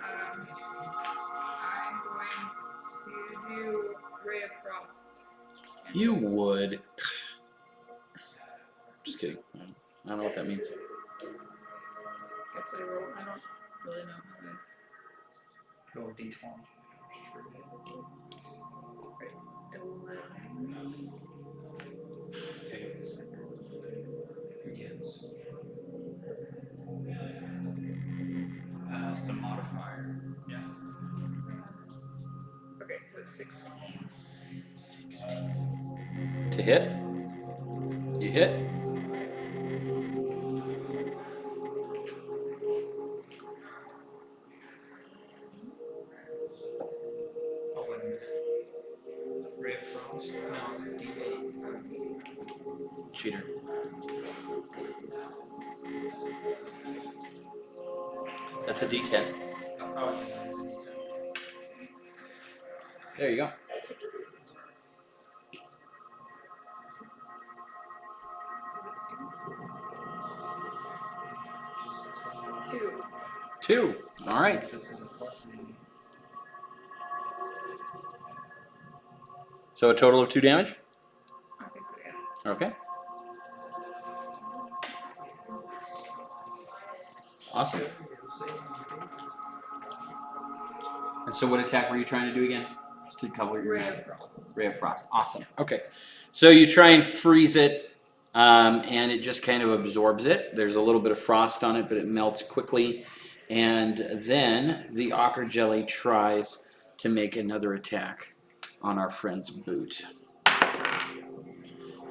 I'm going to do Ray of Frost. You would. Just kidding. I don't know what that means. Guess I roll. I don't really know how to. Roll d20. Right. 11. Okay. Yes. It's the modifier. Yeah. Okay, so 16. To hit. You hit. Oh, wait a minute. Ray of Frost? No, it's a D8. Cheater. That's a D10. Oh, yeah, that is a D7. There you go. Two. 2. All right. This is a plus maybe. So a total of 2 damage. I think so, yeah. Okay. Awesome. And so what attack were you trying to do again? Just to cover your Ray of Frost. Ray of Frost. Awesome. Okay. So you try and freeze it, and it just kind of absorbs it. There's a little bit of frost on it, but it melts quickly. And then the Ocker Jelly tries to make another attack on our friend's boot.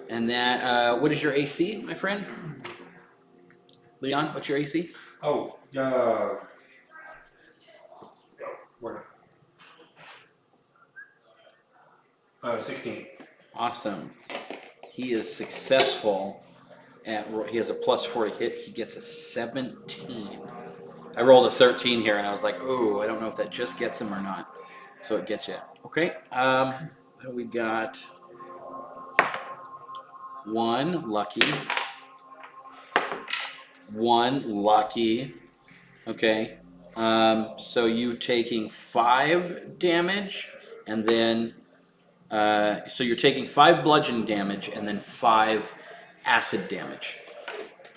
And that, what is your AC, my friend? Leon, what's your AC? Oh, where? 16. Awesome. He is successful at, he has a +4 to hit. He gets a 17. I rolled a 13 here, and I was like, ooh, I don't know if that just gets him or not. So it gets you. Okay. So we got 1 lucky. 1 lucky. Okay. So you taking 5 damage, and then so you're taking 5 bludgeoning damage and then 5 acid damage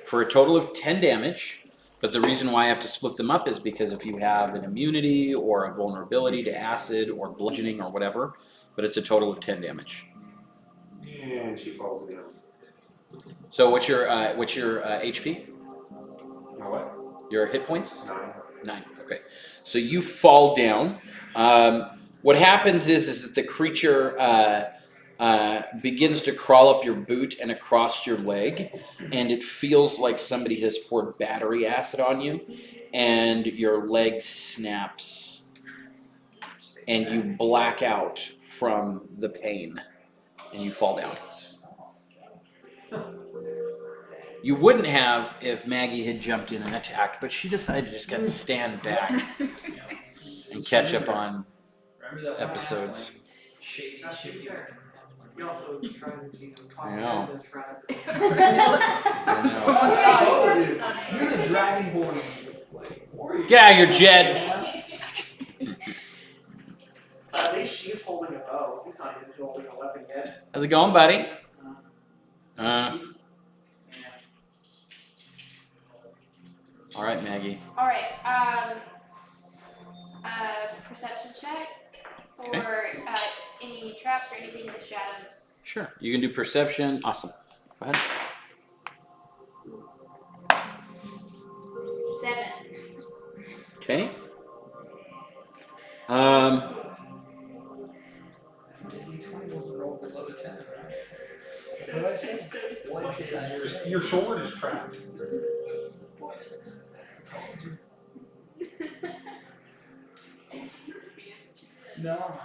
for a total of 10 damage. But the reason why I have to split them up is because if you have an immunity or a vulnerability to acid or bludgeoning or whatever, but it's a total of 10 damage. And she falls down. So what's your HP? My what? Your hit points? 9. 9. Okay. So you fall down. What happens is that the creature begins to crawl up your boot and across your leg, and it feels like somebody has poured battery acid on you, and your leg snaps, and you black out from the pain, and you fall down. You wouldn't have if Maggie had jumped in and attacked, but she decided to just kind of stand back and catch up on Remember that episodes. Like, shady shit you He also was trying to talk I know. business rather Someone's dying. You're the dragonborn. Like, warrior. Get out of your jet! At least she's holding a bow. He's not even holding a weapon yet. How's it going, buddy? All right, Maggie. Alright, perception check for any traps or anything in the shadows. Sure. You can do perception. Awesome. Go ahead. 7. Okay. D20 was rolled below 10, right? So What did I say? What did I say? Your sword is trapped. No.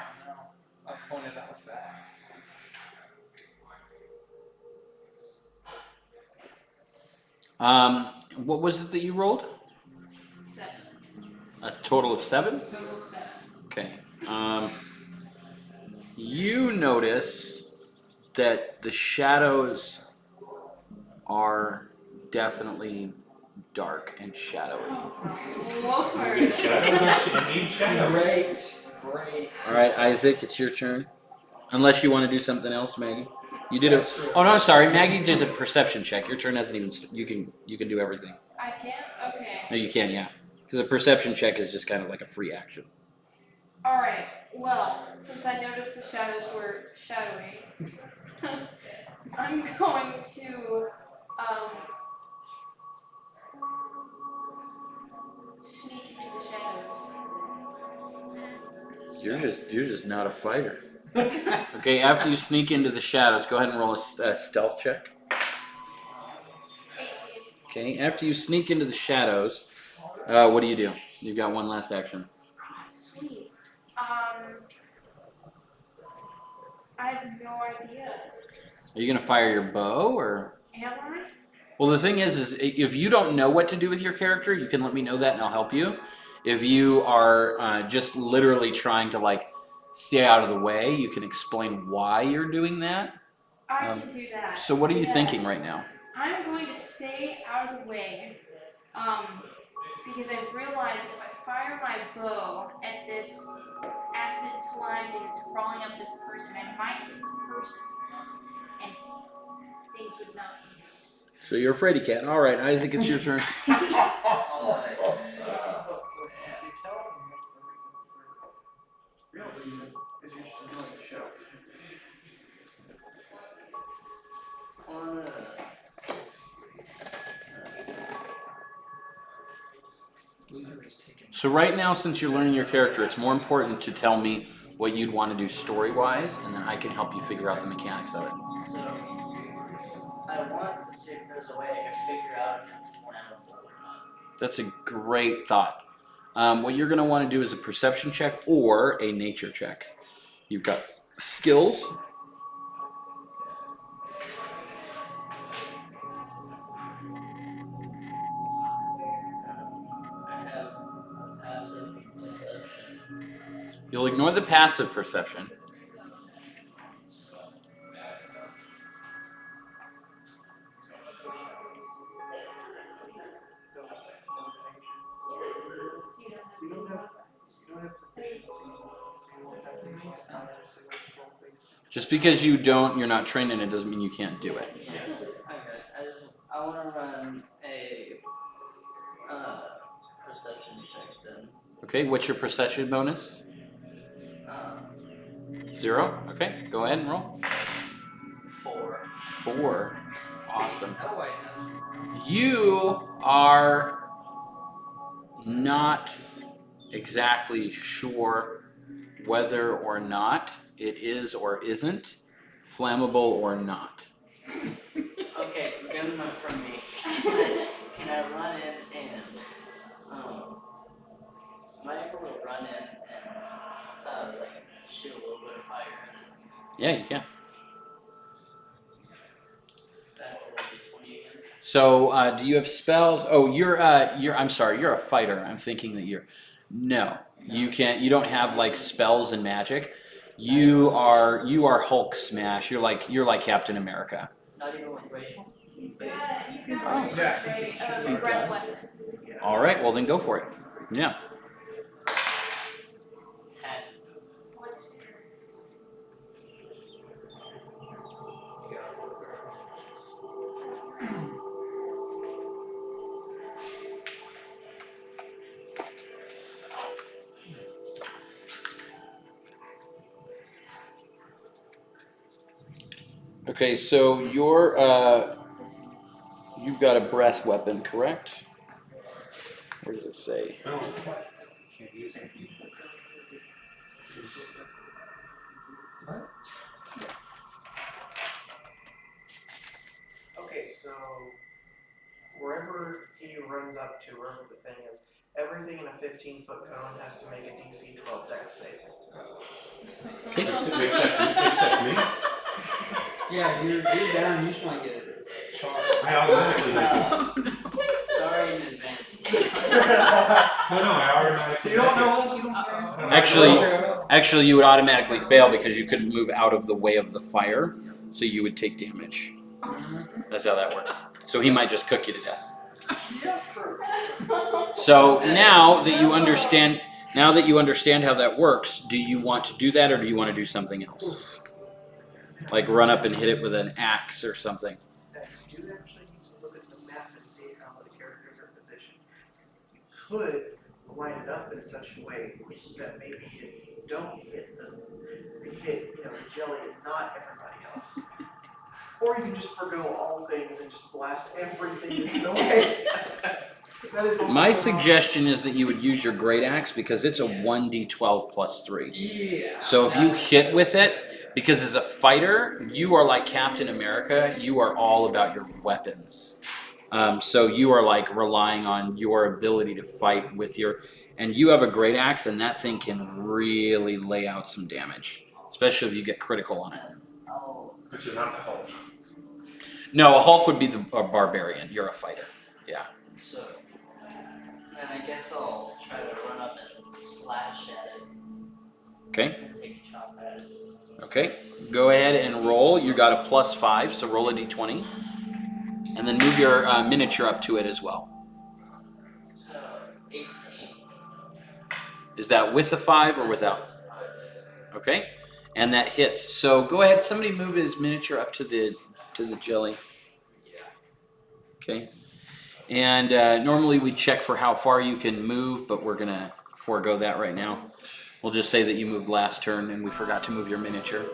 I pointed out facts. What was it that you rolled? 7. A total of 7? Total of 7. Okay. You notice that the shadows are definitely dark and shadowy. Lord. Great. All right, Isaac, it's your turn. Unless you want to do something else, Maggie. You did a. Oh no, sorry, Maggie does a perception check. Your turn hasn't even. You can do everything. I can't? Okay. No, you can, yeah. Because a perception check is just kind of like a free action. Alright, well, since I noticed the shadows were shadowy, I'm going to, sneak into the shadows. You're just not a fighter. Okay, after you sneak into the shadows, go ahead and roll a stealth check. 18. Okay, after you sneak into the shadows, what do? You've got one last action. Sweet. I have no idea. Are you gonna fire your bow or? Am I? Well, the thing is if you don't know what to do with your character, you can let me know that and I'll help you. If you are just literally trying to like stay out of the way, you can explain why you're doing that. I can do that. So what are you Yes. thinking right now? I'm going to stay out of the way, because I've realized if I fire my bow at this acid slime thing that's crawling up this person, I might hit the person, and things would not be good. So you're afraid of cat. All right, Isaac, it's your turn. If you tell them that's the real reason is you're just enjoying the show. So right now, since you're learning your character, it's more important to tell me what you'd want to do story-wise, and then I can help you figure out the mechanics of it. So, I want to see if there's a way I can figure out if it's flammable or not. That's a great thought. What you're going to want to do is a perception check or a nature check. You've got skills. I have a passive perception. You'll ignore the passive perception. You don't have proficiency, so you won't have to make sounds or situational based. Just because you're not trained in it doesn't mean you can't do it. Yeah. Okay. I want to run a perception check then. Okay, what's your perception bonus? 0? Okay, go ahead and roll. 4. 4. Awesome. How do I know? You are not exactly sure whether or not it is or isn't flammable or not. Okay, good enough for me. Can I run in and am I able to run in and like shoot a little bit of fire in it? Yeah, you can. That will be 20 again. So, do you have spells? Oh, I'm sorry, you're a fighter. I'm thinking that no, you can't, you don't have like spells and magic. You are Hulk smash. You're like Captain America. Not even with racial? He's got a breath weapon. All right, well then go for it. Yeah. 10. Okay, so you've got a breath weapon, correct? Where does it say? Okay, so wherever he runs up to, wherever the thing is, everything in a 15-foot cone has to make a DC 12 dex save. Except me. Yeah, you're down. You just want to get charged. I automatically make it. Sorry in advance. No, I automatically. You don't know us, you don't care. I don't know. Actually, you would automatically fail because you couldn't move out of the way of the fire, so you would take damage. That's how that works. So he might just cook you to death. Yeah, sure. So now that you understand how that works, do you want to do that or do you want to do something else? Like run up and hit it with an axe or something. You do actually need to look at the map and see how the characters are positioned. You could line it up in such a way that maybe you don't hit them, you hit, the jelly and not everybody else. Or you can just forgo all things and just blast everything that's in the way. That is also My suggestion is that you would use your great axe because it's a 1d12 plus 3. Yeah. So if you hit with it, because as a fighter, you are like Captain America, you are all about your weapons. So you are like relying on your ability to fight with your, and you have a great axe, and that thing can really lay out some damage, especially if you get critical on it. But you're not the Hulk. No, a Hulk would be a barbarian. You're a fighter. Yeah. So, then I guess I'll try to run up and slash at it. Okay. And take a chop at it. Okay. Go ahead and roll. You got a +5, so roll a d20, and then move your miniature up to it as well. So, 18. Is that with a 5 or without? Okay. And that hits. So go ahead. Somebody move his miniature up to the jelly. Okay. And normally we check for how far you can move, but we're gonna forego that right now. We'll just say that you moved last turn and we forgot to move your miniature.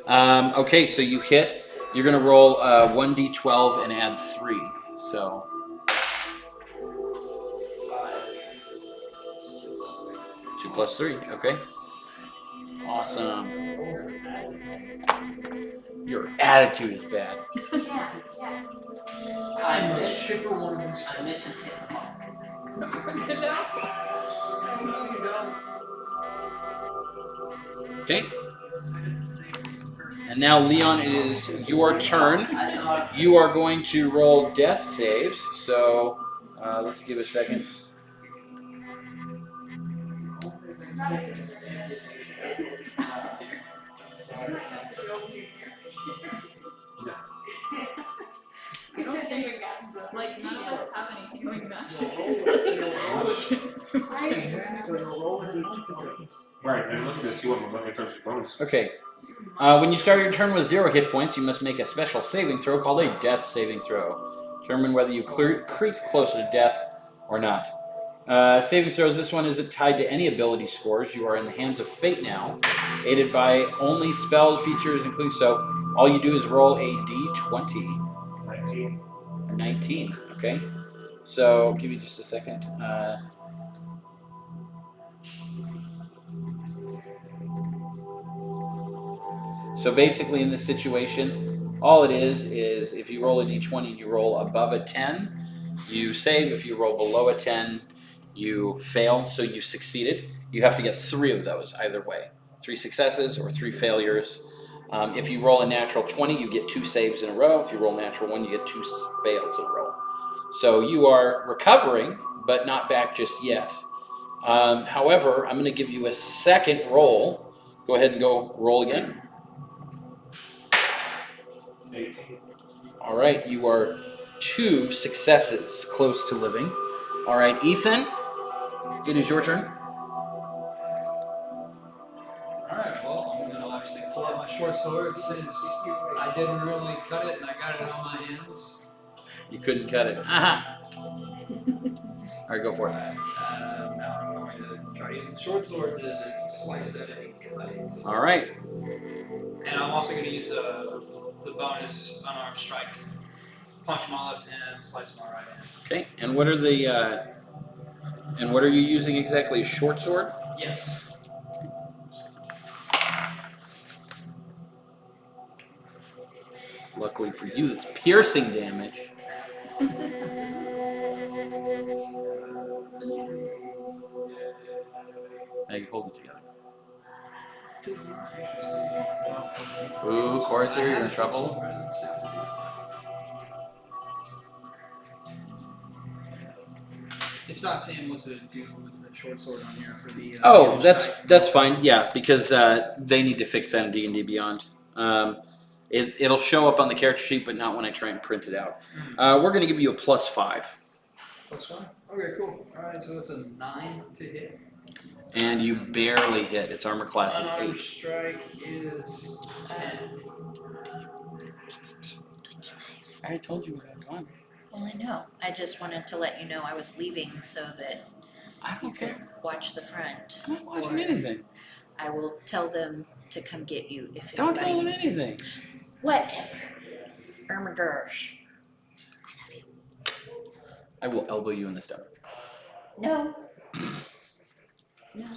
Okay, so you hit. You're gonna roll 1d12 and add 3. So 5. 2 plus 3. Okay. Awesome. Your attitude is bad. Yeah, yeah. I'm Let's missing. ship her one of these. I'm missing hit mark. Okay. And now, Leon, it is your turn. You are going to roll death saves. So let's give a second. I don't think, like, none of us have any healing magic. So you'll roll a d20. Right, and look at this. You want to finish your bonus. Okay. When you start your turn with 0 hit points, you must make a special saving throw called a death saving throw. Determine whether you creep closer to death or not. Saving throws, this one isn't tied to any ability scores. You are in the hands of fate now, aided by only spells, features, including. So all you do is roll a d20. 19. 19, okay. So give me just a second. So basically in this situation, all it is if you roll a d20 and you roll above a 10, you save. If you roll below a 10, you fail, so you succeeded. You have to get 3 of those either way. 3 successes or 3 failures. If you roll a natural 20, you get 2 saves in a row. If you roll a natural 1, you get 2 fails in a row. So you are recovering, but not back just yet. However, I'm going to give you a second roll. Go ahead and go roll again. 18. All right, you are 2 successes close to living. All right, Ethan, it is your turn. Alright, well, I'm gonna obviously pull out my short sword since I didn't really cut it and I got it on my hands. You couldn't cut it. Aha! All right, go for it. Now I'm going to try to use the short sword to slice it and cut it. All right. And I'm also going to use the bonus unarmed strike. Punch my left hand, slice my right hand. Okay, and what are the and what are you using exactly? A short sword? Yes. Luckily for you, it's piercing damage. Now you hold it together. Ooh, Corsair, you're in trouble. It's not saying what to do with the short sword on here for the. Oh, that's fine. Yeah, because they need to fix that in D&D Beyond. It'll show up on the character sheet, but not when I try and print it out. We're going to give you a +5. +5? Okay, cool. Alright, so that's a 9 to hit. And you barely hit. Its armor class is Unarmed 8. strike is 10. I already told you what I'd done. Well, I know. I just wanted to let you know I was leaving so that I you don't could care. watch the front. I'm not watching Or anything. I will tell them to come get you if Don't tell them anybody needs you. anything. Whatever. Irma Gersh. I will elbow you in the stomach. No. No.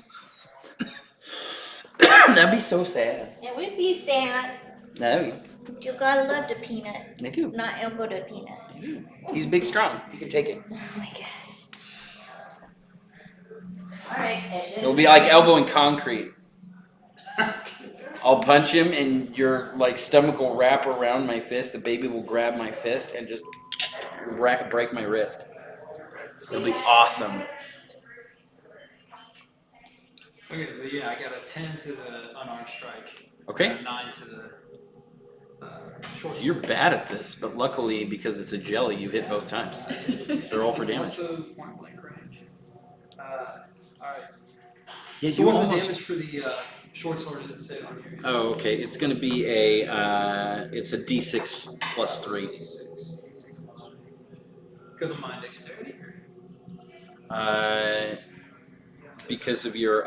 That'd be so sad. It would be sad. No, You gotta love the peanut, they do. not elbow the peanut. They do. He's big, strong. He can take it. Oh my gosh. Alright, It'll be like elbowing concrete. I'll punch him, and your like stomach will wrap around my fist. The baby will grab my fist and just break my wrist. It'll be awesome. Okay, but yeah, I got a 10 to the unarmed strike. Okay. And a 9 to the short. So you're bad at this, but luckily because it's a jelly, you hit both times. So roll for damage. Also point blank range. Alright. Yeah, So you what's the almost. damage for the short sword? Does it say on here? Oh, okay. It's gonna be it's a D6 plus 3. Because of my dexterity? Because of your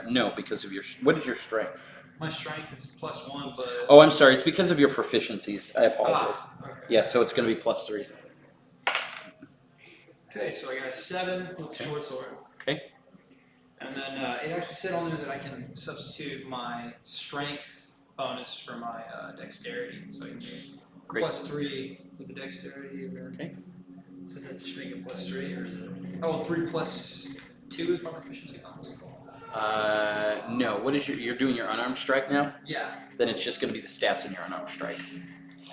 no, because of your what is your strength? My strength is +1, but... Oh, I'm sorry. It's because of your proficiencies. I apologize. Okay. Yeah, so it's gonna be plus 3. Okay, so I got a 7 with the short sword. Okay. And then it actually said on there that I can substitute my strength bonus for my dexterity. So I can do Great. +3 with the dexterity. And then, Okay. So does that just make it +3, or is it? Oh, 3 plus 2 is my proficiency bonus. No. What is you're doing your unarmed strike now? Yeah. Then it's just gonna be the stats in your unarmed strike.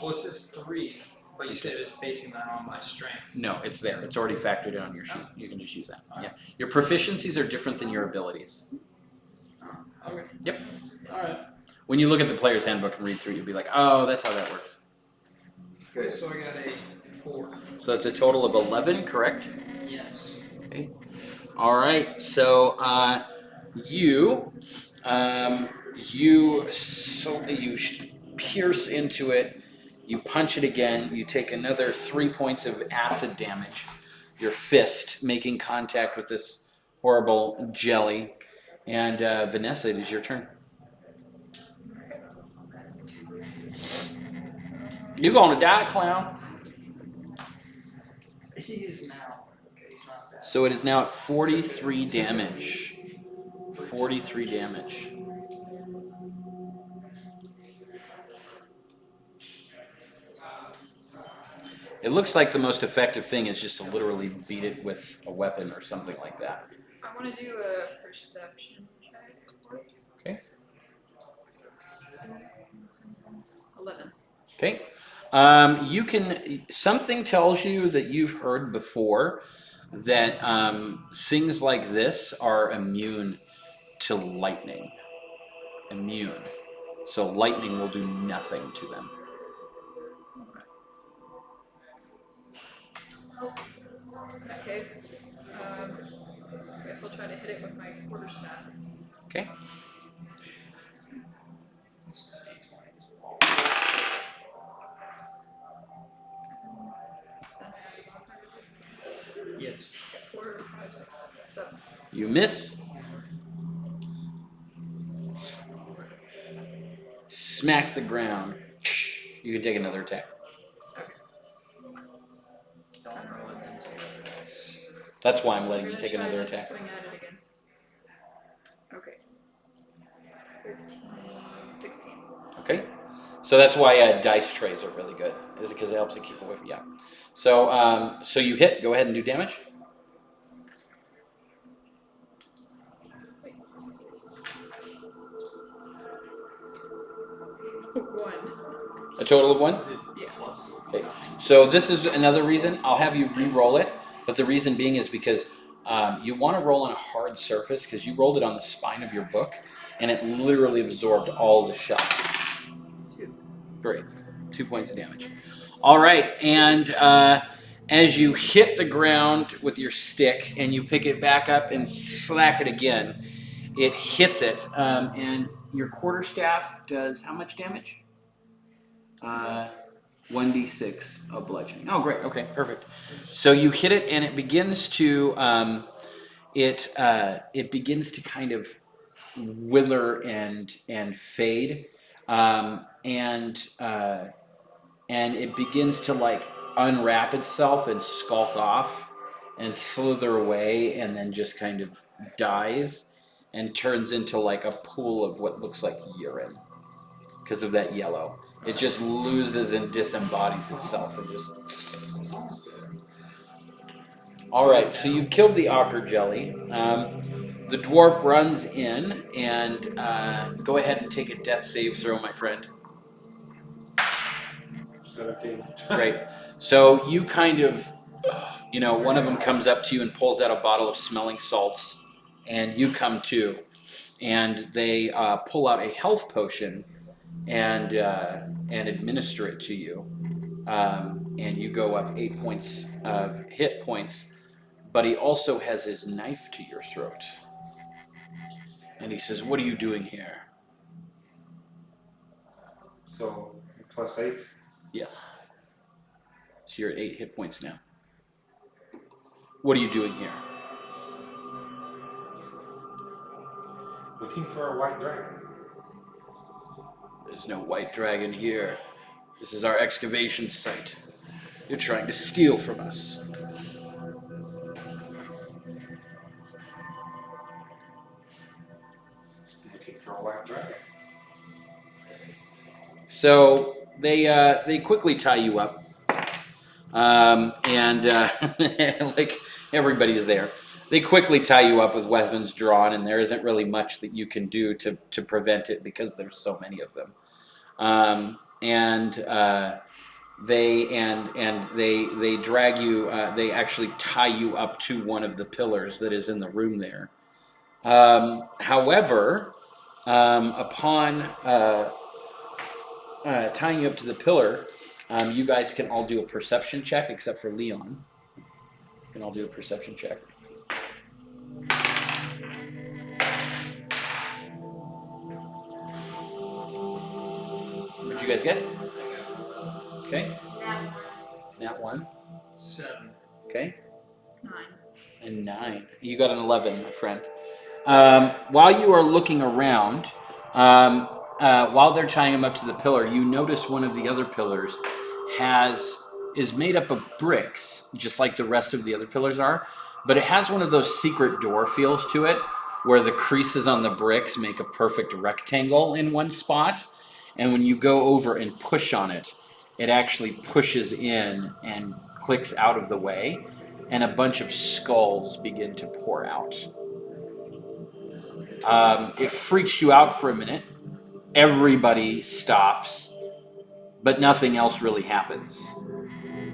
Well, it says 3, but you said it was basing that on my strength. No, it's there. It's already factored in on your sheet. You can just use that. Yeah. Your proficiencies are different than your abilities. Oh, okay. Yep. All right. When you look at the player's handbook and read through, you'll be like, oh, that's how that works. Okay, so I got a 4. So that's a total of 11, correct? Yes. Okay. All right. So you pierce into it. You punch it again. You take another 3 points of acid damage. Your fist making contact with this horrible jelly. And Vanessa, it is your turn. You're gonna die, clown. He is now. Okay, he's not bad. So it is now at 43 damage. 43 damage. It looks like the most effective thing is just to literally beat it with a weapon or something like that. I want to do a perception check. Okay. 11. Okay. You can. Something tells you that you've heard before that things like this are immune to lightning. Immune. So lightning will do nothing to them. In that case, I guess I'll try to hit it with my quarterstaff. Okay. Yes. 4, 5, 6, 7. You miss. Smack the ground. You can take another attack. Don't roll it into your dice. That's why I'm letting I'm you gonna take try another to attack. swing at it again. Okay. 13, 16. Okay. So that's why dice trays are really good. Is it because it helps to keep away from yeah. So so you hit. Go ahead and do damage. One. A total of 1. Is it Yeah. plus? Okay. So this is another reason. I'll have you re-roll it, but the reason being is because you want to roll on a hard surface because you rolled it on the spine of your book, and it literally absorbed all the shock. 2. Great. 2 points of damage. All right, and as you hit the ground with your stick and you pick it back up and slack it again, it hits it, and your quarterstaff does how much damage? 1d6 of bludgeoning. Oh, great. Okay, perfect. So you hit it, and it begins to it begins to kind of wither and fade, and it begins to like unwrap itself and skulk off. and slither away, and then just kind of dies and turns into like a pool of what looks like urine because of that yellow. It just loses and disembodies itself and just. All right, so you've killed the ocker jelly. The dwarf runs in and go ahead and take a death save throw, my friend. 17. Great. So you kind of, one of them comes up to you and pulls out a bottle of smelling salts, and you come to, and they pull out a health potion and administer it to you, and you go up 8 points of hit points. But he also has his knife to your throat, and he says, "What are you doing here?" So, +8. Yes. So you're at 8 hit points now. What are you doing here? Looking for a white dragon. There's no white dragon here. This is our excavation site. You're trying to steal from us. Looking for a white dragon. So they quickly tie you up, and like everybody is there. They quickly tie you up with weapons drawn, and there isn't really much that you can do to prevent it because there's so many of them. They drag you. They actually tie you up to one of the pillars that is in the room there. However, upon tying you up to the pillar, you guys can all do a perception check, except for Leon. You can all do a perception check. What'd you guys get? Okay. Nat 1. 7. Okay. 9. And 9. You got an 11, my friend. While you are looking around, while they're tying him up to the pillar, you notice one of the other pillars is made up of bricks, just like the rest of the other pillars are, but it has one of those secret door feels to it, where the creases on the bricks make a perfect rectangle in one spot, and when you go over and push on it, it actually pushes in and clicks out of the way, and a bunch of skulls begin to pour out. It freaks you out for a minute. Everybody stops, but nothing else really happens.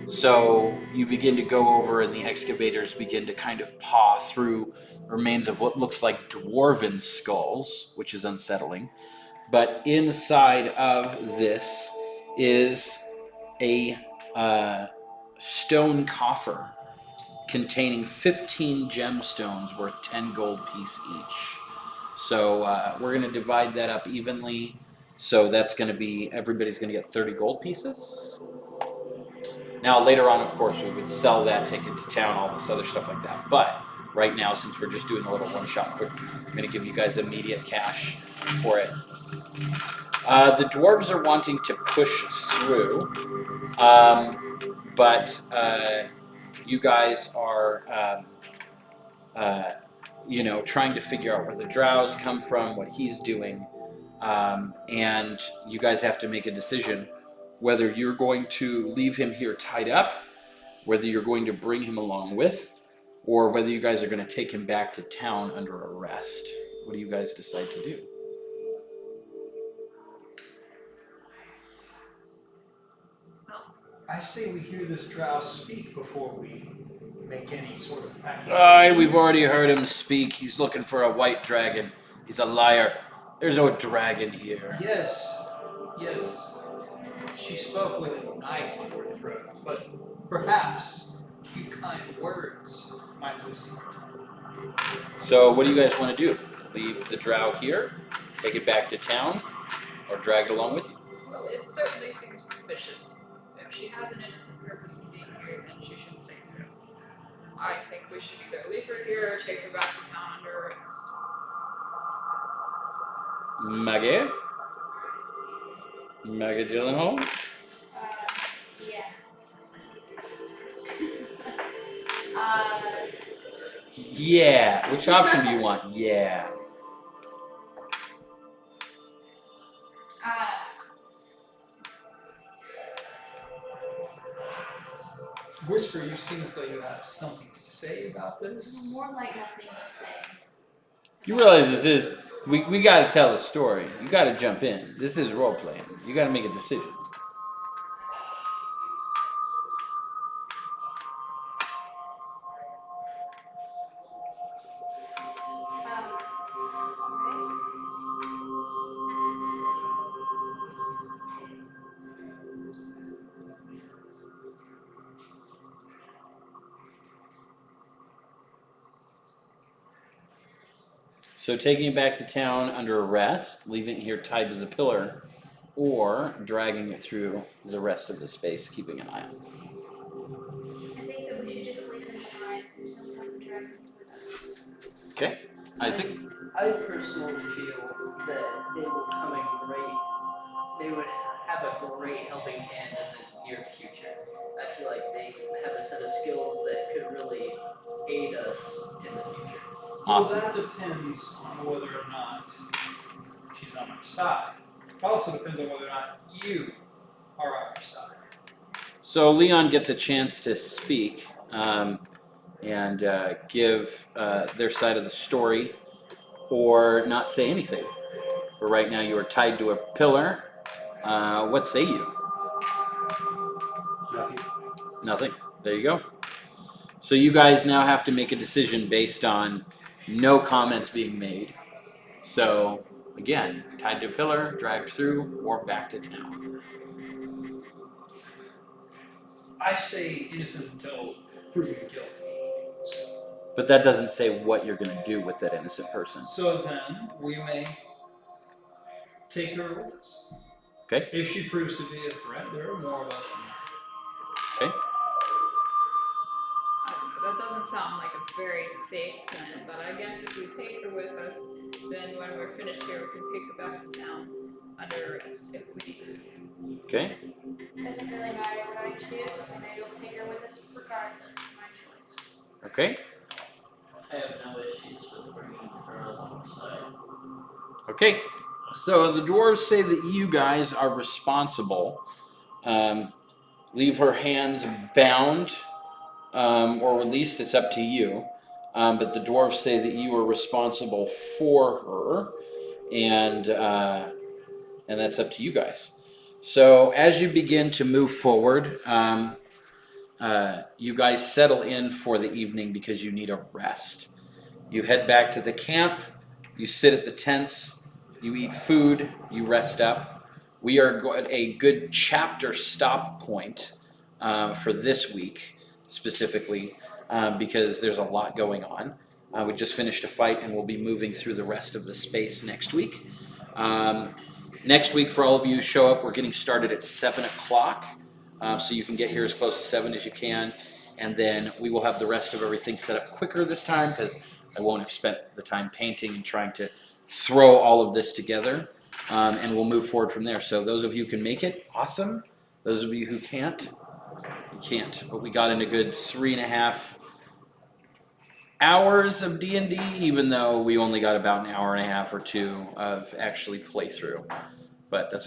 So you begin to go over, and the excavators begin to kind of paw through remains of what looks like dwarven skulls, which is unsettling. But inside of this is a stone coffer containing 15 gemstones worth 10 gold piece each. So we're going to divide that up evenly. So that's going to be, everybody's going to get 30 gold pieces. Now, later on, of course, we would sell that, take it to town, all this other stuff like that. But right now, since we're just doing a little one-shot quick, I'm going to give you guys immediate cash for it. The dwarves are wanting to push through, but you guys are, trying to figure out where the drows come from, what he's doing, and you guys have to make a decision whether you're going to leave him here tied up, whether you're going to bring him along with, or whether you guys are going to take him back to town under arrest. What do you guys decide to do? I say we hear this drow speak before we make any sort of act. Aye, we've already heard him speak. He's looking for a white dragon. He's a liar. There's no dragon here. Yes. She spoke with a knife to her throat, but perhaps a few kind words might loosen her tongue. So what do you guys want to do? Leave the drow here, take it back to town, or drag it along with you? Well, it certainly seems suspicious. If she has an innocent purpose in being here, then she should say so. I think we should either leave her here or take her back to town under arrest. Maggie? Maggie Gyllenhaal? Yeah. Yeah. Which option do you want? Yeah. Whisper, you seem as though you have something to say about this. More like nothing to say. You realize this is we got to tell a story. You got to jump in. This is role playing. You got to make a decision. So taking it back to town under arrest, leaving it here tied to the pillar, or dragging it through the rest of the space, keeping an eye on it. I think that we should just leave them behind. There's no point in dragging them with us. Okay, Isaac. I personally feel that they will come in great. They would have a great helping hand in the near future. I feel like they have a set of skills that could really aid us in the future. Well, that depends on whether or not she's on our side. It also depends on whether or not you are on our side. So Leon gets a chance to speak and give their side of the story, or not say anything. But right now you are tied to a pillar. What say you? Nothing. Nothing. There you go. So you guys now have to make a decision based on no comments being made. So again, tied to a pillar, dragged through, or back to town. I say innocent until proven guilty. But that doesn't say what you're going to do with that innocent person. So then we may take her with us. Okay. If she proves to be a threat, there are more of us. Okay. I don't know, that doesn't sound like a very safe plan, but I guess if we take her with us, then when we're finished here, we can take her back to town under arrest if we need to. Okay. Doesn't really matter what I choose, so maybe we'll take her with us regardless of my choice. Okay. I have no issues with bringing her alongside. Okay. So the dwarves say that you guys are responsible. Leave her hands bound, or at least it's up to you. But the dwarves say that you are responsible for her, and that's up to you guys. So as you begin to move forward, you guys settle in for the evening because you need a rest. You head back to the camp, you sit at the tents, you eat food, you rest up. We are at a good chapter stop point for this week specifically because there's a lot going on. We just finished a fight and we'll be moving through the rest of the space next week. Next week, for all of you who show up, we're getting started at 7 o'clock. So you can get here as close to 7 as you can. And then we will have the rest of everything set up quicker this time because I won't have spent the time painting and trying to throw all of this together. And we'll move forward from there. So those of you who can make it, awesome. Those of you who can't, you can't. But we got in a good 3.5 hours of D&D, even though we only got about an hour and a half or two of actually playthrough. But that's okay.